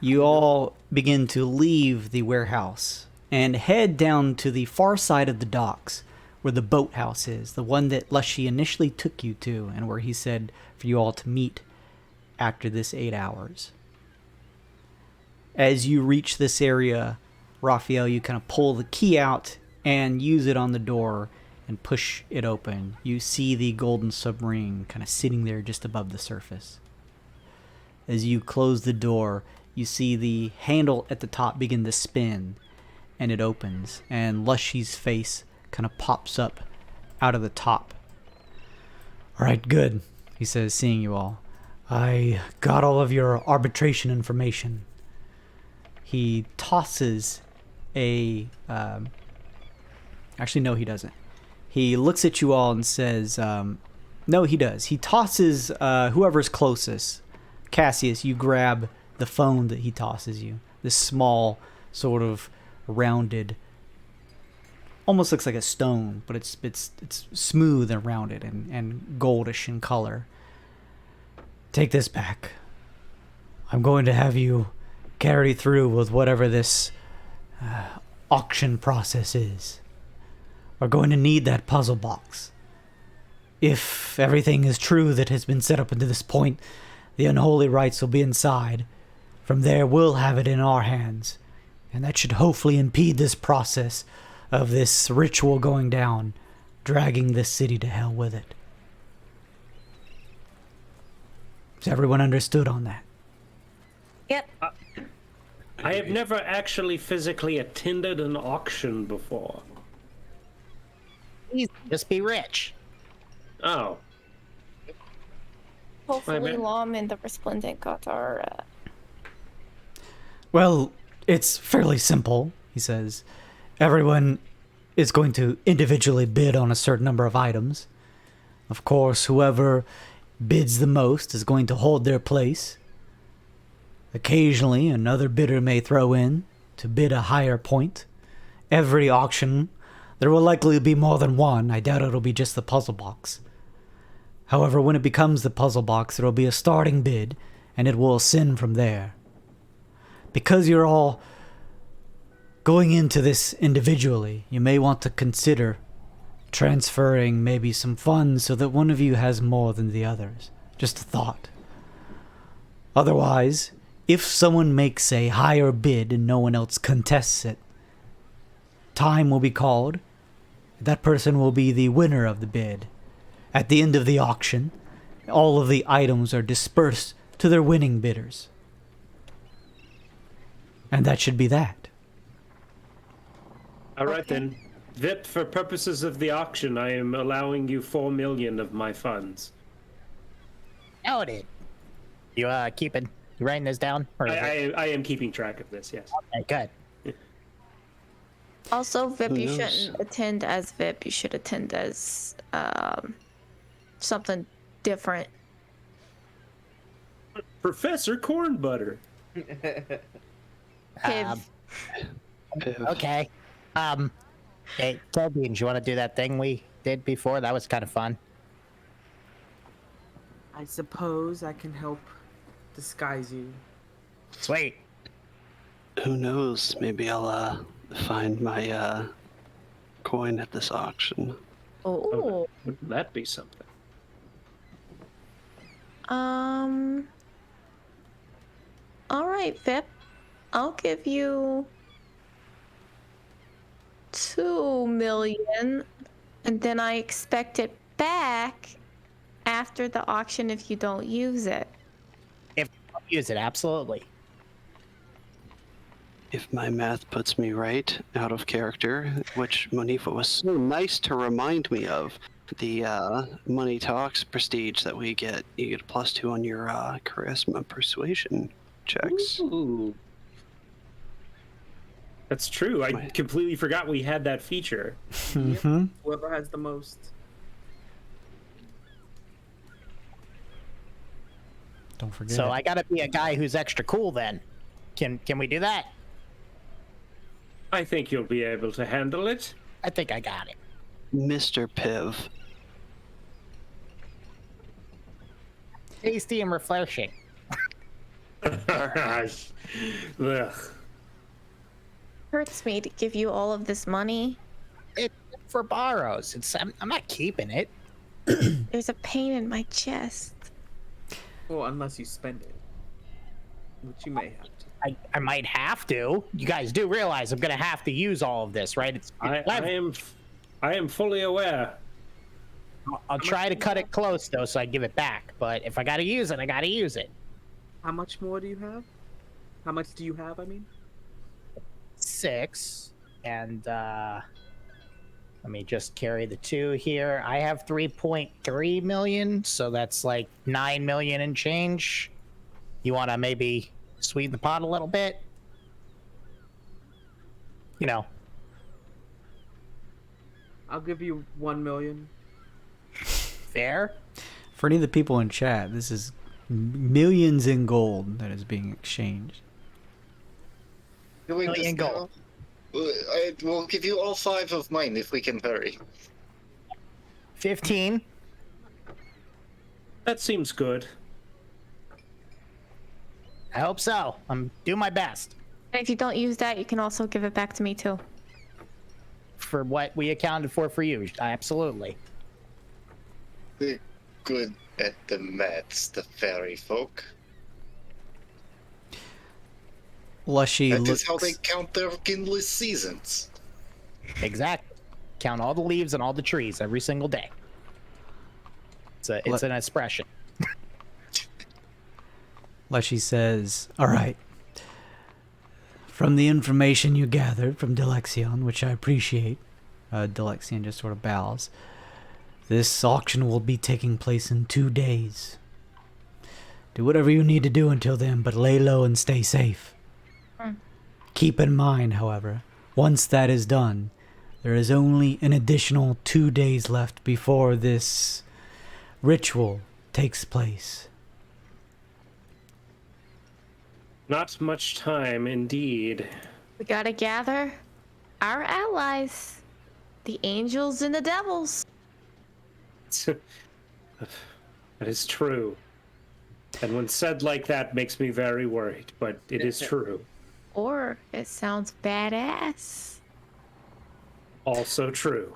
You all begin to leave the warehouse and head down to the far side of the docks where the boathouse is, the one that Lushy initially took you to and where he said for you all to meet after this 8 hours. As you reach this area, Raphael, you kind of pull the key out and use it on the door and push it open. You see the golden submarine kind of sitting there just above the surface. As you close the door, you see the handle at the top begin to spin, and it opens, and Lushy's face kind of pops up out of the top. "All right, good," he says, seeing you all. "I got all of your arbitration information." He tosses a... actually, no, he doesn't. He looks at you all and says... no, he does. He tosses whoever's closest. Cassius, you grab the phone that he tosses you. This small, sort of rounded... almost looks like a stone, but it's smooth and rounded and goldish in color. "Take this back. I'm going to have you carry through with whatever this auction process is. We're going to need that puzzle box. If everything is true that has been set up until this point, the unholy rites will be inside. From there, we'll have it in our hands, and that should hopefully impede this process of this ritual going down, dragging this city to hell with it." Is everyone understood on that? Yep. I have never actually physically attended an auction before. Easy, just be rich. Oh. Hopefully, Lom and the Resplendent got our. Well, it's fairly simple, he says. Everyone is going to individually bid on a certain number of items. Of course, whoever bids the most is going to hold their place. Occasionally, another bidder may throw in to bid a higher point. Every auction, there will likely be more than one. I doubt it'll be just the puzzle box. However, when it becomes the puzzle box, there will be a starting bid, and it will ascend from there. Because you're all going into this individually, you may want to consider transferring maybe some funds so that one of you has more than the others. Just a thought. Otherwise, if someone makes a higher bid and no one else contests it, time will be called. That person will be the winner of the bid. At the end of the auction, all of the items are dispersed to their winning bidders. And that should be that. All right then. Vip, for purposes of the auction, I am allowing you 4 million of my funds. Noted. You writing this down? Or I am keeping track of this, yes. Okay, good. Also, Vip, you shouldn't attend as Vip. You should attend as something different. Professor Cornbutter. Okay. Hey, Toby, do you want to do that thing we did before? That was kind of fun. I suppose I can help disguise you. Sweet. Who knows? Maybe I'll find my coin at this auction. Oh. Wouldn't that be something? All right, Vip. I'll give you 2 million, and then I expect it back after the auction if you don't use it. If you don't use it, absolutely. If my math puts me right, out of character, which Monifa was so nice to remind me of, the money talks prestige that we get, you get a +2 on your charisma persuasion checks. Ooh. That's true. I completely forgot we had that feature. Mm-hmm. Whoever has the most. Don't forget. So I gotta be a guy who's extra cool then. Can we do that? I think you'll be able to handle it. I think I got it. Mr. Piv. Tasty and refreshing. Ugh. Hurts me to give you all of this money. It's for borrows. I'm not keeping it. There's a pain in my chest. Well, unless you spend it, which you may have to. I might have to. You guys do realize I'm gonna have to use all of this, right? I am fully aware. I'll try to cut it close though, so I give it back. But if I gotta use it, I gotta use it. How much more do you have? How much do you have? I mean, 6, and let me just carry the 2 here. I have 3.3 million, so that's like 9 million and change. You want to maybe sweeten the pot a little bit? You know. I'll give you 1 million. Fair. For any of the people in chat, this is millions in gold that is being exchanged. Doing Million this now? gold. I will give you all 5 of mine if we can hurry. 15. That seems good. I hope so. I'm doing my best. And if you don't use that, you can also give it back to me too. For what we accounted for you. Absolutely. They're good at the maths, the fairy folk. Lushy That looks... is how they count their endless seasons. Exactly. Count all the leaves and all the trees every single day. It's an expression. Lushy says, all right. From the information you gathered from Delexion, which I appreciate, Delexion just sort of bows. This auction will be taking place in 2 days. Do whatever you need to do until then, but lay low and stay safe. Keep in mind, however, once that is done, there is only an additional 2 days left before this ritual takes place. Not much time, indeed. We gotta gather our allies, the angels and the devils. That is true. And when said like that makes me very worried, but it is true. Or it sounds badass. Also true.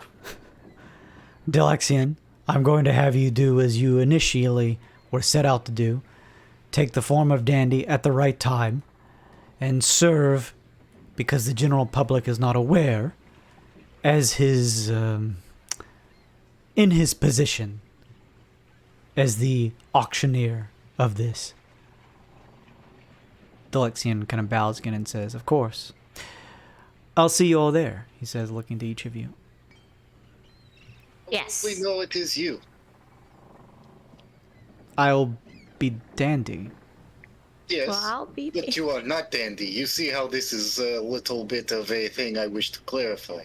Delexion, I'm going to have you do as you initially were set out to do. Take the form of Dandy at the right time and serve, because the general public is not aware, as his, in his position as the auctioneer of this. Delexion kind of bows again and says, of course. I'll see you all there, he says, looking to each of you. Yes. We know it is you. I'll be Dandy. Yes, Well, I'll be but you are not Dandy. You see how this is a little bit of a thing I wish to clarify.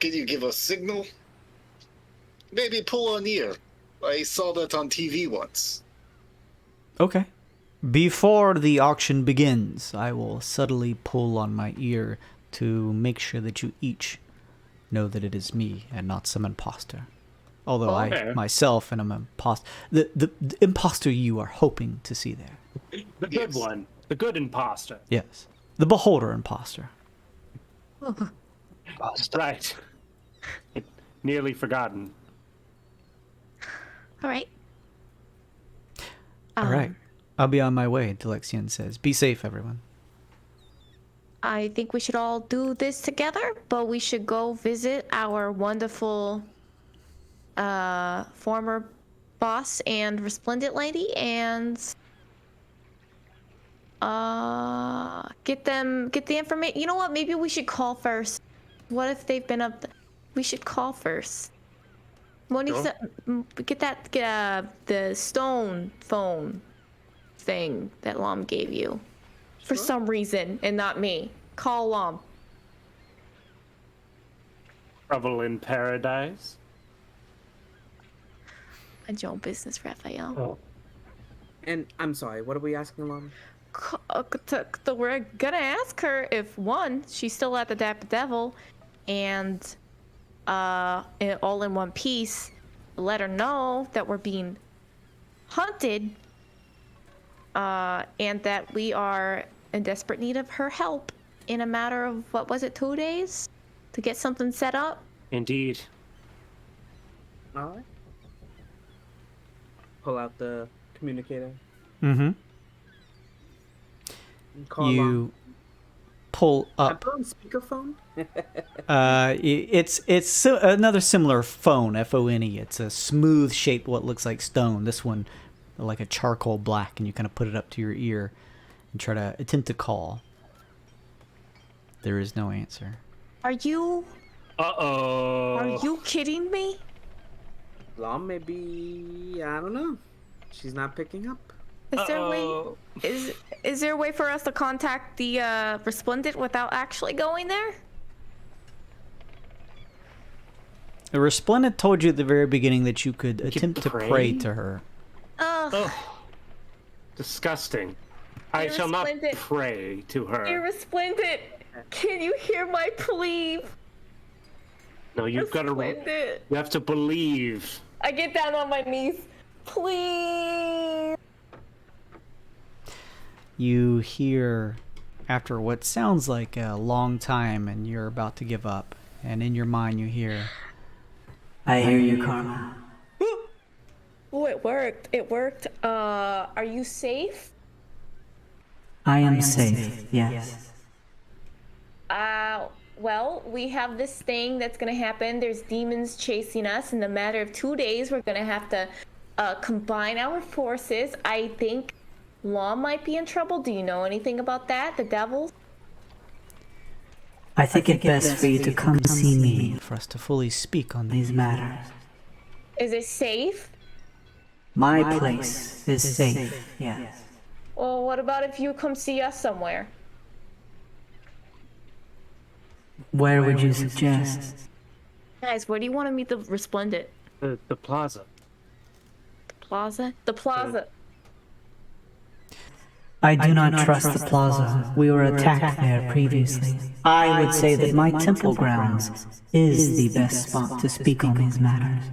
Can you give a signal? Maybe pull an ear. I saw that on TV once. Okay. Before the auction begins, I will subtly pull on my ear to make sure that you each know that it is me and not some imposter. Although I myself am an imposter. The imposter you are hoping to see there. The good one. The good imposter. Yes. The beholder imposter. Right. Nearly forgotten. All right. All right. I'll be on my way, Delexion says. Be safe, everyone. I think we should all do this together, but we should go visit our wonderful former boss and resplendent lady and get the information. You know what? Maybe we should call first. What if they've been up? We should call first. Get the stone phone thing that Lom gave you for some reason, and not me. Call Lom. Trouble in paradise. Mind your own business, Raphael. Oh. And I'm sorry, what are we asking, Lom? we're gonna ask her if one, she's still at the Devil, and all in one piece. Let her know that we're being hunted, and that we are in desperate need of her help in a matter of, what was it, 2 days to get something set up? Indeed. All right. Pull out the communicator. Mm-hmm. Call You on. pull I'm up. on speakerphone. It's another similar phone, F-O-N-E. It's a smooth shaped, what looks like stone. This one, like a charcoal black, and you kind of put it up to your ear and try to attempt to call. There is no answer. Are you kidding me? Well, maybe, I don't know. She's not picking up. Is there a way? Is there a way for us to contact the Resplendent without actually going there? The Resplendent told you at the very beginning that you could attempt to pray to her. Ugh. Disgusting. I shall not Resplendent. pray to her. Dear Resplendent, can you hear my plea? No, you've got to. Resplendent. You have to believe. I get down on my knees. Please. You hear, after what sounds like a long time, and you're about to give up, and in your mind you hear, I hear you, Karma. Oh, it worked. It worked. Are you safe? I am safe, yes. Well, we have this thing that's gonna happen. There's demons chasing us. In a matter of 2 days, we're gonna have to combine our forces. I think Law might be in trouble. Do you know anything about that? The devils? I think it best for you to come see me for us to fully speak on these matters. Is it safe? My place is safe, yes. Well, what about if you come see us somewhere? Where would you suggest? Guys, where do you want to meet the Resplendent? The plaza. The plaza? The plaza. I do not trust the plaza. We were attacked there previously. I would say that my temple grounds is the best spot to speak on these matters.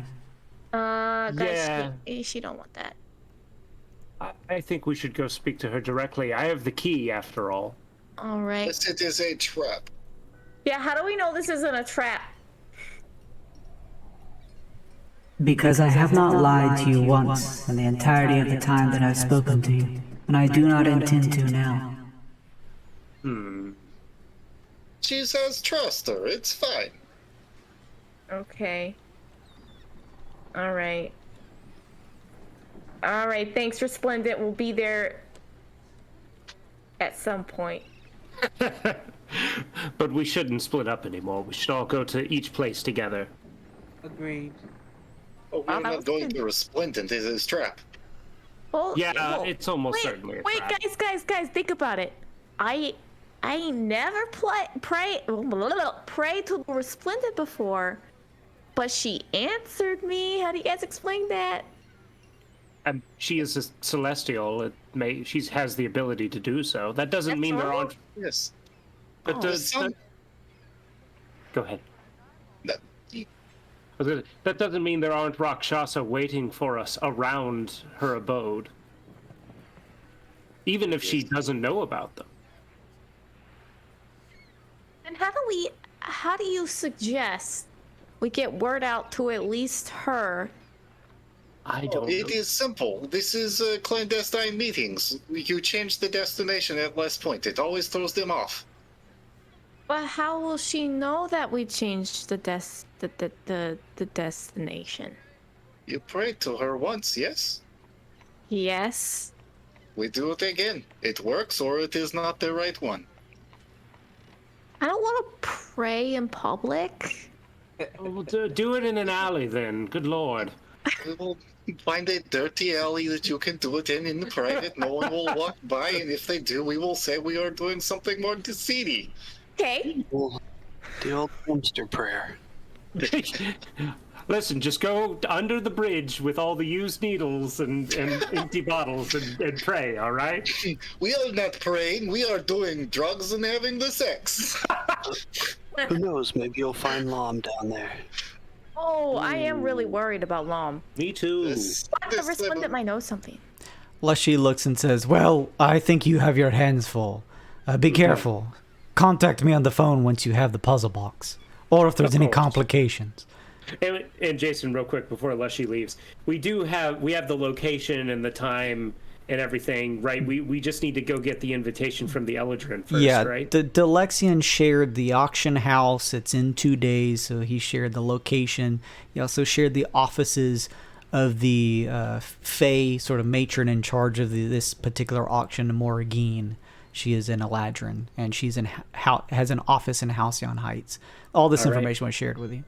Guys, she don't want that. I think we should go speak to her directly. I have the key, after all. All right. Yes, it is a trap. Yeah, how do we know this isn't a trap? Because I have not lied to you once in the entirety of the time that I've spoken to you, and I do not intend to now. She says trust her, it's fine. Okay. Alright. Alright, thanks, Resplendent. We'll be there at some point. But we shouldn't split up anymore. We should all go to each place together. Agreed. Oh, we're not going to Resplendent, it is trap. Well, it's almost certainly a trap. guys, think about it. I never pray to the Resplendent before, but she answered me. How do you guys explain that? She is a celestial. She has the ability to do so. That doesn't mean there aren't. Yes. But go ahead. That doesn't mean there aren't Rakshasa waiting for us around her abode. Even if she doesn't know about them. And how do you suggest we get word out to at least her? I don't know. It is simple. This is clandestine meetings. You change the destination at last point. It always throws them off. But how will she know that we changed the destination? You prayed to her once, yes? Yes. We do it again. It works or it is not the right one. I don't want to pray in public. Well, do it in an alley then. Good lord. We will find a dirty alley that you can do it in the private. No one will walk by, and if they do, we will say we are doing something more seedy. Okay. The old hamster prayer. Listen, just go under the bridge with all the used needles and empty bottles and pray, all right? We are not praying. We are doing drugs and having the sex. Who knows? Maybe you'll find Lom down there. Oh, I am really worried about Lom. Me too. But the Resplendent might know something. Leshy looks and says, well, I think you have your hands full. Be careful. Contact me on the phone once you have the puzzle box. Or if there's any complications. And Jason, real quick before Leshy leaves, we have the location and the time and everything, right? We just need to go get the invitation from the Eladrin first, right? The Delexian shared the auction house. It's in 2 days, so he shared the location. He also shared the offices of the Fae sort of matron in charge of this particular auction, Morrigan. She is in Eladrin, and she's has an office in Halcyon Heights. All this information was shared with you.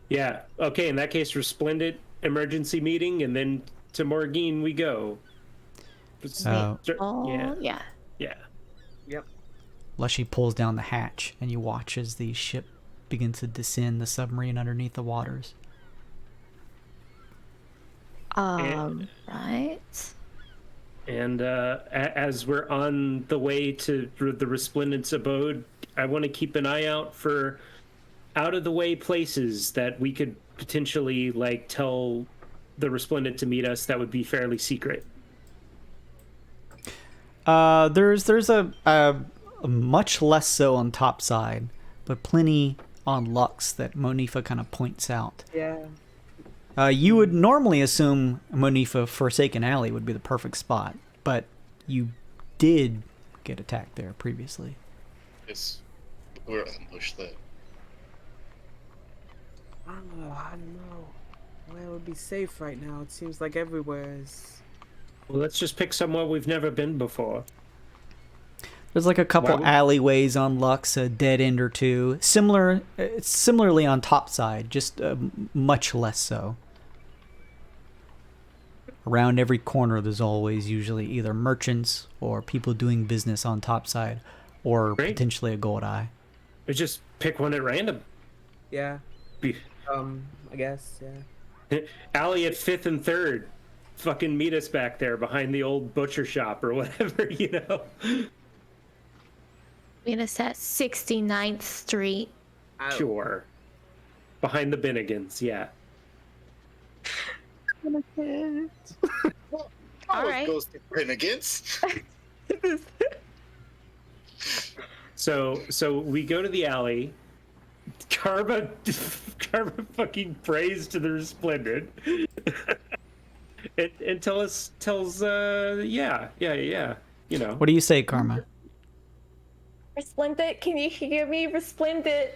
Yeah. Okay. In that case, Resplendent emergency meeting, and then to Morrigan we go. Yeah. Yeah. Yep. Leshy pulls down the hatch, and you watch as the ship begins to descend the submarine underneath the waters. Right. And as we're on the way to the Resplendent's abode, I want to keep an eye out for out-of-the-way places that we could potentially, like, tell the Resplendent to meet us that would be fairly secret. There's a much less so on topside, but plenty on Lux that Monifa kind of points out. Yeah. You would normally assume Monifa Forsaken Alley would be the perfect spot, but you did get attacked there previously. Yes, we're ambushed there. I don't know. Where would be safe right now? It seems like everywhere is. Well, let's just pick somewhere we've never been before. There's like a couple alleyways on Lux, a dead end or two. Similarly on topside, just much less so. Around every corner, there's always usually either merchants or people doing business on topside, or potentially a gold eye. We just pick one at random. Yeah. I guess, yeah. Alley at 5th and 3rd. Fucking meet us back there behind the old butcher shop or whatever, you know? Meet us at 69th Street. Sure. Behind the Bennigans, yeah. All right. Goes to Bennigans. So we go to the alley. Karma fucking prays to the Resplendent. and tells yeah, you know. What do you say, Karma? Resplendent, can you hear me? Resplendent.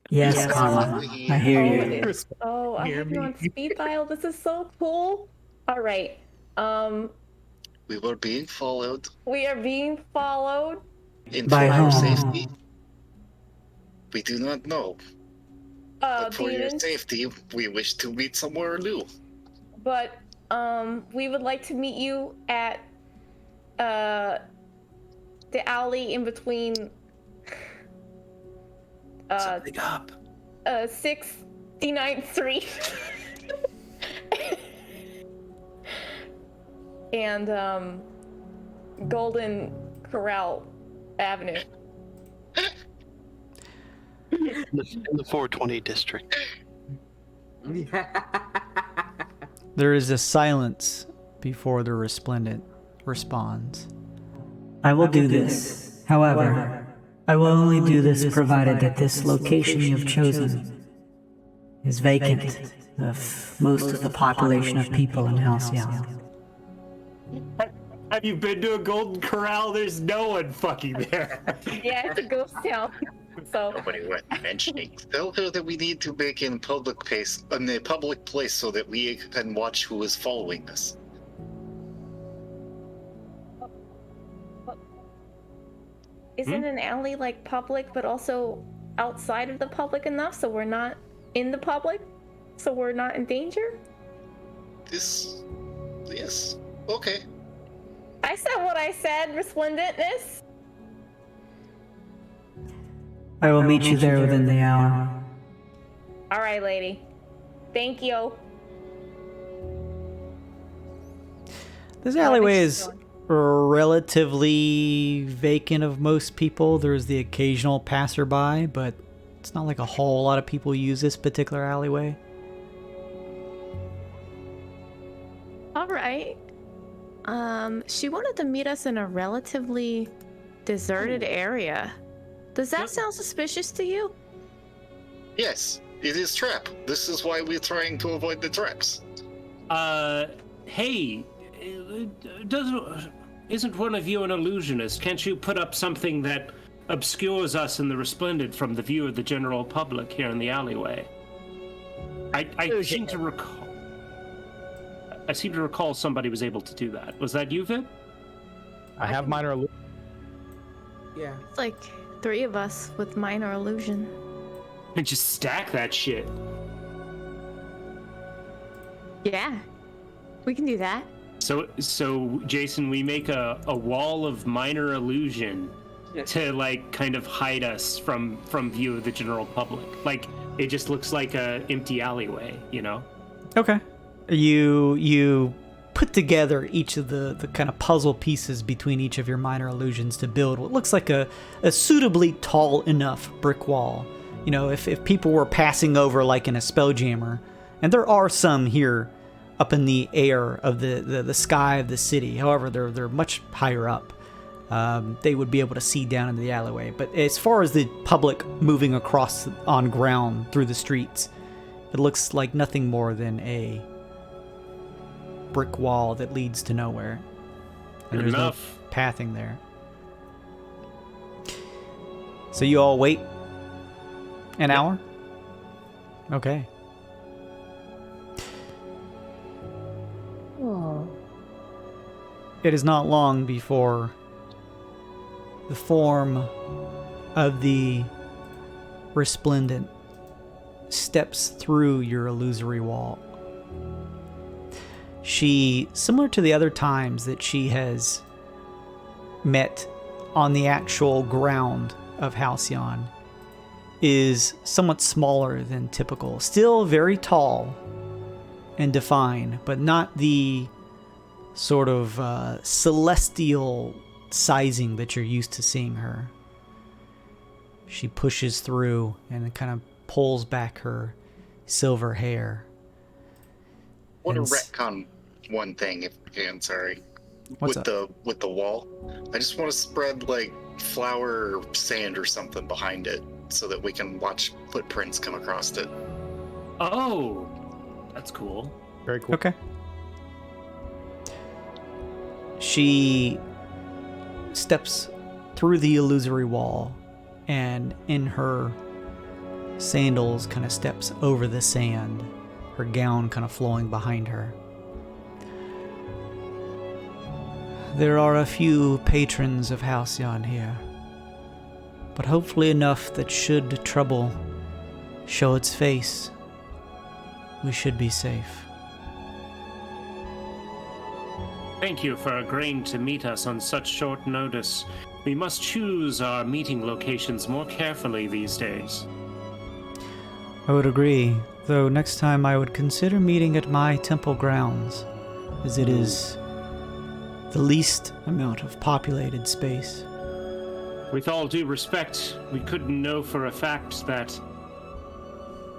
Yes, Karma. I hear you. Oh, I have you on speed dial. This is so cool. All right. We were being followed. We are being followed. By our whom? safety. We do not know. But for your demons. safety, we wish to meet somewhere new. But we would like to meet you at the alley in between Something up. 69th Street and Golden Corral Avenue. In the 420 district. There is a silence before the Resplendent responds. I will do this. However, I will only do this provided that this location you have chosen is vacant of most of the population of people in Halcyon. Have you been to a Golden Corral? There's no one fucking there. Yeah, it's a ghost town. So Nobody went mentioning. Tell her that we need to make in a public place so that we can watch who is following us. isn't an alley like public but also outside of the public enough so we're not in the public? So we're not in danger? Yes. Okay. I said what I said, Resplendentness. I will meet you there within the hour. All right, lady. Thank you. This alleyway is relatively vacant of most people. There's the occasional passerby, but it's not like a whole lot of people use this particular alleyway. All right. She wanted to meet us in a relatively deserted area. Does that sound suspicious to you? Yes, it is trap. This is why we're trying to avoid the traps. Hey, isn't one of you an illusionist? Can't you put up something that obscures us in the resplendent from the view of the general public here in the alleyway? I seem to recall somebody was able to do that. Was that you, Vin? I have minor illusion. Yeah. It's like 3 of us with minor illusion. And just stack that shit. Yeah, we can do that. So Jason, we make a wall of minor illusion to like kind of hide us from view of the general public. Like it just looks like a empty alleyway, you know? Okay. You put together each of the kind of puzzle pieces between each of your minor illusions to build what looks like a suitably tall enough brick wall. You know, if people were passing over like in a Spelljammer, and there are some here up in the air of the sky of the city. However, they're much higher up. They would be able to see down into the alleyway. But as far as the public moving across on ground through the streets, it looks like nothing more than a brick wall that leads to nowhere. And there's no pathing there. So you all wait an hour? Okay. Oh. It is not long before the form of the resplendent steps through your illusory wall. She, similar to the other times that she has met on the actual ground of Halcyon, is somewhat smaller than typical. Still very tall and defined, but not the sort of celestial sizing that you're used to seeing her. She pushes through and kind of pulls back her silver hair. I want to retcon one thing, if you can. Sorry. What's with the wall, I just want to spread like flour or sand or something behind it, so that we can watch footprints come across it. Oh, that's cool. Very cool. Okay. She steps through the illusory wall and in her sandals kind of steps over the sand, her gown kind of flowing behind her. There are a few patrons of Halcyon here, but hopefully enough that should trouble show its face, we should be safe. Thank you for agreeing to meet us on such short notice. We must choose our meeting locations more carefully these days. I would agree, though next time I would consider meeting at my temple grounds, as it is the least amount of populated space. With all due respect, we couldn't know for a fact that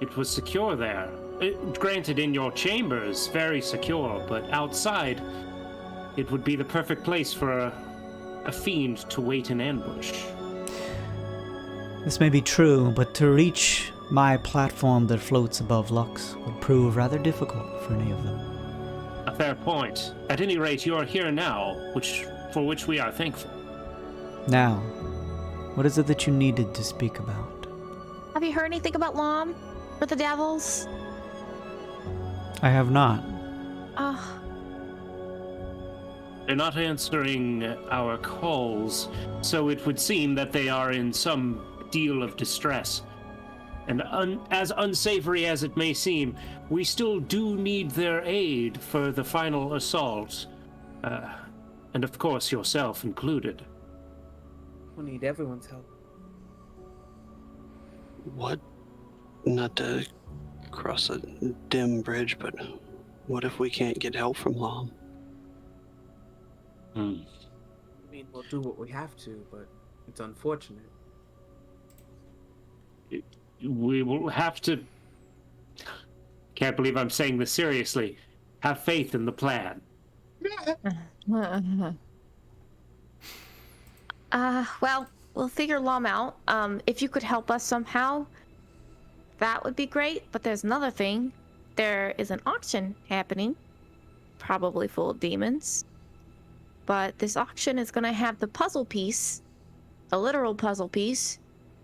it was secure there. Granted, in your chambers, very secure, but outside, it would be the perfect place for a fiend to wait in ambush. This may be true, but to reach my platform that floats above Lux would prove rather difficult for any of them. A fair point. At any rate, you are here now, for which we are thankful. Now, what is it that you needed to speak about? Have you heard anything about Lom or the devils? I have not. They're not answering our calls, so it would seem that they are in some deal of distress. And as unsavory as it may seem, we still do need their aid for the final assault. And of course, yourself included. We need everyone's help. What? Not to across a dim bridge, but what if we can't get help from Lom? I mean, we'll do what we have to, but it's unfortunate. We will have to... Can't believe I'm saying this seriously. Have faith in the plan. Well, we'll figure Lom out. If you could help us somehow, that would be great. But there's another thing. There is an auction happening, probably full of demons. But this auction is gonna have the puzzle piece, a literal puzzle piece,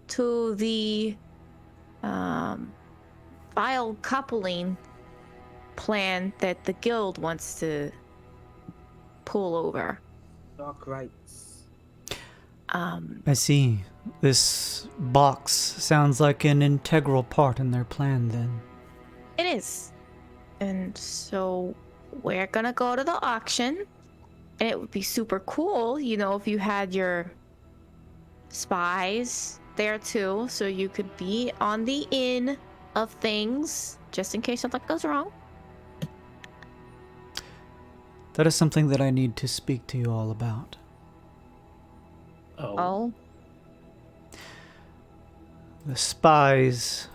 to the vile coupling plan that the guild wants to pull over. Dark rights. I see. This box sounds like an integral part in their plan, then. It is. And so we're gonna go to the auction, and it would be super cool, you know, if you had your spies there too, so you could be on the in of things, just in case something goes wrong. That is something that I need to speak to you all about. Oh. The spies,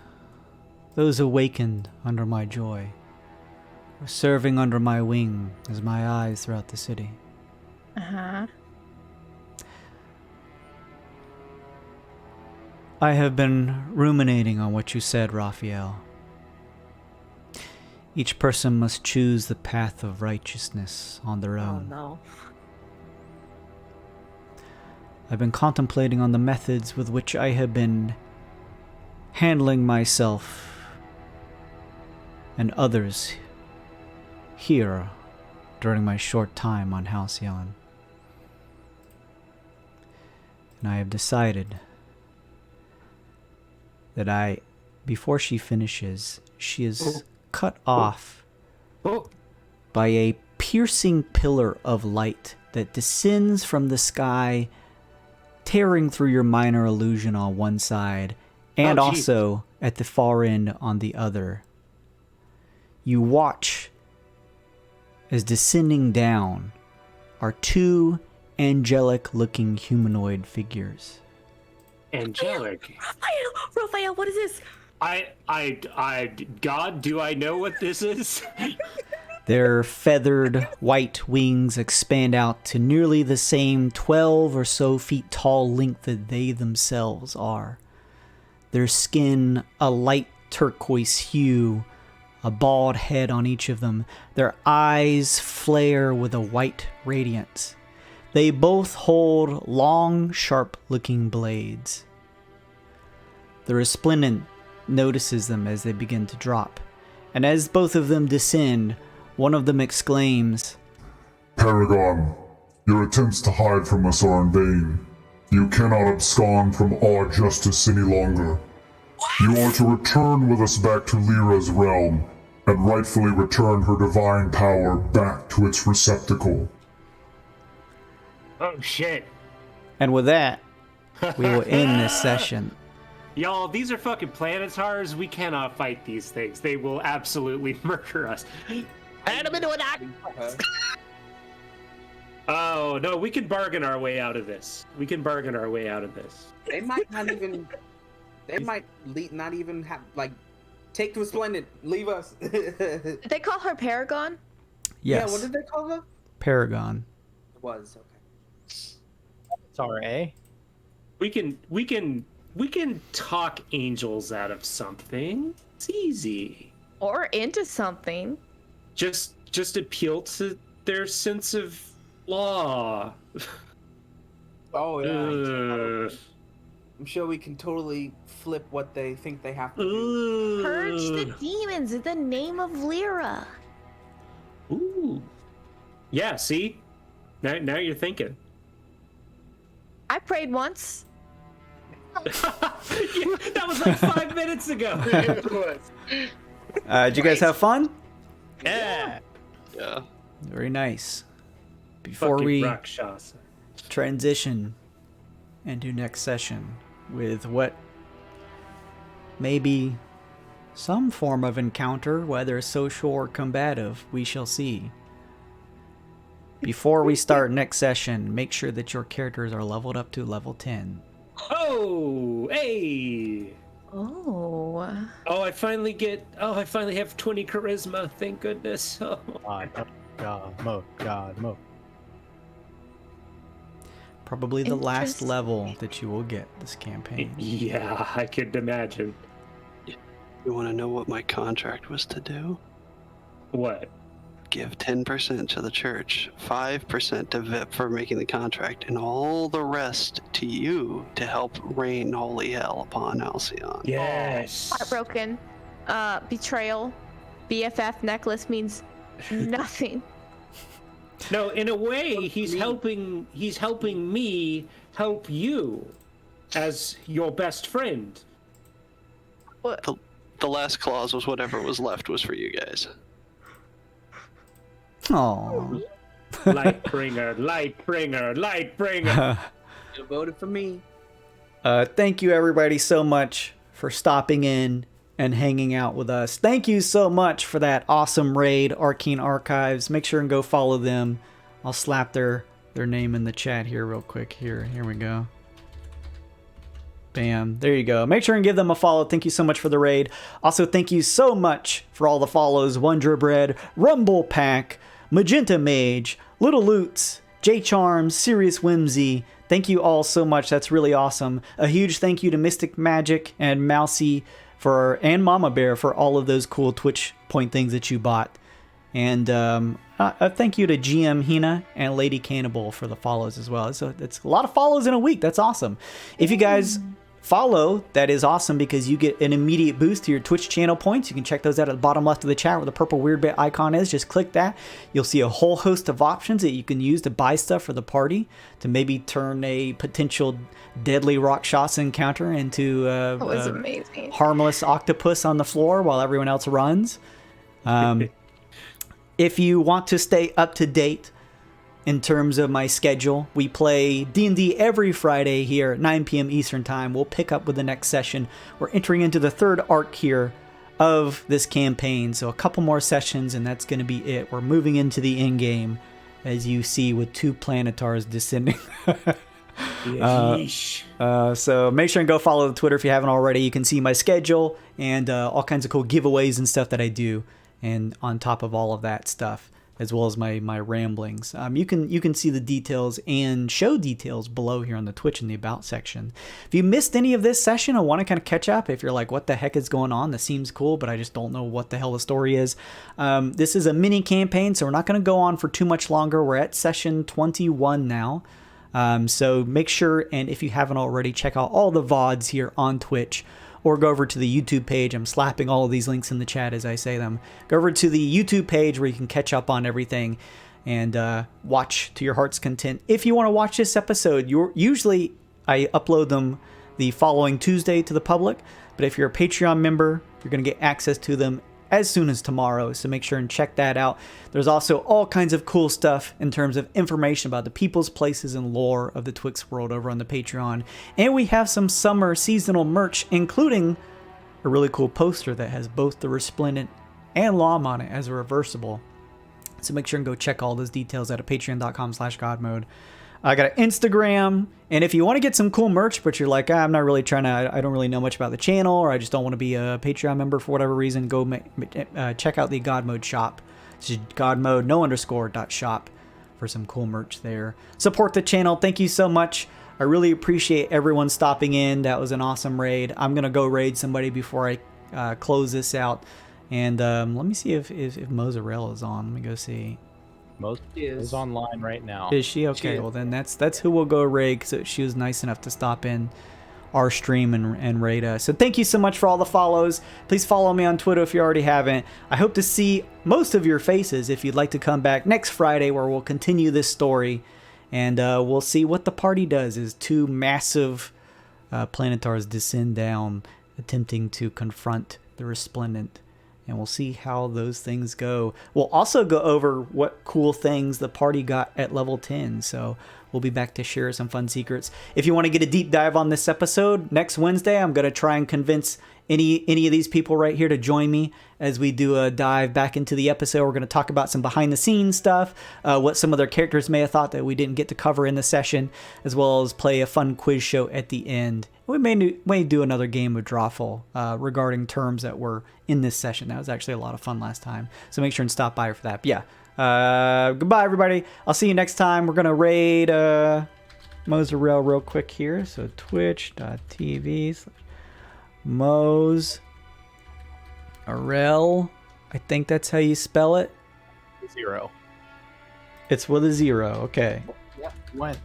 those awakened under my joy, were serving under my wing as my eyes throughout the city. Uh-huh. I have been ruminating on what you said, Raphael. Each person must choose the path of righteousness on their own. Oh no. I've been contemplating on the methods with which I have been handling myself and others here during my short time on Halcyon. And I have decided that before she finishes, she is cut off by a piercing pillar of light that descends from the sky, tearing through your minor illusion on one side and also at the far end on the other. You watch as descending down are two angelic-looking humanoid figures. Angelic? Raphael, what is this? God, do I know what this is? Their feathered white wings expand out to nearly the same 12 or so feet tall length that they themselves are. Their skin a light turquoise hue, a bald head on each of them. Their eyes flare with a white radiance. They both hold long, sharp-looking blades. The resplendent notices them as they begin to drop, and as both of them descend, one of them exclaims, "Paragon, your attempts to hide from us are in vain. You cannot abscond from our justice any longer. You are to return with us back to Lyra's realm, and rightfully return her divine power back to its receptacle." Oh shit. And with that, we will end this session. Y'all, these are fucking planetars. We cannot fight these things. They will absolutely murder us. Oh, no, we can bargain our way out of this. They might not even... They might not even have, like... Take the Resplendent. Leave us. Did they call her Paragon? Yes. Yeah, what did they call her? Paragon. It was, okay. Sorry. We can talk angels out of something. It's easy. Or into something. Just appeal to their sense of law. Oh yeah. I'm sure we can totally flip what they think they have to do. Purge the demons in the name of Lyra. Ooh. Yeah, see? Now you're thinking. I prayed once. Yeah, that was like 5 minutes ago. Did you guys have fun? Yeah. Yeah. Very nice. Before Fucking we Rakshasa. transition into next session with what may be some form of encounter, whether social or combative. We shall see. Before we start next session, make sure that your characters are leveled up to level 10. Oh, hey! Oh. Oh, I finally have 20 charisma. Thank goodness. Oh. God. Probably the last level that you will get this campaign. Yeah, I could imagine. You want to know what my contract was to do? What? Give 10% to the church, 5% to VIP for making the contract, and all the rest to you to help rain holy hell upon Halcyon. Yes. Heartbroken. Betrayal. BFF necklace means nothing. No, in a way, he's helping me help you as your best friend. What? The last clause was whatever was left was for you guys. Aww. Lightbringer. You voted for me. Thank you everybody so much for stopping in and hanging out with us. Thank you so much for that awesome raid, Arcane Archives. Make sure and go follow them. I'll slap their name in the chat here real quick. Here we go. Bam. There you go. Make sure and give them a follow. Thank you so much for the raid. Also, thank you so much for all the follows. Wonder Bread, Rumble Pack, Magenta Mage, Little Loots, J Charms, Serious Whimsy. Thank you all so much. That's really awesome. A huge thank you to Mystic Magic and Mousy and Mama Bear for all of those cool Twitch point things that you bought. And a thank you to GM Hina and Lady Cannibal for the follows as well. So it's a lot of follows in a week. That's awesome. If you guys follow, that is awesome because you get an immediate boost to your Twitch channel points. You can check those out at the bottom left of the chat where the purple weird bit icon is. Just click that. You'll see a whole host of options that you can use to buy stuff for the party to maybe turn a potential deadly Rakshasa encounter into That was amazing. harmless octopus on the floor while everyone else runs. If you want to stay up to date in terms of my schedule, we play D&D every Friday here at 9 p.m. Eastern Time. We'll pick up with the next session. We're entering into the third arc here of this campaign, so a couple more sessions and that's going to be it. We're moving into the end game, as you see, with 2 planetars descending. So make sure and go follow the Twitter if you haven't already. You can see my schedule and all kinds of cool giveaways and stuff that I do. And on top of all of that stuff, as well as my ramblings, you can see the details and show details below here on the Twitch in the About section. If you missed any of this session and want to kind of catch up, if you're like, what the heck is going on? This seems cool, but I just don't know what the hell the story is. This is a mini campaign, so we're not going to go on for too much longer. We're at session 21 now. So make sure, and if you haven't already, check out all the VODs here on Twitch, or go over to the YouTube page. I'm slapping all of these links in the chat as I say them. Go over to the YouTube page where you can catch up on everything and watch to your heart's content. If you want to watch this episode, usually I upload them the following Tuesday to the public, but if you're a Patreon member, you're going to get access to them as soon as tomorrow, so make sure and check that out. There's also all kinds of cool stuff in terms of information about the peoples, places, and lore of the Twixt world over on the Patreon. And we have some summer seasonal merch, including a really cool poster that has both the Resplendent and Lom on it as a reversible. So make sure and go check all those details out at patreon.com/godmode. I got an Instagram, and if you want to get some cool merch, but you're like, I'm not really trying to, I don't really know much about the channel, or I just don't want to be a Patreon member for whatever reason, go check out the God Mode shop. It's just godmode, _.shop for some cool merch there. Support the channel. Thank you so much. I really appreciate everyone stopping in. That was an awesome raid. I'm going to go raid somebody before I close this out. And let me see if Mozzarella is on. Let me go see. Most is online right now. Is she? Okay, well then that's who we'll go raid, because she was nice enough to stop in our stream and raid us. So thank you so much for all the follows. Please follow me on Twitter if you already haven't. I hope to see most of your faces if you'd like to come back next Friday, where we'll continue this story, and we'll see what the party does as 2 massive planetars descend down, attempting to confront the Resplendent. And we'll see how those things go. We'll also go over what cool things the party got at level 10. So we'll be back to share some fun secrets. If you want to get a deep dive on this episode, next Wednesday, I'm going to try and convince any of these people right here to join me as we do a dive back into the episode. We're going to talk about some behind the scenes stuff, what some of their characters may have thought that we didn't get to cover in the session, as well as play a fun quiz show at the end. We may do another game of Drawful regarding terms that were in this session. That was actually a lot of fun last time. So make sure and stop by for that. But yeah, goodbye, everybody. I'll see you next time. We're going to raid Mozarel real quick here. So twitch.tv/Mozarel. I think that's how you spell it. 0. It's with a 0. Okay. Yep. When?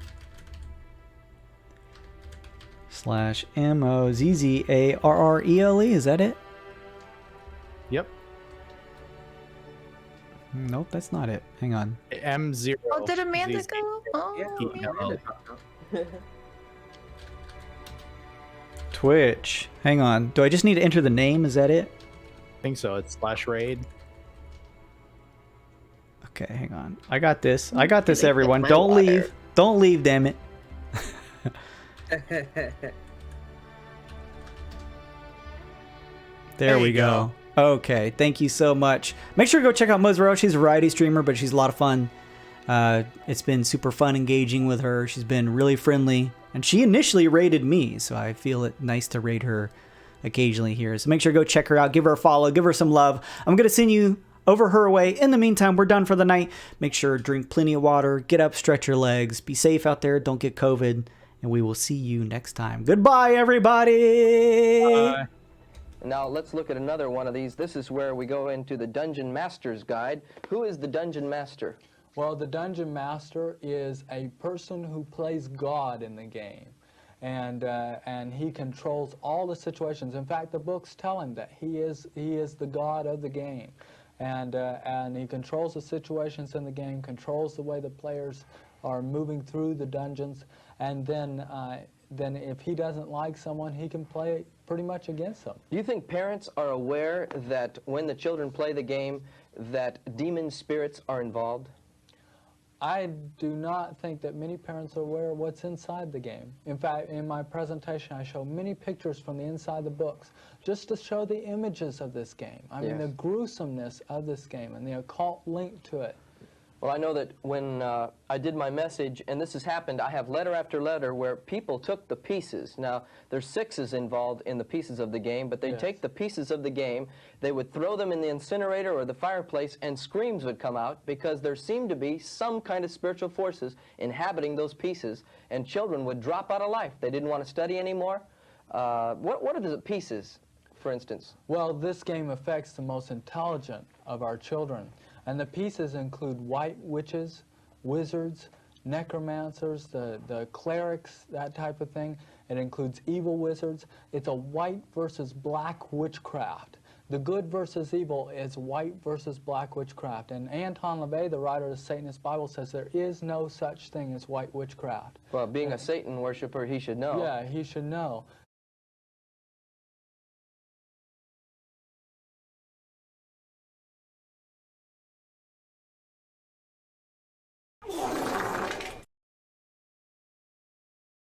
/MOZZARRELE. Is that it? Yep. Nope, that's not it. Hang on. M0. Oh, did Amanda go? Oh, Yeah, Amanda. Twitch. Hang on. Do I just need to enter the name? Is that it? I think so. It's /raid. Okay, hang on. I got this. I got this, everyone. Don't leave. Don't leave, damn it. There we go. Okay, thank you so much. Make sure to go check out Mozarel. She's a variety streamer, but she's a lot of fun. It's been super fun engaging with her. She's been really friendly, and she initially raided me, so I feel it nice to raid her occasionally here. So make sure to go check her out, give her a follow, give her some love. I'm gonna send you over her way. In the meantime, we're done for the night. Make sure to drink plenty of water, get up, stretch your legs, be safe out there, don't get COVID, and we will see you next time. Goodbye, everybody. Bye. Now let's look at another one of these. This is where we go into the Dungeon Master's Guide. Who is the Dungeon Master? Well, the Dungeon Master is a person who plays God in the game. And he controls all the situations. In fact, the books tell him that he is the god of the game. And he controls the situations in the game, controls the way the players are moving through the dungeons, and then if he doesn't like someone, he can play pretty much against them. Do you think parents are aware that when the children play the game, that demon spirits are involved? I do not think that many parents are aware of what's inside the game. In fact, in my presentation, I show many pictures from the inside the books just to show the images of this game. I mean, the gruesomeness of this game and the occult link to it. Well, I know that when I did my message, and this has happened, I have letter after letter where people took the pieces. Now, there's 6s involved in the pieces of the game, but they take the pieces of the game, they would throw them in the incinerator or the fireplace, and screams would come out because there seemed to be some kind of spiritual forces inhabiting those pieces, and children would drop out of life. They didn't want to study anymore. What are the pieces, for instance? Well, this game affects the most intelligent of our children. And the pieces include white witches, wizards, necromancers, the clerics, that type of thing. It includes evil wizards. It's a white versus black witchcraft. The good versus evil is white versus black witchcraft. And Anton LaVey, the writer of the Satanist Bible, says there is no such thing as white witchcraft. Well, being a Satan worshiper, he should know. Yeah, he should know.